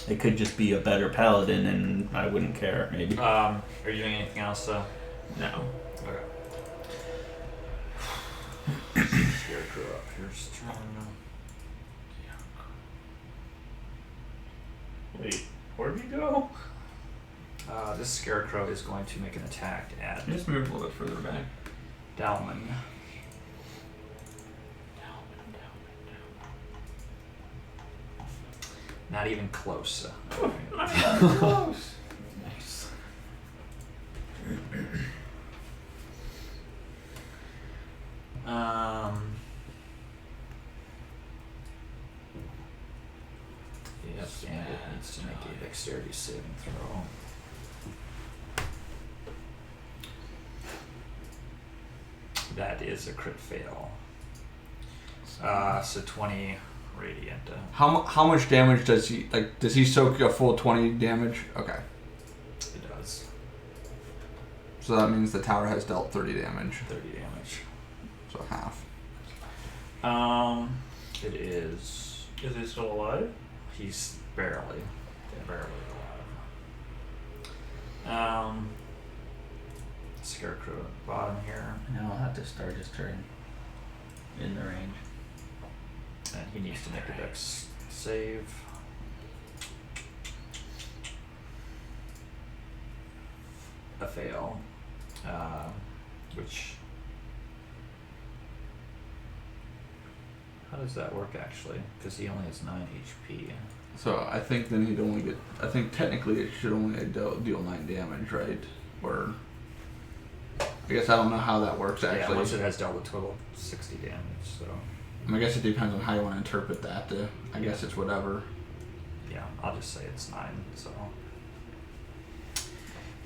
it could just be a better Paladin and I wouldn't care, maybe. Are you doing anything else? No. Okay. Scarecrow up here's turn. wait, where'd you go? This Scarecrow is going to make an attack at Just move a little bit further back. Dalman. Not even close. Close. Nice. Yep, and it needs to make a dexterity saving throw. That is a crit fail. So 20 radiant. How much damage does he like? Does he soak a full 20 damage? Okay, It does so that means the tower has dealt 30 damage, 30 damage. so half. It is. Is he still alive? He's barely alive. Scarecrow at the bottom here, Now I'll have to start his turn in the range. and he needs to make a dex save. A fail, which. How does that work actually? Because he only has 9 HP. So I think then he'd only get. I think technically it should only deal 9 damage, right? Or I guess I don't know how that works Yeah, actually. once it has dealt a total of 60 damage, so I guess it depends on how you want to interpret that. I guess it's whatever. yeah, I'll just say it's 9. So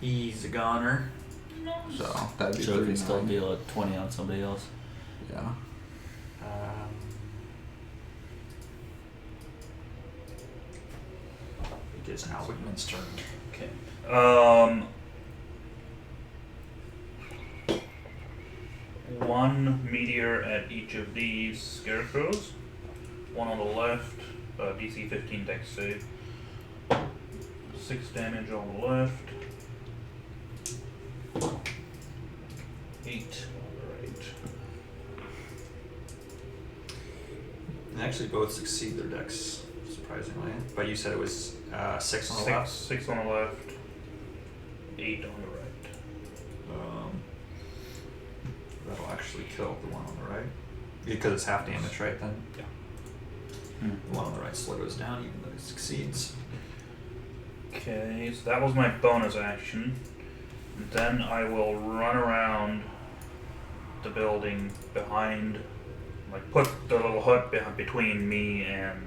he's a goner. So that'd be So it can still 39. deal a 20 on somebody else. Yeah. It is now Wigman's turn. Okay. One meteor at each of these scarecrows. One on the left, DC 15 dex save. 6 damage on the left. 8 on the right. And actually both succeed their dex, surprisingly. But you said it was 6 on the left? 6 on the left. 8 on the right. That'll actually kill the one on the right. Because it's half damage, right then? Yeah. The one on the right slow goes down even though it succeeds. Okay, so that was my bonus action. Then I will run around the building behind, like put the little hut between me and.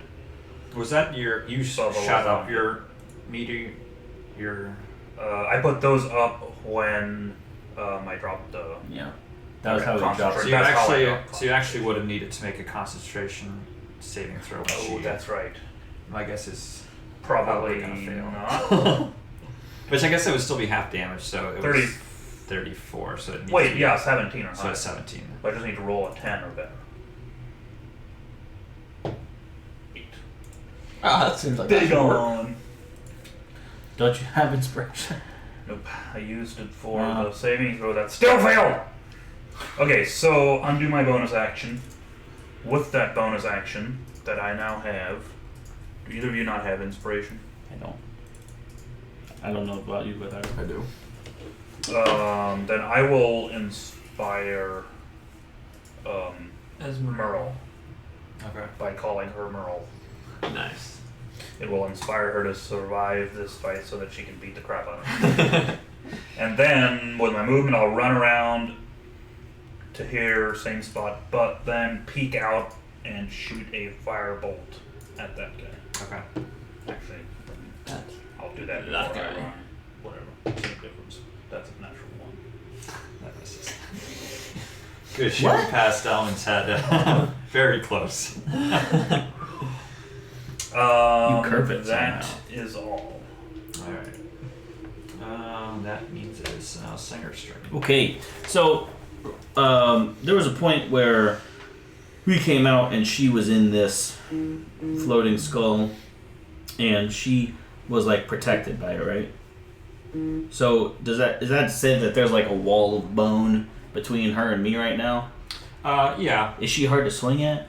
Was that you Bubba shot was up on. your meteor, I put those up when I dropped the. Yeah. That was Okay, how we dropped so concentrate. it. you That's how I actually got so you actually would have needed to make a concentration saving throw. which Oh, you- that's right. my guess is Probably gonna fail. not. Which I guess it would still be half damage, so it 30. was 34, so it needs to Wait, be, yeah, 17 or so higher. it's 17. I just need to roll a 10 or better. 8. Ah, that seems like Big that should work. on. Don't you have inspiration? Nope, I used it for Wow. the saving throw that still failed! Okay, so undo my bonus action. With that bonus action that I now have, do either of you not have inspiration? I don't know about you, but I do. Then I will inspire As Merle Okay. by calling her Merle. Nice. It will inspire her to survive this fight so that she can beat the crap out of me. And then, with my movement, I'll run around to here, same spot, but then peek out and shoot a firebolt at that guy. Okay. Actually, I'll do that That before I guy. run. Whatever. Same difference. That's a natural one. Good shooting past Almond's head. Very close. You curve it That somehow. is all. Alright. That means it's now Singer's turn. Okay, so there was a point where we came out and she was in this floating skull, and she was like protected by it, right? So is that to say that there's like a wall of bone between her and me right now? Yeah. Is she hard to swing at?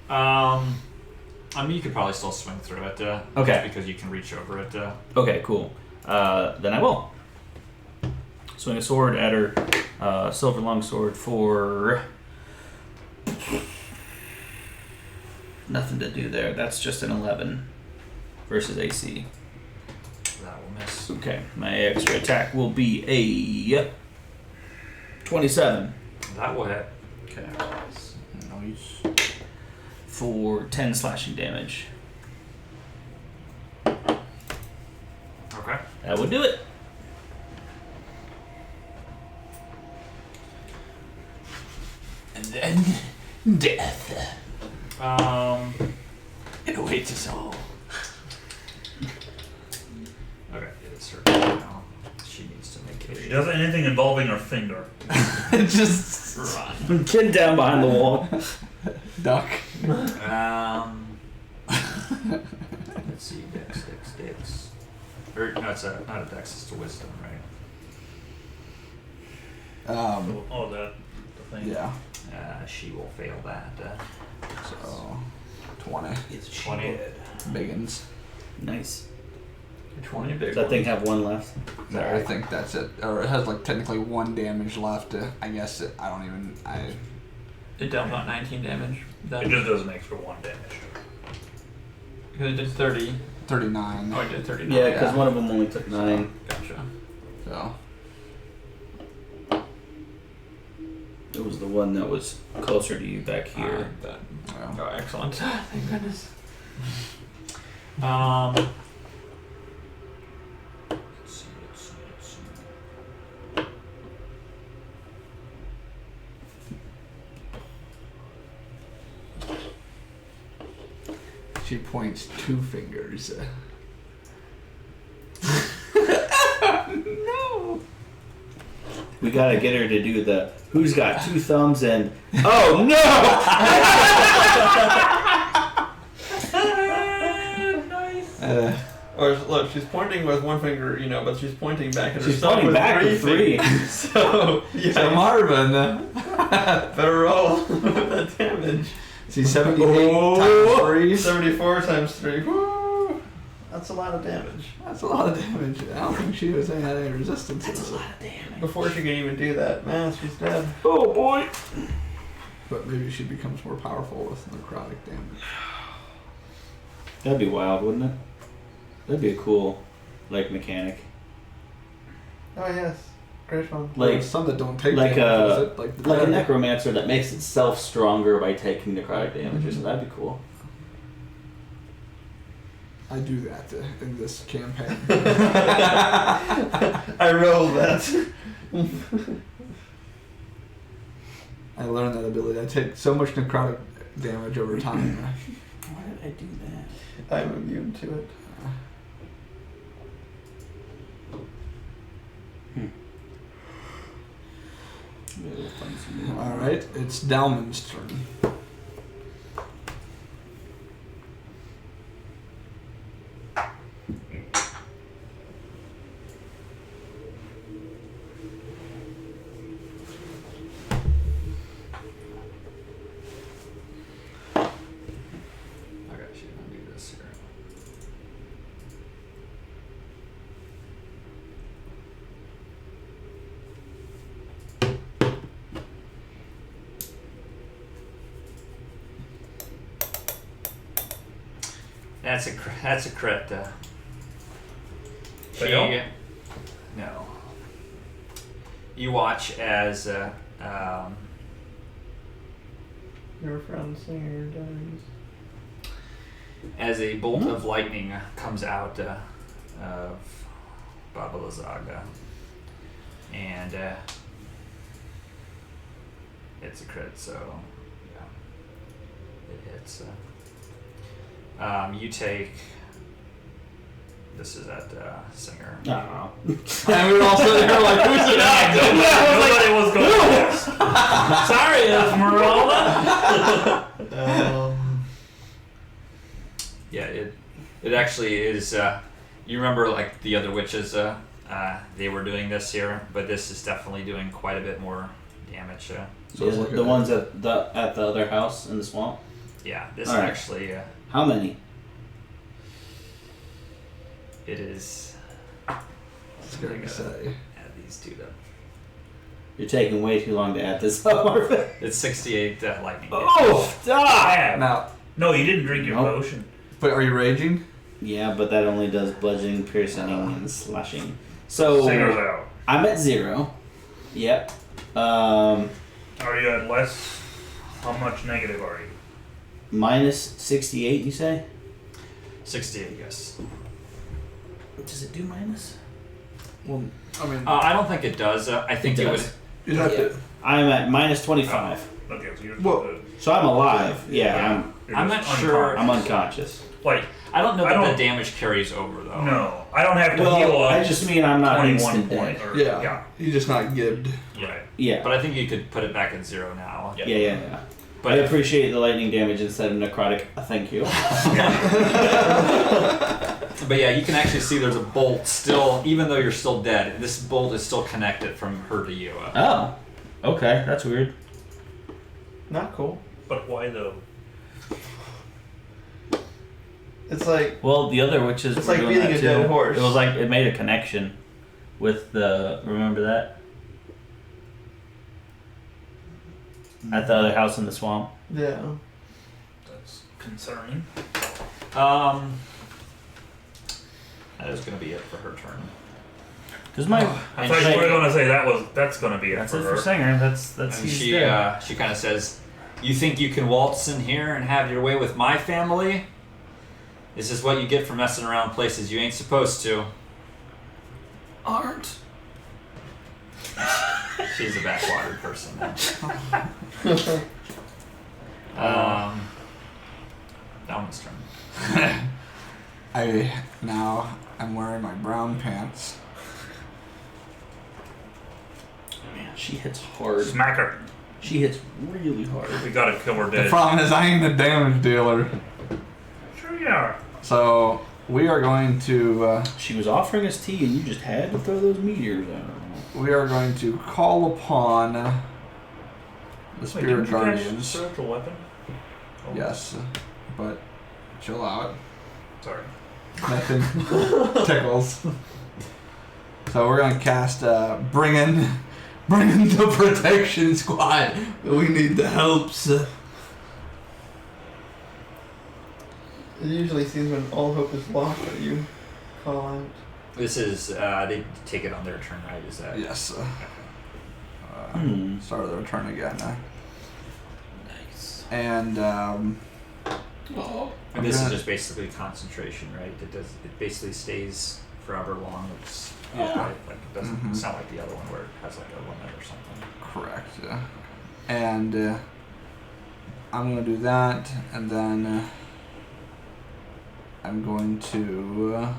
I mean, you could probably still swing through it. Okay. Just because you can reach over it. Okay, cool. Then I will swing a sword at her, silver longsword for nothing to do there. That's just an 11 versus AC. That will miss. Okay, my extra attack will be a 27. That will hit. Okay. Nice. For 10 slashing damage. Okay. That would do it. And then death. It awaits us all. Okay, it's her turn now. She needs to make If she a. does anything involving her finger, Just Run. Get down behind the wall. duck. Let's see. Dex. Or, no, it's not a dex, it's a wisdom, right? oh, that the thing. Yeah. She will fail that. So 20 It's 20. biggins. Nice. 20 big Does that thing have one left? No, I think that's it. Or it has like technically 1 damage left. I guess it, I don't even. It dealt about 19 damage. That, It just does an extra 1 damage. because it did 30. 39. Oh, it did 39. Yeah, because Yeah. one of them only took 9. Gotcha. So It was the one that was closer to you back here. That, well, oh, excellent. Thank goodness. Let's see. she points 2 fingers. No. We gotta get her to do the who's got 2 thumbs and oh no! Or look, she's pointing with one finger, but she's pointing back at She's herself pointing with back 3 with 3. fingers. So yeah, So Marvin, better roll with that damage. see 78 times 3. 74 times 3. Woo! That's a lot of damage. That's a lot of damage. I don't think she was had any resistance. That's a lot of damage. Before she can even do that, man, she's dead. Oh boy! But maybe she becomes more powerful with necrotic damage. That'd be wild, wouldn't it? That'd be a cool, mechanic. Oh yes, great fun. Like There's some that don't take like damage. a- is it? like a necromancer that makes itself stronger by taking necrotic damage. So that'd be cool. I do that in this campaign. I rolled that. I learned that ability. I take so much necrotic damage over time. Why did I do that? I'm immune to it. All right, it's Dalman's turn. I got you. I'll do this here. That's a crit. Fail? No. You watch as Your friend Singer dies. as a bolt of lightning comes out of Baba Lazaga and It's a crit, so yeah, it hits. You take. This is at Singer. Oh. And we were all sitting here like, who's it at? Nobody was going next. Sorry, Esmeralda. Yeah, it actually is. You remember like the other witches? They were doing this here, but this is definitely doing quite a bit more damage. So Yeah, it's like the ones at the other house in the swamp. Yeah, this Alright. actually. How many? It is. Scary to say. Add these two up. You're taking way too long to add this up, Marvin. It's 68 lightning. Oh, die! Now, No, you didn't drink your Nope. potion. but are you raging? Yeah, but that only does bludgeoning, piercing, and slashing. So Singer's out. I'm at 0. Yep. Are you at less? How much negative are you? Minus 68. You say? 68, yes. Does it do minus? Well, I mean, I don't think it does. I think It it does. would. you'd have Yeah. to. I'm at minus 25. Okay, so you're Well, So I'm alive. Yeah, you're I'm just not sure- I'm unconscious. Like, I don't know I that don't- the damage carries over though. no, I don't have to heal Well, up. I just mean I'm not 21 instant point. dead. Or, Yeah. You're just not gibbed. Right. Yeah. But I think you could put it back at 0 now. Yeah. Yeah. But I appreciate the lightning damage instead of necrotic. Thank you. But yeah, you can actually see there's a bolt still, even though you're still dead. This bolt is still connected from her to you. Oh. Okay, that's weird. Not cool. But why though? It's like Well, the other witches It's were like doing beating that a dead too. horse. It was like it made a connection with the. Remember that at the other house in the swamp. yeah. That's concerning. That is going to be it for her turn. Because my. I thought you were gonna say that's gonna be it That's for it her. for Singer. That's And he's she dead. she kind of says, "You think you can waltz in here and have your way with my family? This is what you get for messing around places you ain't supposed to." Aren't. She's a backwater person. Dalman's turn. I'm wearing my brown pants. Man, she hits hard. Smack her. She hits really hard. We gotta kill her The dead. problem is I ain't a damage dealer. Sure you are. So we are going to She was offering us tea, and you just had to throw those meteors out. we are going to call upon the Wait, spirit didn't you catch guardians. spiritual weapon? Oh, Yes, but chill out. Sorry. Nothing tickles. So we're gonna cast bring in the protection squad. We need the helps. It usually seems when all hope is lost that you call out. This is they take it on their turn, right? Is that Yes. Hmm. Start of their turn again. Nice. And And this is gonna- just basically concentration, right? It basically stays forever long. It's Yeah. like it doesn't Mhm. sound like the other one where it has like a limit or something. correct. Yeah. And I'm gonna do that, and then I'm going to.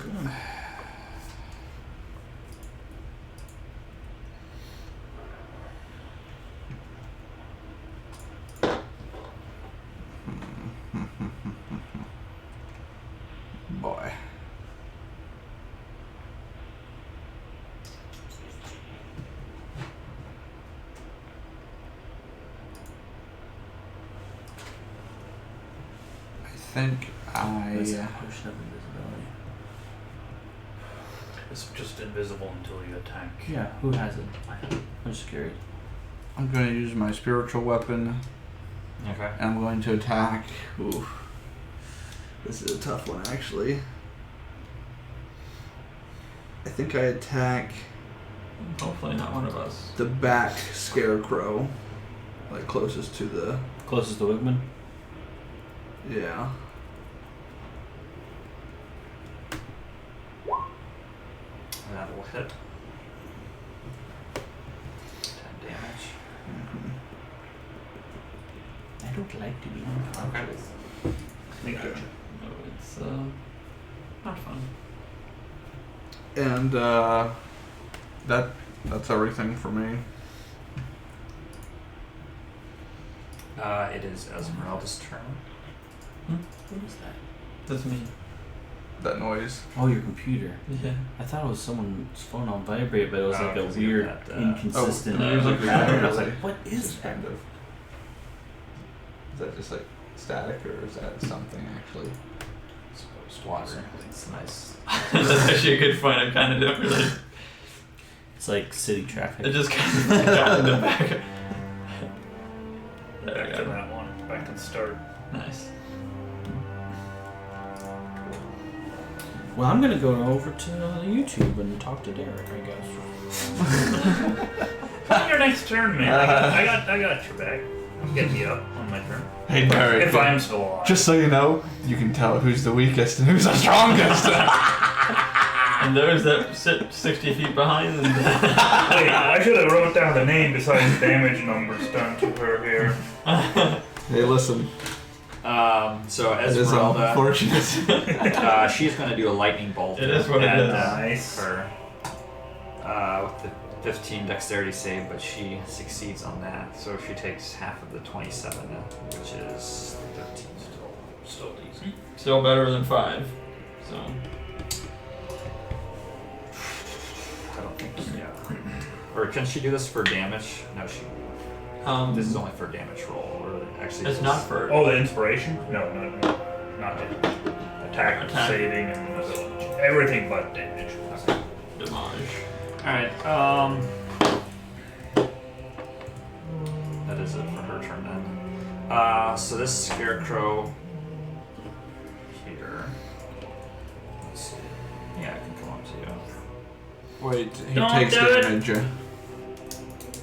Okay. Boy. I think That's I. push up invisibility. It's just invisible until you attack. Yeah, who has it? I have it. I'm just curious. I'm going to use my spiritual weapon, Okay. and I'm going to attack. Ooh. This is a tough one, actually. I think I attack Hopefully not one of us. the back scarecrow, like closest to the. Closest to Wigman? Yeah. will hit. 10 damage. I don't like to be unconscious. Thank you. No, it's not fun. And that's everything for me. It is Esmeralda's turn. What is that? That's me. That noise. Oh, your computer. Yeah. I thought it was someone's phone on vibrate, but it was Oh, like a 'cause you weird, got that, inconsistent Oh, music pattern. I was really? like, what is Just that? kind of. Is that just like static, or is that something actually? Suppose water. It's nice. That's actually a good point. I kind of don't really. It's like city traffic. It just kind of got in the back. There Back we to go. that one. Back to the start. Nice. Well, I'm gonna go over to YouTube and talk to Derek, I guess. Your next turn, man. I got your back. I'm getting you up on my turn. Hey, Derek. If I'm still alive. Just so you know, you can tell who's the weakest and who's the strongest. And those that sit 60 feet behind. And Wait, I should have wrote down the name besides damage numbers done to her here. Hey, listen. So It is Esmeralda, unfortunate. she's going to do a lightning bolt. It is what it at, is. Nice. Her, with the 15 dexterity save, but she succeeds on that. So she takes half of the 27, which is 13. Still decent. Still better than 5. So. I don't think, yeah. Or can she do this for damage? No, she. This is only for damage roll, or actually. It's not for. Oh, the inspiration? No, not damage. Attack, saving, and ability. Everything but damage. Damage. Alright, that is it for her turn then. So this scarecrow here. Let's see. Yeah, I can come up to you. Wait, he Don't takes do it. damage.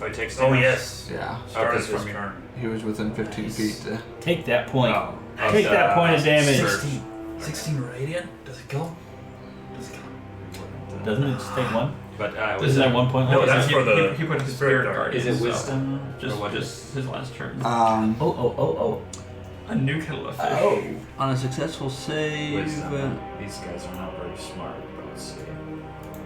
Oh, he takes Oh, damage? yes. Yeah, Start Okay, of his from your- turn. he was within 15 feet. Take that point. Oh, Take that point of damage. 16 radiant? Does it kill? Doesn't it just take one? But Isn't that 1 point? No, left? that's for the He put his spirit spirit guard. is it so wisdom? Just or what just his last turn. Oh. A new kettle of fish. Oh. On a successful save, wisdom? These guys are not very smart, but let's see.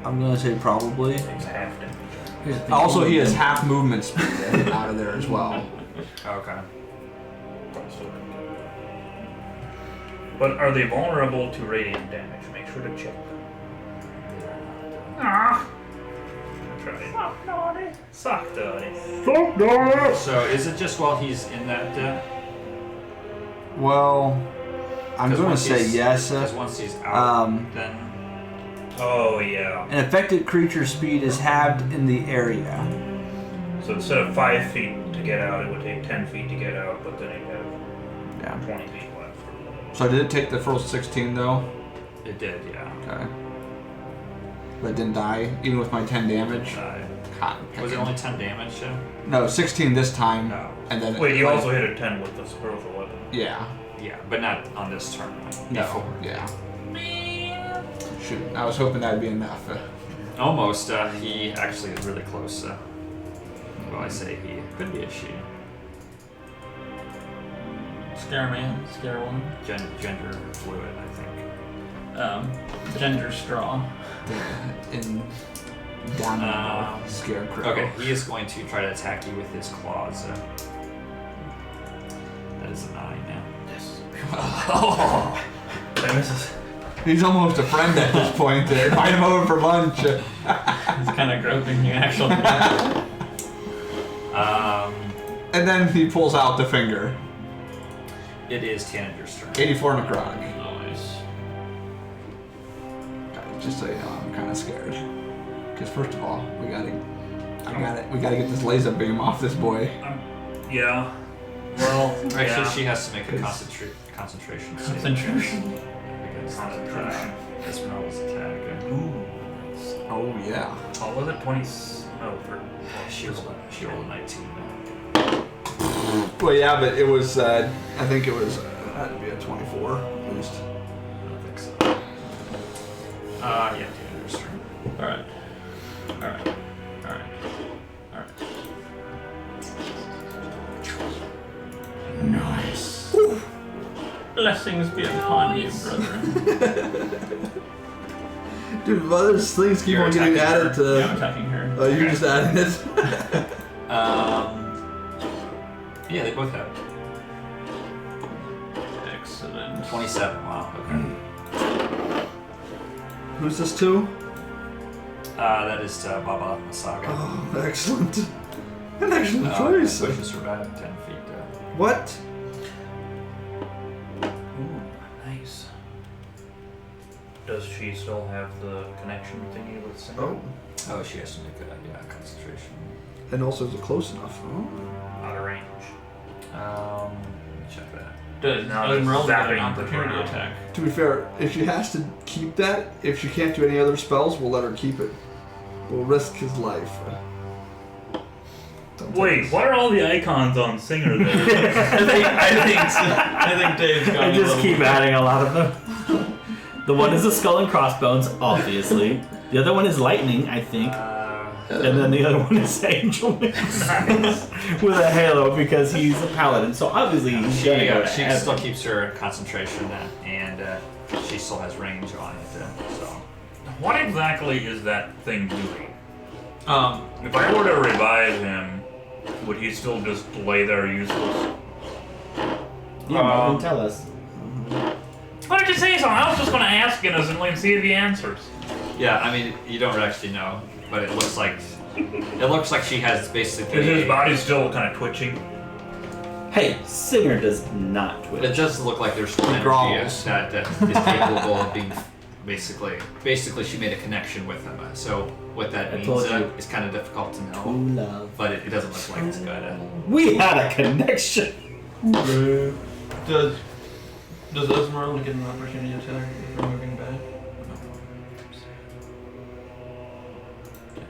I'm gonna say probably. Takes half damage. here's the thing. Also, he has half movement speed out of there as well. Okay. But are they vulnerable to radiant damage? Make sure to check. Ah! Suck daddy. So is it just while he's in that? Well, I'm 'Cause gonna once say he's- yes. Because once he's out, then. Oh, yeah. An affected creature's speed is halved in the area. So instead of 5 feet to get out, it would take 10 feet to get out, but then you'd have Yeah. 20 feet left. So did it take the full 16 though? It did, yeah. Okay. But it didn't die, even with my 10 damage. Cotton Was it picking. only 10 damage? No, 16 this time. No. And then. Wait, you also hit a 10 with the spiritual weapon. Yeah. Yeah, but not on this turn. No. Before. Yeah. Shoot, I was hoping that'd be enough. Almost. He actually is really close. Well, I say he. Could be a she. Scare man, scare woman. Gender fluid, I think. Gender straw. In down scarecrow. Okay, he is going to try to attack you with his claws. That is a 9 now. Yes. Oh. That misses. He's almost a friend at this point. There, invite him over for lunch. He's kind of groping you, actually. And then he pulls out the finger. It is Tanager's turn. 84 necrotic. Nice. Just so you know, I'm kind of scared. Because first of all, we gotta get this laser beam off this boy. Yeah. Well, Actually, yeah. she has to make a Because- concentration save. Concentration. Because Concentration. Esmeralda's attack. Ooh. Oh yeah. Oh, was it 20? No, for. She rolled a 19. Well, yeah, but it was. I think it was. Had to be a 24 at least. I don't think so. Yeah, Tanager's turn. Alright. Nice. Blessings be upon you, brethren. Dude, others things keep You're on getting attacking added her. Yeah, I'm to. attacking her. Oh, you're just adding it. Yeah, they both have Excellent. 27. Wow. Okay. Who's this to? That is Baba Saga. Oh, excellent. An excellent choice. Pushes her back 10 feet. What? Ooh, nice. Does she still have the connection thingy with Singer? Oh, Oh, she has to make a concentration. and also is it close enough? Oh. Out of range. Let me check that. Does Now Esmeralda get an zapping the opportunity ground. attack? To be fair, if she has to keep that, if she can't do any other spells, we'll let her keep it. We'll risk his life. Don't take Wait, this. what are all the icons on Singer there? I think Dave's got I just keep adding a lot of them. The one is a skull and crossbones, obviously. The other one is lightning, I think. And then the other one is Angel Wings with a halo because he's a paladin. So obviously he's She, gonna go to she heaven. still keeps her concentration and she still has range on it. So What exactly is that thing doing? Um, If I were to revive him, would he still just lay there useless? Yeah, Marvin, tell us. Why did you say something? I was just going to ask innocently and see if he answers. yeah, I mean you don't actually know, but it looks like she has basically. Is his body still kind of twitching? Hey, Singer does not It twitch. does look like there's still energy growls. that is capable of being basically she made a connection with him. So what that I means told you. is kind of difficult to know, True love. but it doesn't look like it's good. We had a connection. does Esmeralda get an opportunity attack if we're moving back?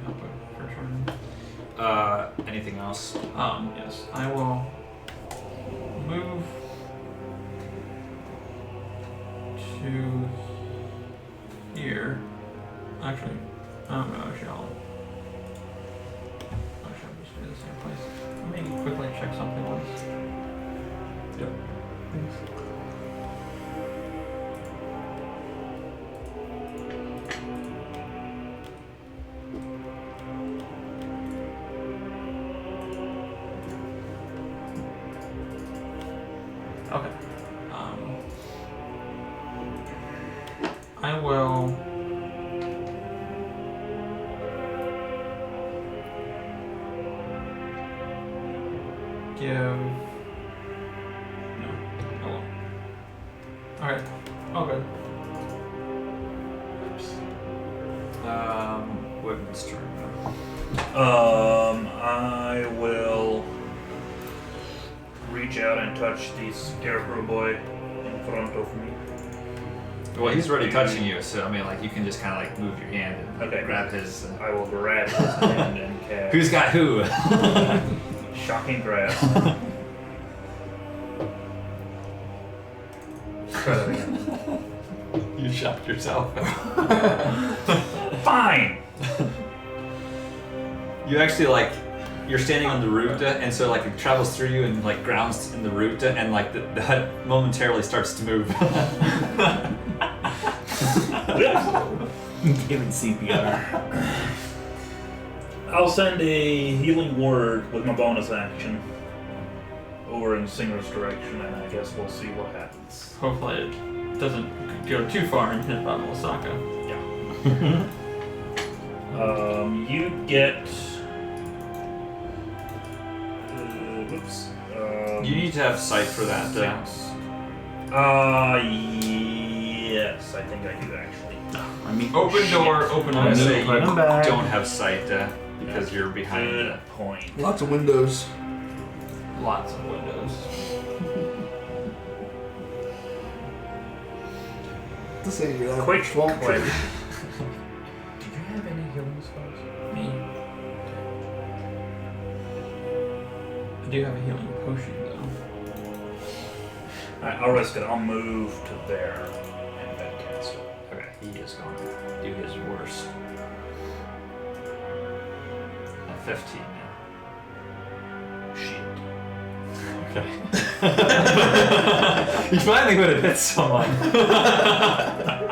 Help her for turn. Anything else? Yes, I will move to here. Actually, oh no, actually I'll just do the same place. Let me quickly check something once. Yep. Okay. I will give. No, I won't. Alright. Oh, good. Woodman's turn. I will reach out and touch the scarecrow boy in front of me. Well, he's already touching you, so I mean, like you can just kind of like move your hand and Okay. grab his. I will grab his hand and cast Who's got who? shocking grasp. Try that again. You shocked yourself. Fine. You actually like you're standing on the root, and so like it travels through you and like grounds in the root, and like the hut momentarily starts to move. Giving CPR. I'll send a healing word with my bonus action over in Singer's direction, and I guess we'll see what happens. Hopefully it doesn't go too far and hit Baba Osaka. You get. Whoops. You need to have sight for that. Yes, I think I do actually. I mean, Open door, open I'm gonna window. say Put you him back. don't have sight because you're behind. Good point. Lots of windows. Lots of windows. This ain't your Quick average swamp tree. question. Do you have any healing spells? Me. I do have a healing potion though. I'll risk it. I'll move to there and then cast it. Okay, he is going to do his worst. A 15 now. Shit. Okay. You finally would have hit someone.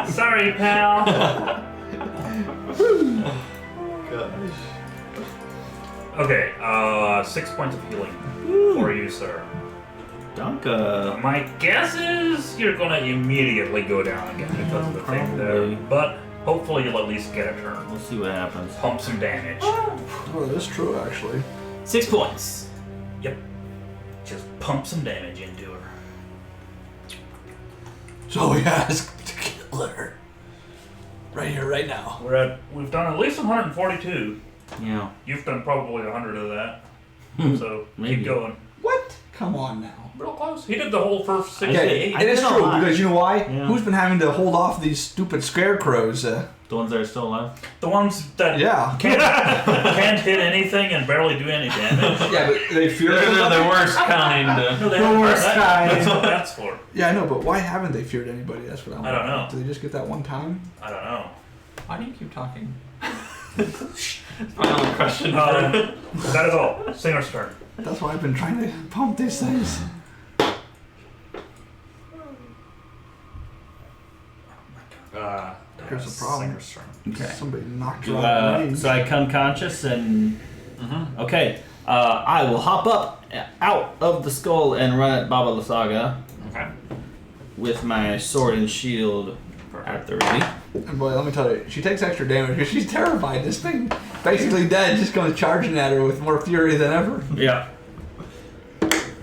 Sorry, pal. Okay, 6 points of healing for you, sir. Danke. My guess is you're gonna immediately go down again because of the thing there, but hopefully you'll at least get a turn. We'll see what happens. Pump some damage. Oh, that is true, actually. 6 points. Yep. Just pump some damage into her. So he has to kill her. Right here, right now. We've done at least 142. Yeah. You've done probably 100 of that. So Maybe. keep going. What? Come on now. Real close. He did the whole first 6 to Okay, 8. it is did a true, lot. because you know why? Yeah. Who's been having to hold off these stupid scarecrows? The ones that are still alive. The ones that Yeah. can't hit anything and barely do any damage. Yeah, but they fear They're the worst kind. No, they The haven't. worst That's what that's for. Yeah, I know, but why haven't they feared anybody? That's what I want. I don't know. Do they just get that one time? I don't know. Why do you keep talking? Final question. That is all. Singer's turn. That's why I've been trying to pump these things. Here's the problem. Singer's turn. Okay. Somebody knocked her out. So I come conscious and okay. I will hop up out of the skull and run at Baba Lysaga Okay. with my sword and shield at the ready. And boy, let me tell you, she takes extra damage because she's terrified. This thing, basically dead, just going charging at her with more fury than ever. Yeah.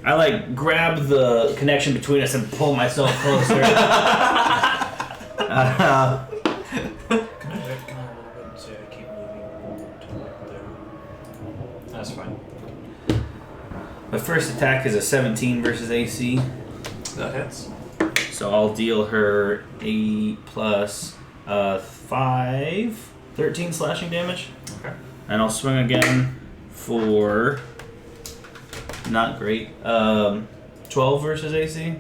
I like grab the connection between us and pull myself closer. Can I a little bit and say I keep moving to there? That's fine. My first attack is a 17 versus AC, That hits. so I'll deal her 8 plus 5, 13 slashing damage. Okay. And I'll swing again for not great. 12 versus AC?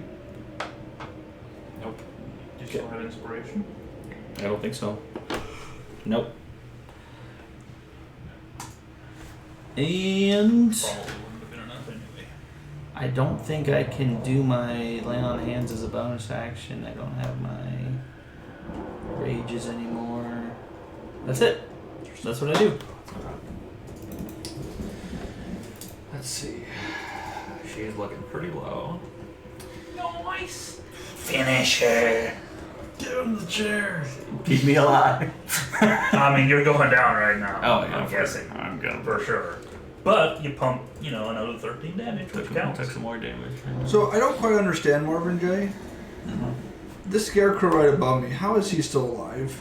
Nope. Do you still have inspiration? I don't think so. Nope. And Probably wouldn't have been enough anyway. I don't think I can do my lay on hands as a bonus action. I don't have my rages anymore. That's it. That's what I do. Let's see. She's looking pretty low. Nice. Finish her. Get him the chair. Keep me alive. I mean, you're going down right now. Oh, yeah, I'm guessing. I'm good. For sure. But you pump, another 13 damage, which counts. Took some more damage. So I don't quite understand Marvin J. This scarecrow right above me, how is he still alive?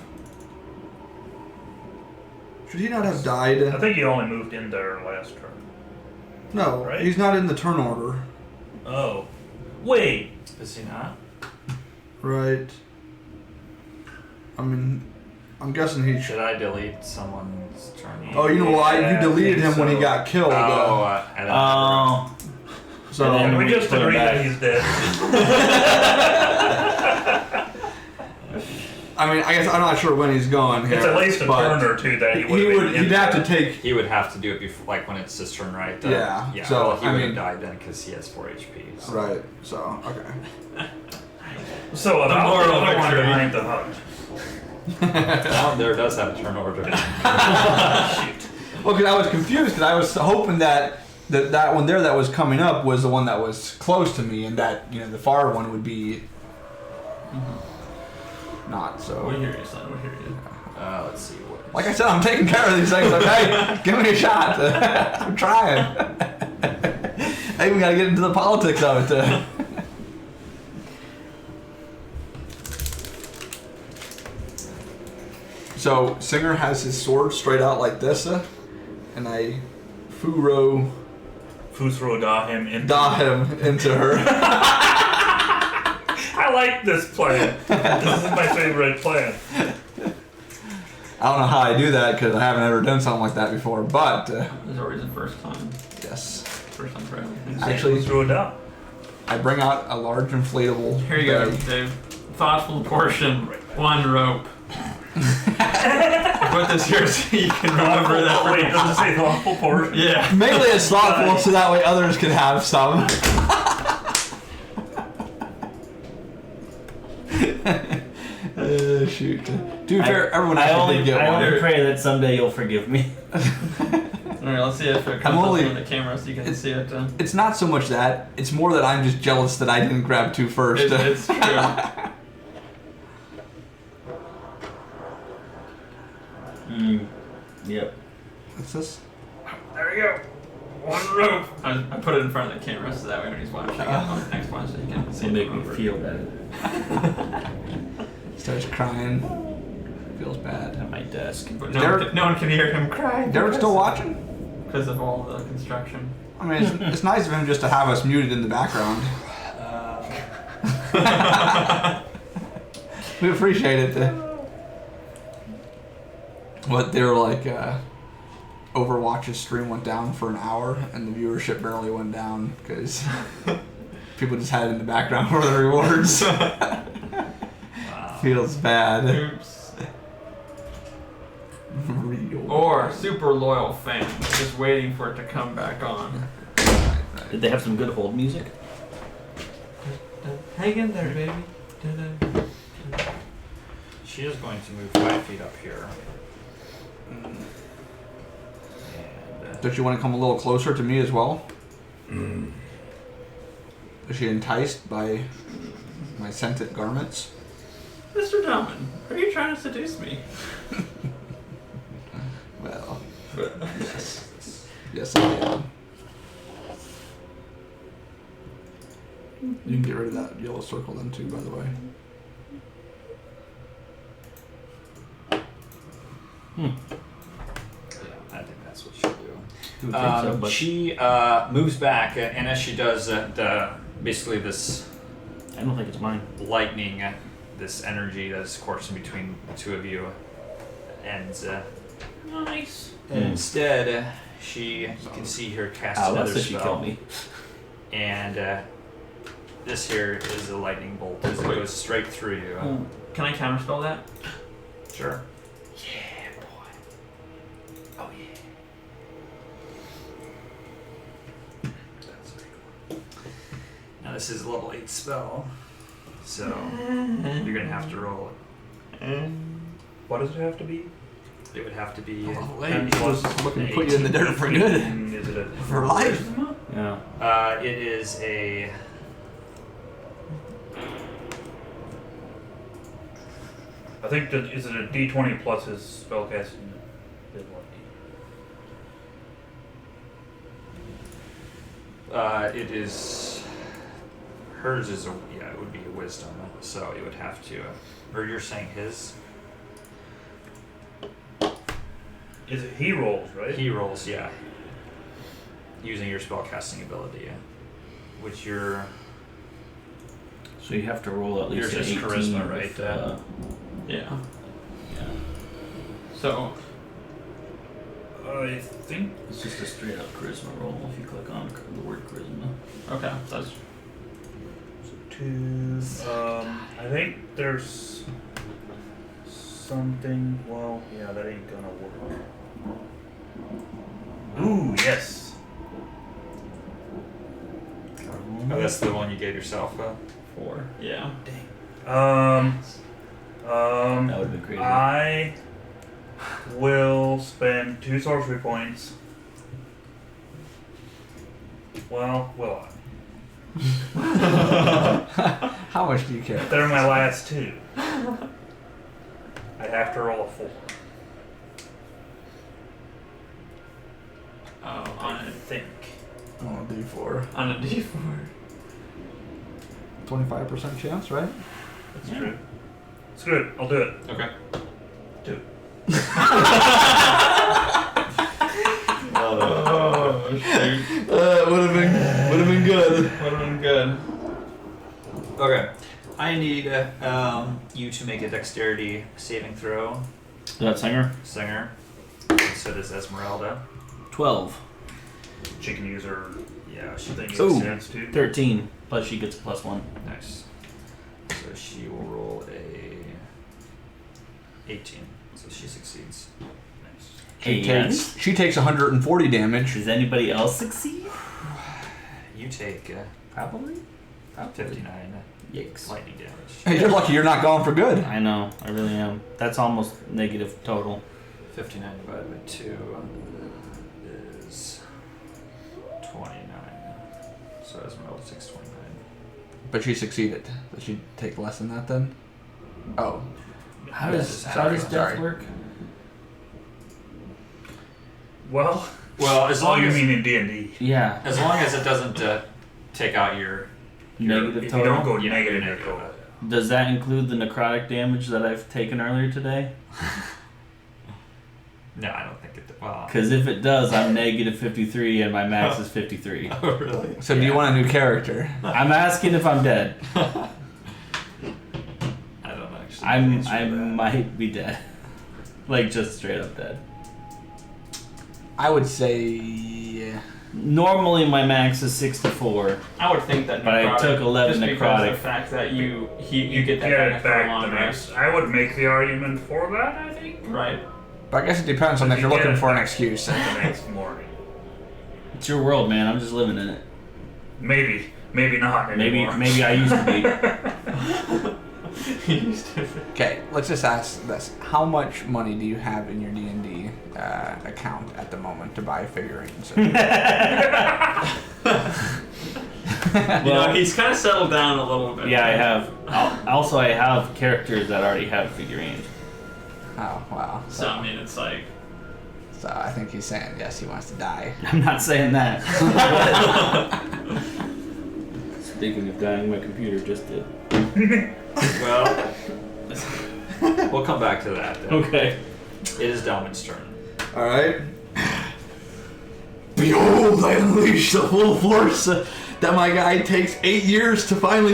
Should he not have died? I think you only moved in there last turn. No, Right? he's not in the turn order. Oh. Wait. Is he not? Right. I mean, I'm guessing he should. Should I delete someone's turn? Oh, you know why? Yeah, You deleted I him think when he so. got killed. And then Oh. So And And then we we just put him agreed back. that he's dead. I mean, I guess I'm not sure when he's going here. It's at least a but turn or two that he He would would. He'd have to take. he would have to do it before, like when it's his turn, right? Yeah, Yeah. so, well, he I would mean- have died then because he has 4 HP. So. Right. So okay. So about moral the other one victory. behind the hut. That one there does have a turn order. Well, because I was confused because I was hoping that that one there that was coming up was the one that was close to me, and that the far one would be not. So. We hear you, son. We hear you. Let's see what. Like I said, I'm taking care of these things, okay? Give me a shot. I'm trying. I even got to get into the politics of it. So, Singer has his sword straight out like this, and I Furo Fusro da him into. da him into her. I like this plan. This is my favorite plan. I don't know how I do that because I haven't ever done something like that before, but It's always the first time. yes. First time for everything. Actually- Fusro da. I bring out a large inflatable Here you go, bag. Dave. Thoughtful portion. One rope. Put this here so you can remember that. Wait, does it say thoughtful portion? Yeah. Mainly it's thoughtful so that way others can have some. Shoot. To be fair, everyone I actually only, did get I one. only pray that someday you'll forgive me. Alright, let's see if it comes up on the camera so you can see it. It's not so much that. It's more that I'm just jealous that I didn't grab 2 first. It's true. Yep. What's this? There you go. One rope. I put it in front of the camera so that way when he's watching it on the next one, so you can see It'll it. make me feel better. Starts crying. Feels bad. At my desk. But Derek- no one can hear him cry. Derek's still watching? Because of all the construction. I mean, it's nice of him just to have us muted in the background. We appreciate it. What they were like, Overwatch's stream went down for an hour and the viewership barely went down because people just had it in the background for the rewards. Feels bad. Oops. Real. Or super loyal fan, just waiting for it to come back on. Did they have some good hold music? Hang in there, baby. She is going to move 5 feet up here. And, Don't you want to come a little closer to me as well? Is she enticed by my scented garments? Mr. Dutchmen, are you trying to seduce me? Well, yes. Yes, I am. You can get rid of that yellow circle then too, by the way. yeah, I think that's what she'll do. You would think so, but She moves back, and as she does, basically this I don't think it's mine. lightning, this energy that's coursing between the two of you, ends. Nice. And instead, you can see her cast Ow, another that's what she spell, killed me. and this here is a lightning bolt as it goes straight through you. Can I counterspell that? Sure. Yeah, boy. Oh yeah. That's very cool. Now this is a level 8 spell, so you're gonna have to roll it. What does it have to be? It would have to be Ten plus Looking to put you in the dirt for good. Is it a For life. Yeah. It is a. I think that is it a D20 plus his spellcasting ability. It is. Hers is a. Yeah, it would be a wisdom, so it would have to. Or you're saying his? Is it he rolls, right? He rolls, yeah. Using your spellcasting ability, which you're. So you have to roll at least Yours is 18 charisma, right? with, Yeah. yeah. So, I think. It's just a straight up charisma roll if you click on the word charisma. okay, that's I think there's something. Well, yeah, that ain't gonna work. Ooh, yes. Oh, that's the one you gave yourself. 4. Yeah. That would have been crazy. I will spend 2 sorcery points. Well, will I? How much do you care? They're my last 2. I'd have to roll a 4. Oh, I think. Oh, D4. on a D4. 25% chance, right? That's true. It's good. I'll do it. Okay. Do it. Oh shoot. Would have been good. Would have been good. Okay. I need you to make a dexterity saving throw, Is that singer? Singer. So does Esmeralda. 12. She can use her Yeah, she thing Ooh. sense too. 13. Plus she gets a +1. Nice. So she will roll a 18. So she succeeds. Nice. She takes 140 damage. Does anybody else succeed? You take Probably. 59 Yikes. lightning damage. Hey, you're lucky you're not gone for good. I know, I really am. That's almost negative total. 59 divided by 2 is 29. So as a relative 629. But she succeeded. Does she take less than that then? Oh. How does Sorry. death work? Well, as oh, long you as mean in D&D. Yeah. as long as it doesn't take out your Negative If total? you don't go yeah, negative, your you negative. go. Does that include the necrotic damage that I've taken earlier today? No, I don't think it. Well, Because if it does, I'm negative 53 and my max is 53. oh really? So do you want a new character? I'm asking if I'm dead. I don't actually. I answer that. might be dead. Like, just straight up dead. I would say. Normally, my max is 64. I would think that. But I necrotic, took 11 just because necrotic. of the fact that you get that Get back it for a back long the rest. next. I would make the argument for that, I think. Right. But I guess it depends on if you're looking for an excuse. The next morning. It's your world, man. I'm just living in it. Maybe not anymore. Maybe I used to be. Okay, let's just ask this: how much money do you have in your D&D account at the moment to buy figurines? You know, he's kind of settled down a little bit. Yeah, I have. Also, I have characters that already have figurines. Oh wow! So I mean, it's like. So I think he's saying yes, he wants to die. I'm not saying that. Speaking of dying, my computer just did. Well, we'll come back to that. Then. Okay. It is Delman's turn. All right. Behold, I unleash the full force that my guy takes 8 years to finally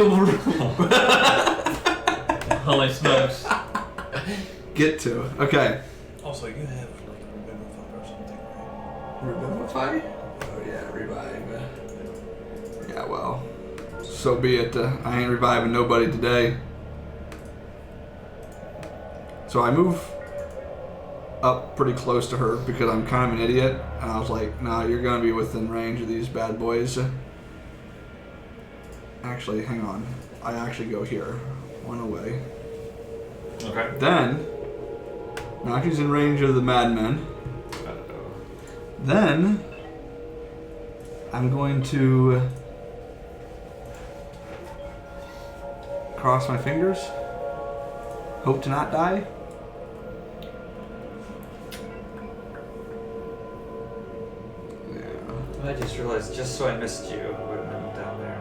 Holy smokes. get to. Okay. Also, you have like Revivify or something, right? Revivify? Oh yeah, revive. Yeah, well, so be it. I ain't reviving nobody today. So I move up pretty close to her because I'm kind of an idiot, and I was like, "Nah, you're gonna be within range of these bad boys." Actually, hang on. I actually go here, one away. Okay. Then, now she's in range of the madmen. Then, I'm going to cross my fingers, hope to not die. Yeah. I just realized, just so I missed you, I would have been down there.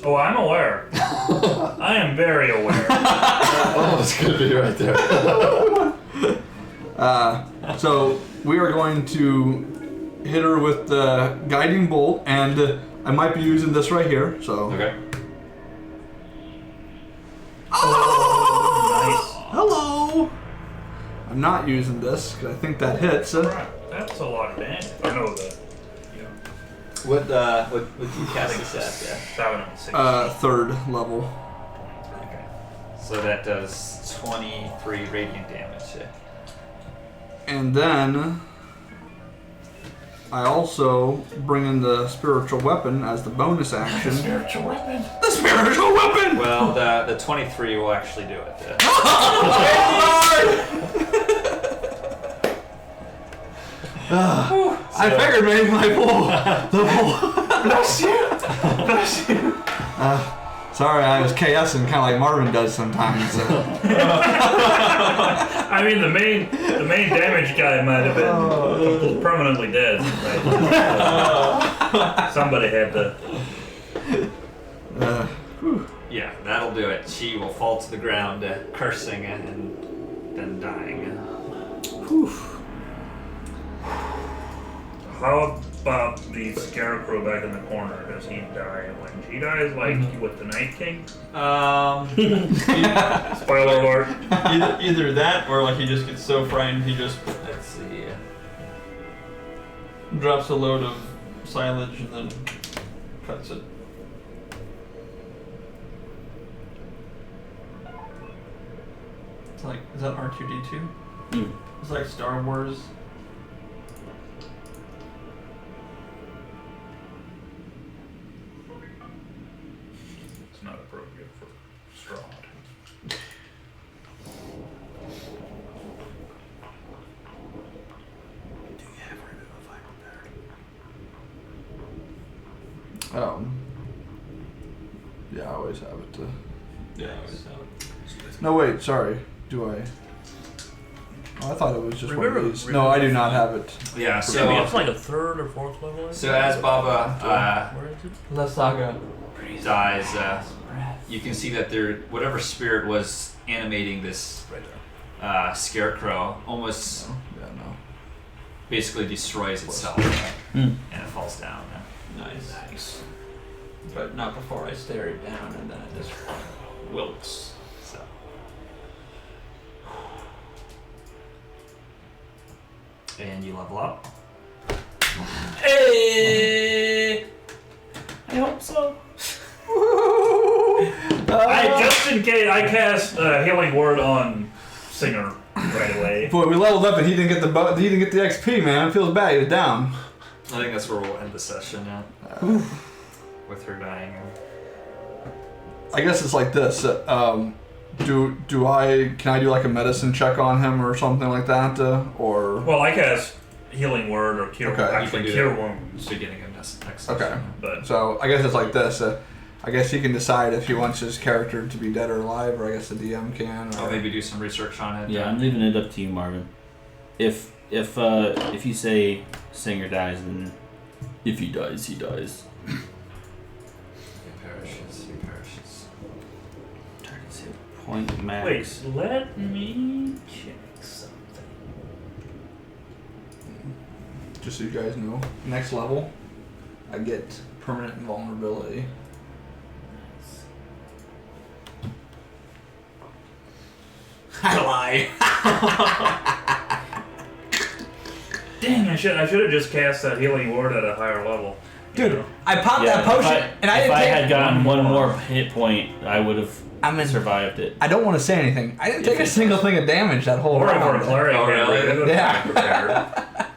Oh, I'm aware. I am very aware. Oh, it's gonna be right there. So we are going to hit her with the guiding bolt, and I might be using this right here. So. Okay. Oh, nice. Hello. I'm not using this because I think that hits. That's a lot of damage. I know that. What you cast this at? 7 and 6. Third level. Okay. So that does 23 radiant damage. And then I also bring in the spiritual weapon as the bonus action. Spiritual weapon. The spiritual weapon! Well, the 23 will actually do it. I figured maybe my bless you. Bless you. Sorry, I was KSing kind of like Marvin does sometimes. I mean, the main damage guy might have been permanently dead. Right? Somebody had to. Yeah, that'll do it. She will fall to the ground, cursing and then dying. How about the scarecrow back in the corner? Does he die when she dies, like with the Night King? Spoiler alert. Either that or like he just gets so frightened he just Let's see. drops a load of silage and then cuts it. It's like, is that R2D2? It's like Star Wars. for straw. Yeah, I always have it. Yeah, I always have it. No, wait, sorry. Do I? Oh, I thought it was just one Remember- of these. No, I do not have it. Yeah. I So mean, it's like a third or fourth level. I think. so as Baba Where is it? La Saga. dies, you can see that there, whatever spirit was animating this Right there. scarecrow, almost Oh, yeah, no. basically destroys itself, Hmm. and it falls down. Nice. But not before I stare it down and then it just wilts. So. And you level up. Hey! I hope so. I just in case I cast healing word on Singer right away. Boy, we leveled up and he didn't get he didn't get the XP, man. It feels bad. He was down. I think that's where we'll end the session now. With her dying. I guess it's like this. Can I do like a medicine check on him or something like that, or? Well, I cast healing word or cure. Okay. You Actually, can do cure that. wounds. Beginning of next session. Okay. But So I guess it's like this. I guess he can decide if he wants his character to be dead or alive, or I guess the DM can. Or... I'll maybe do some research on it. Yeah, I'm leaving it up to you, Marvin. If you say Singer dies, then if he dies, he dies. He perishes. He perishes. Target's hit point max. wait, let me check something. Just so you guys know, next level, I get permanent invulnerability. I lie. Dang, I should have just cast that healing word at a higher level. you Dude, know? I popped that potion, and I if didn't I take. had gotten one more hit point, I would have I'm in. survived it. I don't want to say anything. I didn't take a single thing of damage that whole Or for a round. cleric, Oh, really? Yeah. Prepared.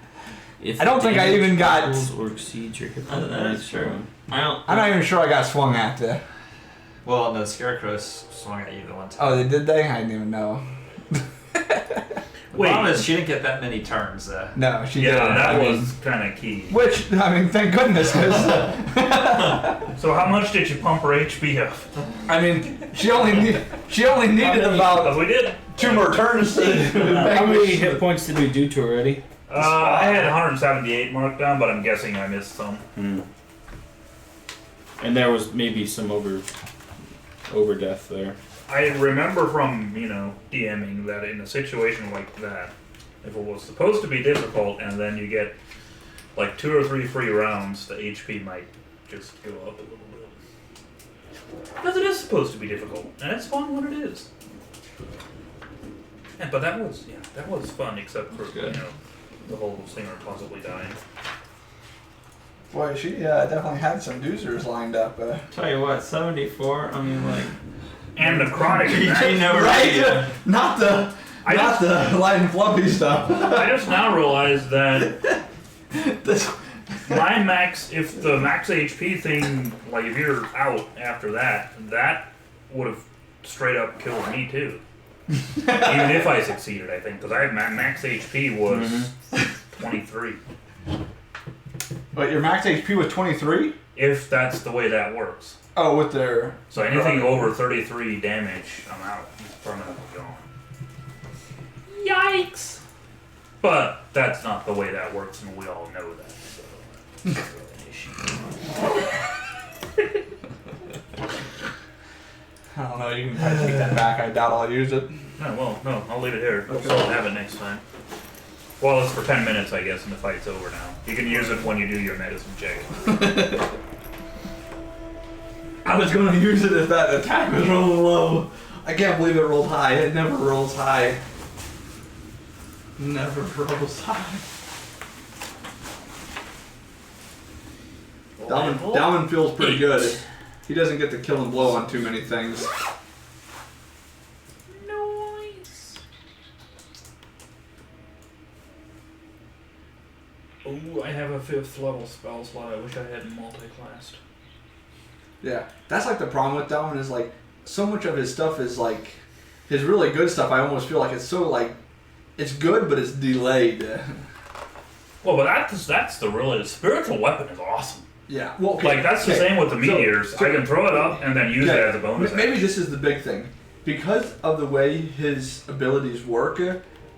If I don't think I even got- equals or exceeds your hit point That's max, true. I don't. I'm not even sure I got swung at. Well, no, the scarecrows swung at you the one time. Oh, they did they? I didn't even know. The problem is she didn't get that many turns. No, she Yeah, didn't. that I mean, was kind of key. Which, I mean, thank goodness, 'cause, So how much did you pump her HP up? I mean, she only needed about We did. 2 more turns to How many hit points did we do to already? I had 178 marked down, but I'm guessing I missed some. And there was maybe some over death there. I remember from, DMing that in a situation like that, if it was supposed to be difficult and then you get like 2 or 3 free rounds, the HP might just go up a little bit. Because it is supposed to be difficult, and it's fun when it is. Yeah, but that was fun, except for, Good. the whole Singer possibly dying. Boy, she definitely had some doozers lined up. Tell you what, 74. I mean, like. And the chronic attack. Right? Not the light and fluffy stuff. I just now realized that This- my max, if the max HP thing, like if you're out after that, that would have straight up killed me too. Even if I succeeded, I think, because my max HP was 23. But your max HP was 23? If that's the way that works. Oh, with their... So anything over 33 damage, I'm out. Permanently gone. Yikes! But that's not the way that works, and we all know that. So that's not really an issue. I don't know, you can probably take that back. I doubt I'll use it. No, I'll leave it here. We'll Okay. still have it next time. Well, it's for 10 minutes, I guess, and the fight's over now. You can use it when you do your medicine check. I was going to use it if that attack was rolling low. I can't believe it rolled high. It never rolls high. Never rolls high. Dalman feels pretty good. He doesn't get the kill and blow on too many things. Nice. Ooh, I have a 5th level spell slot. I wish I had multi-classed. Yeah, that's like the problem with Dalman is like so much of his stuff is like his really good stuff. I almost feel like it's so like it's good, but it's delayed. Well, but that's the really spiritual weapon is awesome. Yeah. Well, okay. Like that's the same with the meteors. so- I can throw it up and then use it as a bonus. Maybe this is the big thing. Because of the way his abilities work,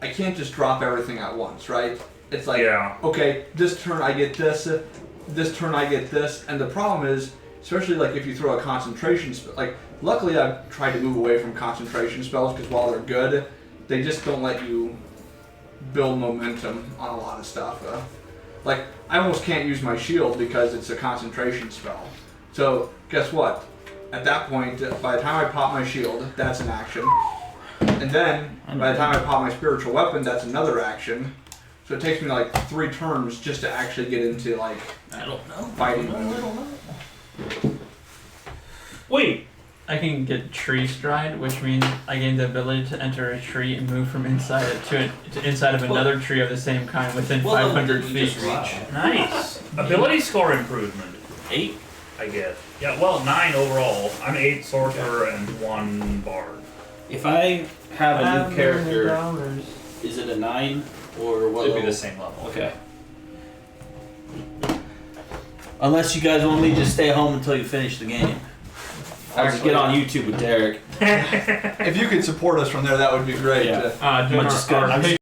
I can't just drop everything at once, right? It's like, Yeah. okay, this turn I get this turn I get this, and the problem is, especially like if you throw a concentration spell, like luckily I've tried to move away from concentration spells because while they're good, they just don't let you build momentum on a lot of stuff. Like I almost can't use my shield because it's a concentration spell. So guess what? At that point, by the time I pop my shield, that's an action. And then, by the time I pop my spiritual weapon, that's another action. So it takes me like 3 turns just to actually get into like I don't know. fighting. Wait. I can get tree stride, which means I gain the ability to enter a tree and move from inside it to inside of another tree of the same kind within 500 feet. Nice. Ability score improvement. 8. I guess. Yeah. Well, 9 overall. I'm 8 sorcerer and 1 bard. If I have a new character, is it a 9 or what? It'd be level? the same level. Okay. Unless you guys want me to just stay home until you finish the game. I'll just get on YouTube with Derek. If you could support us from there, that would be great. Yeah. Doing I'm just our gonna-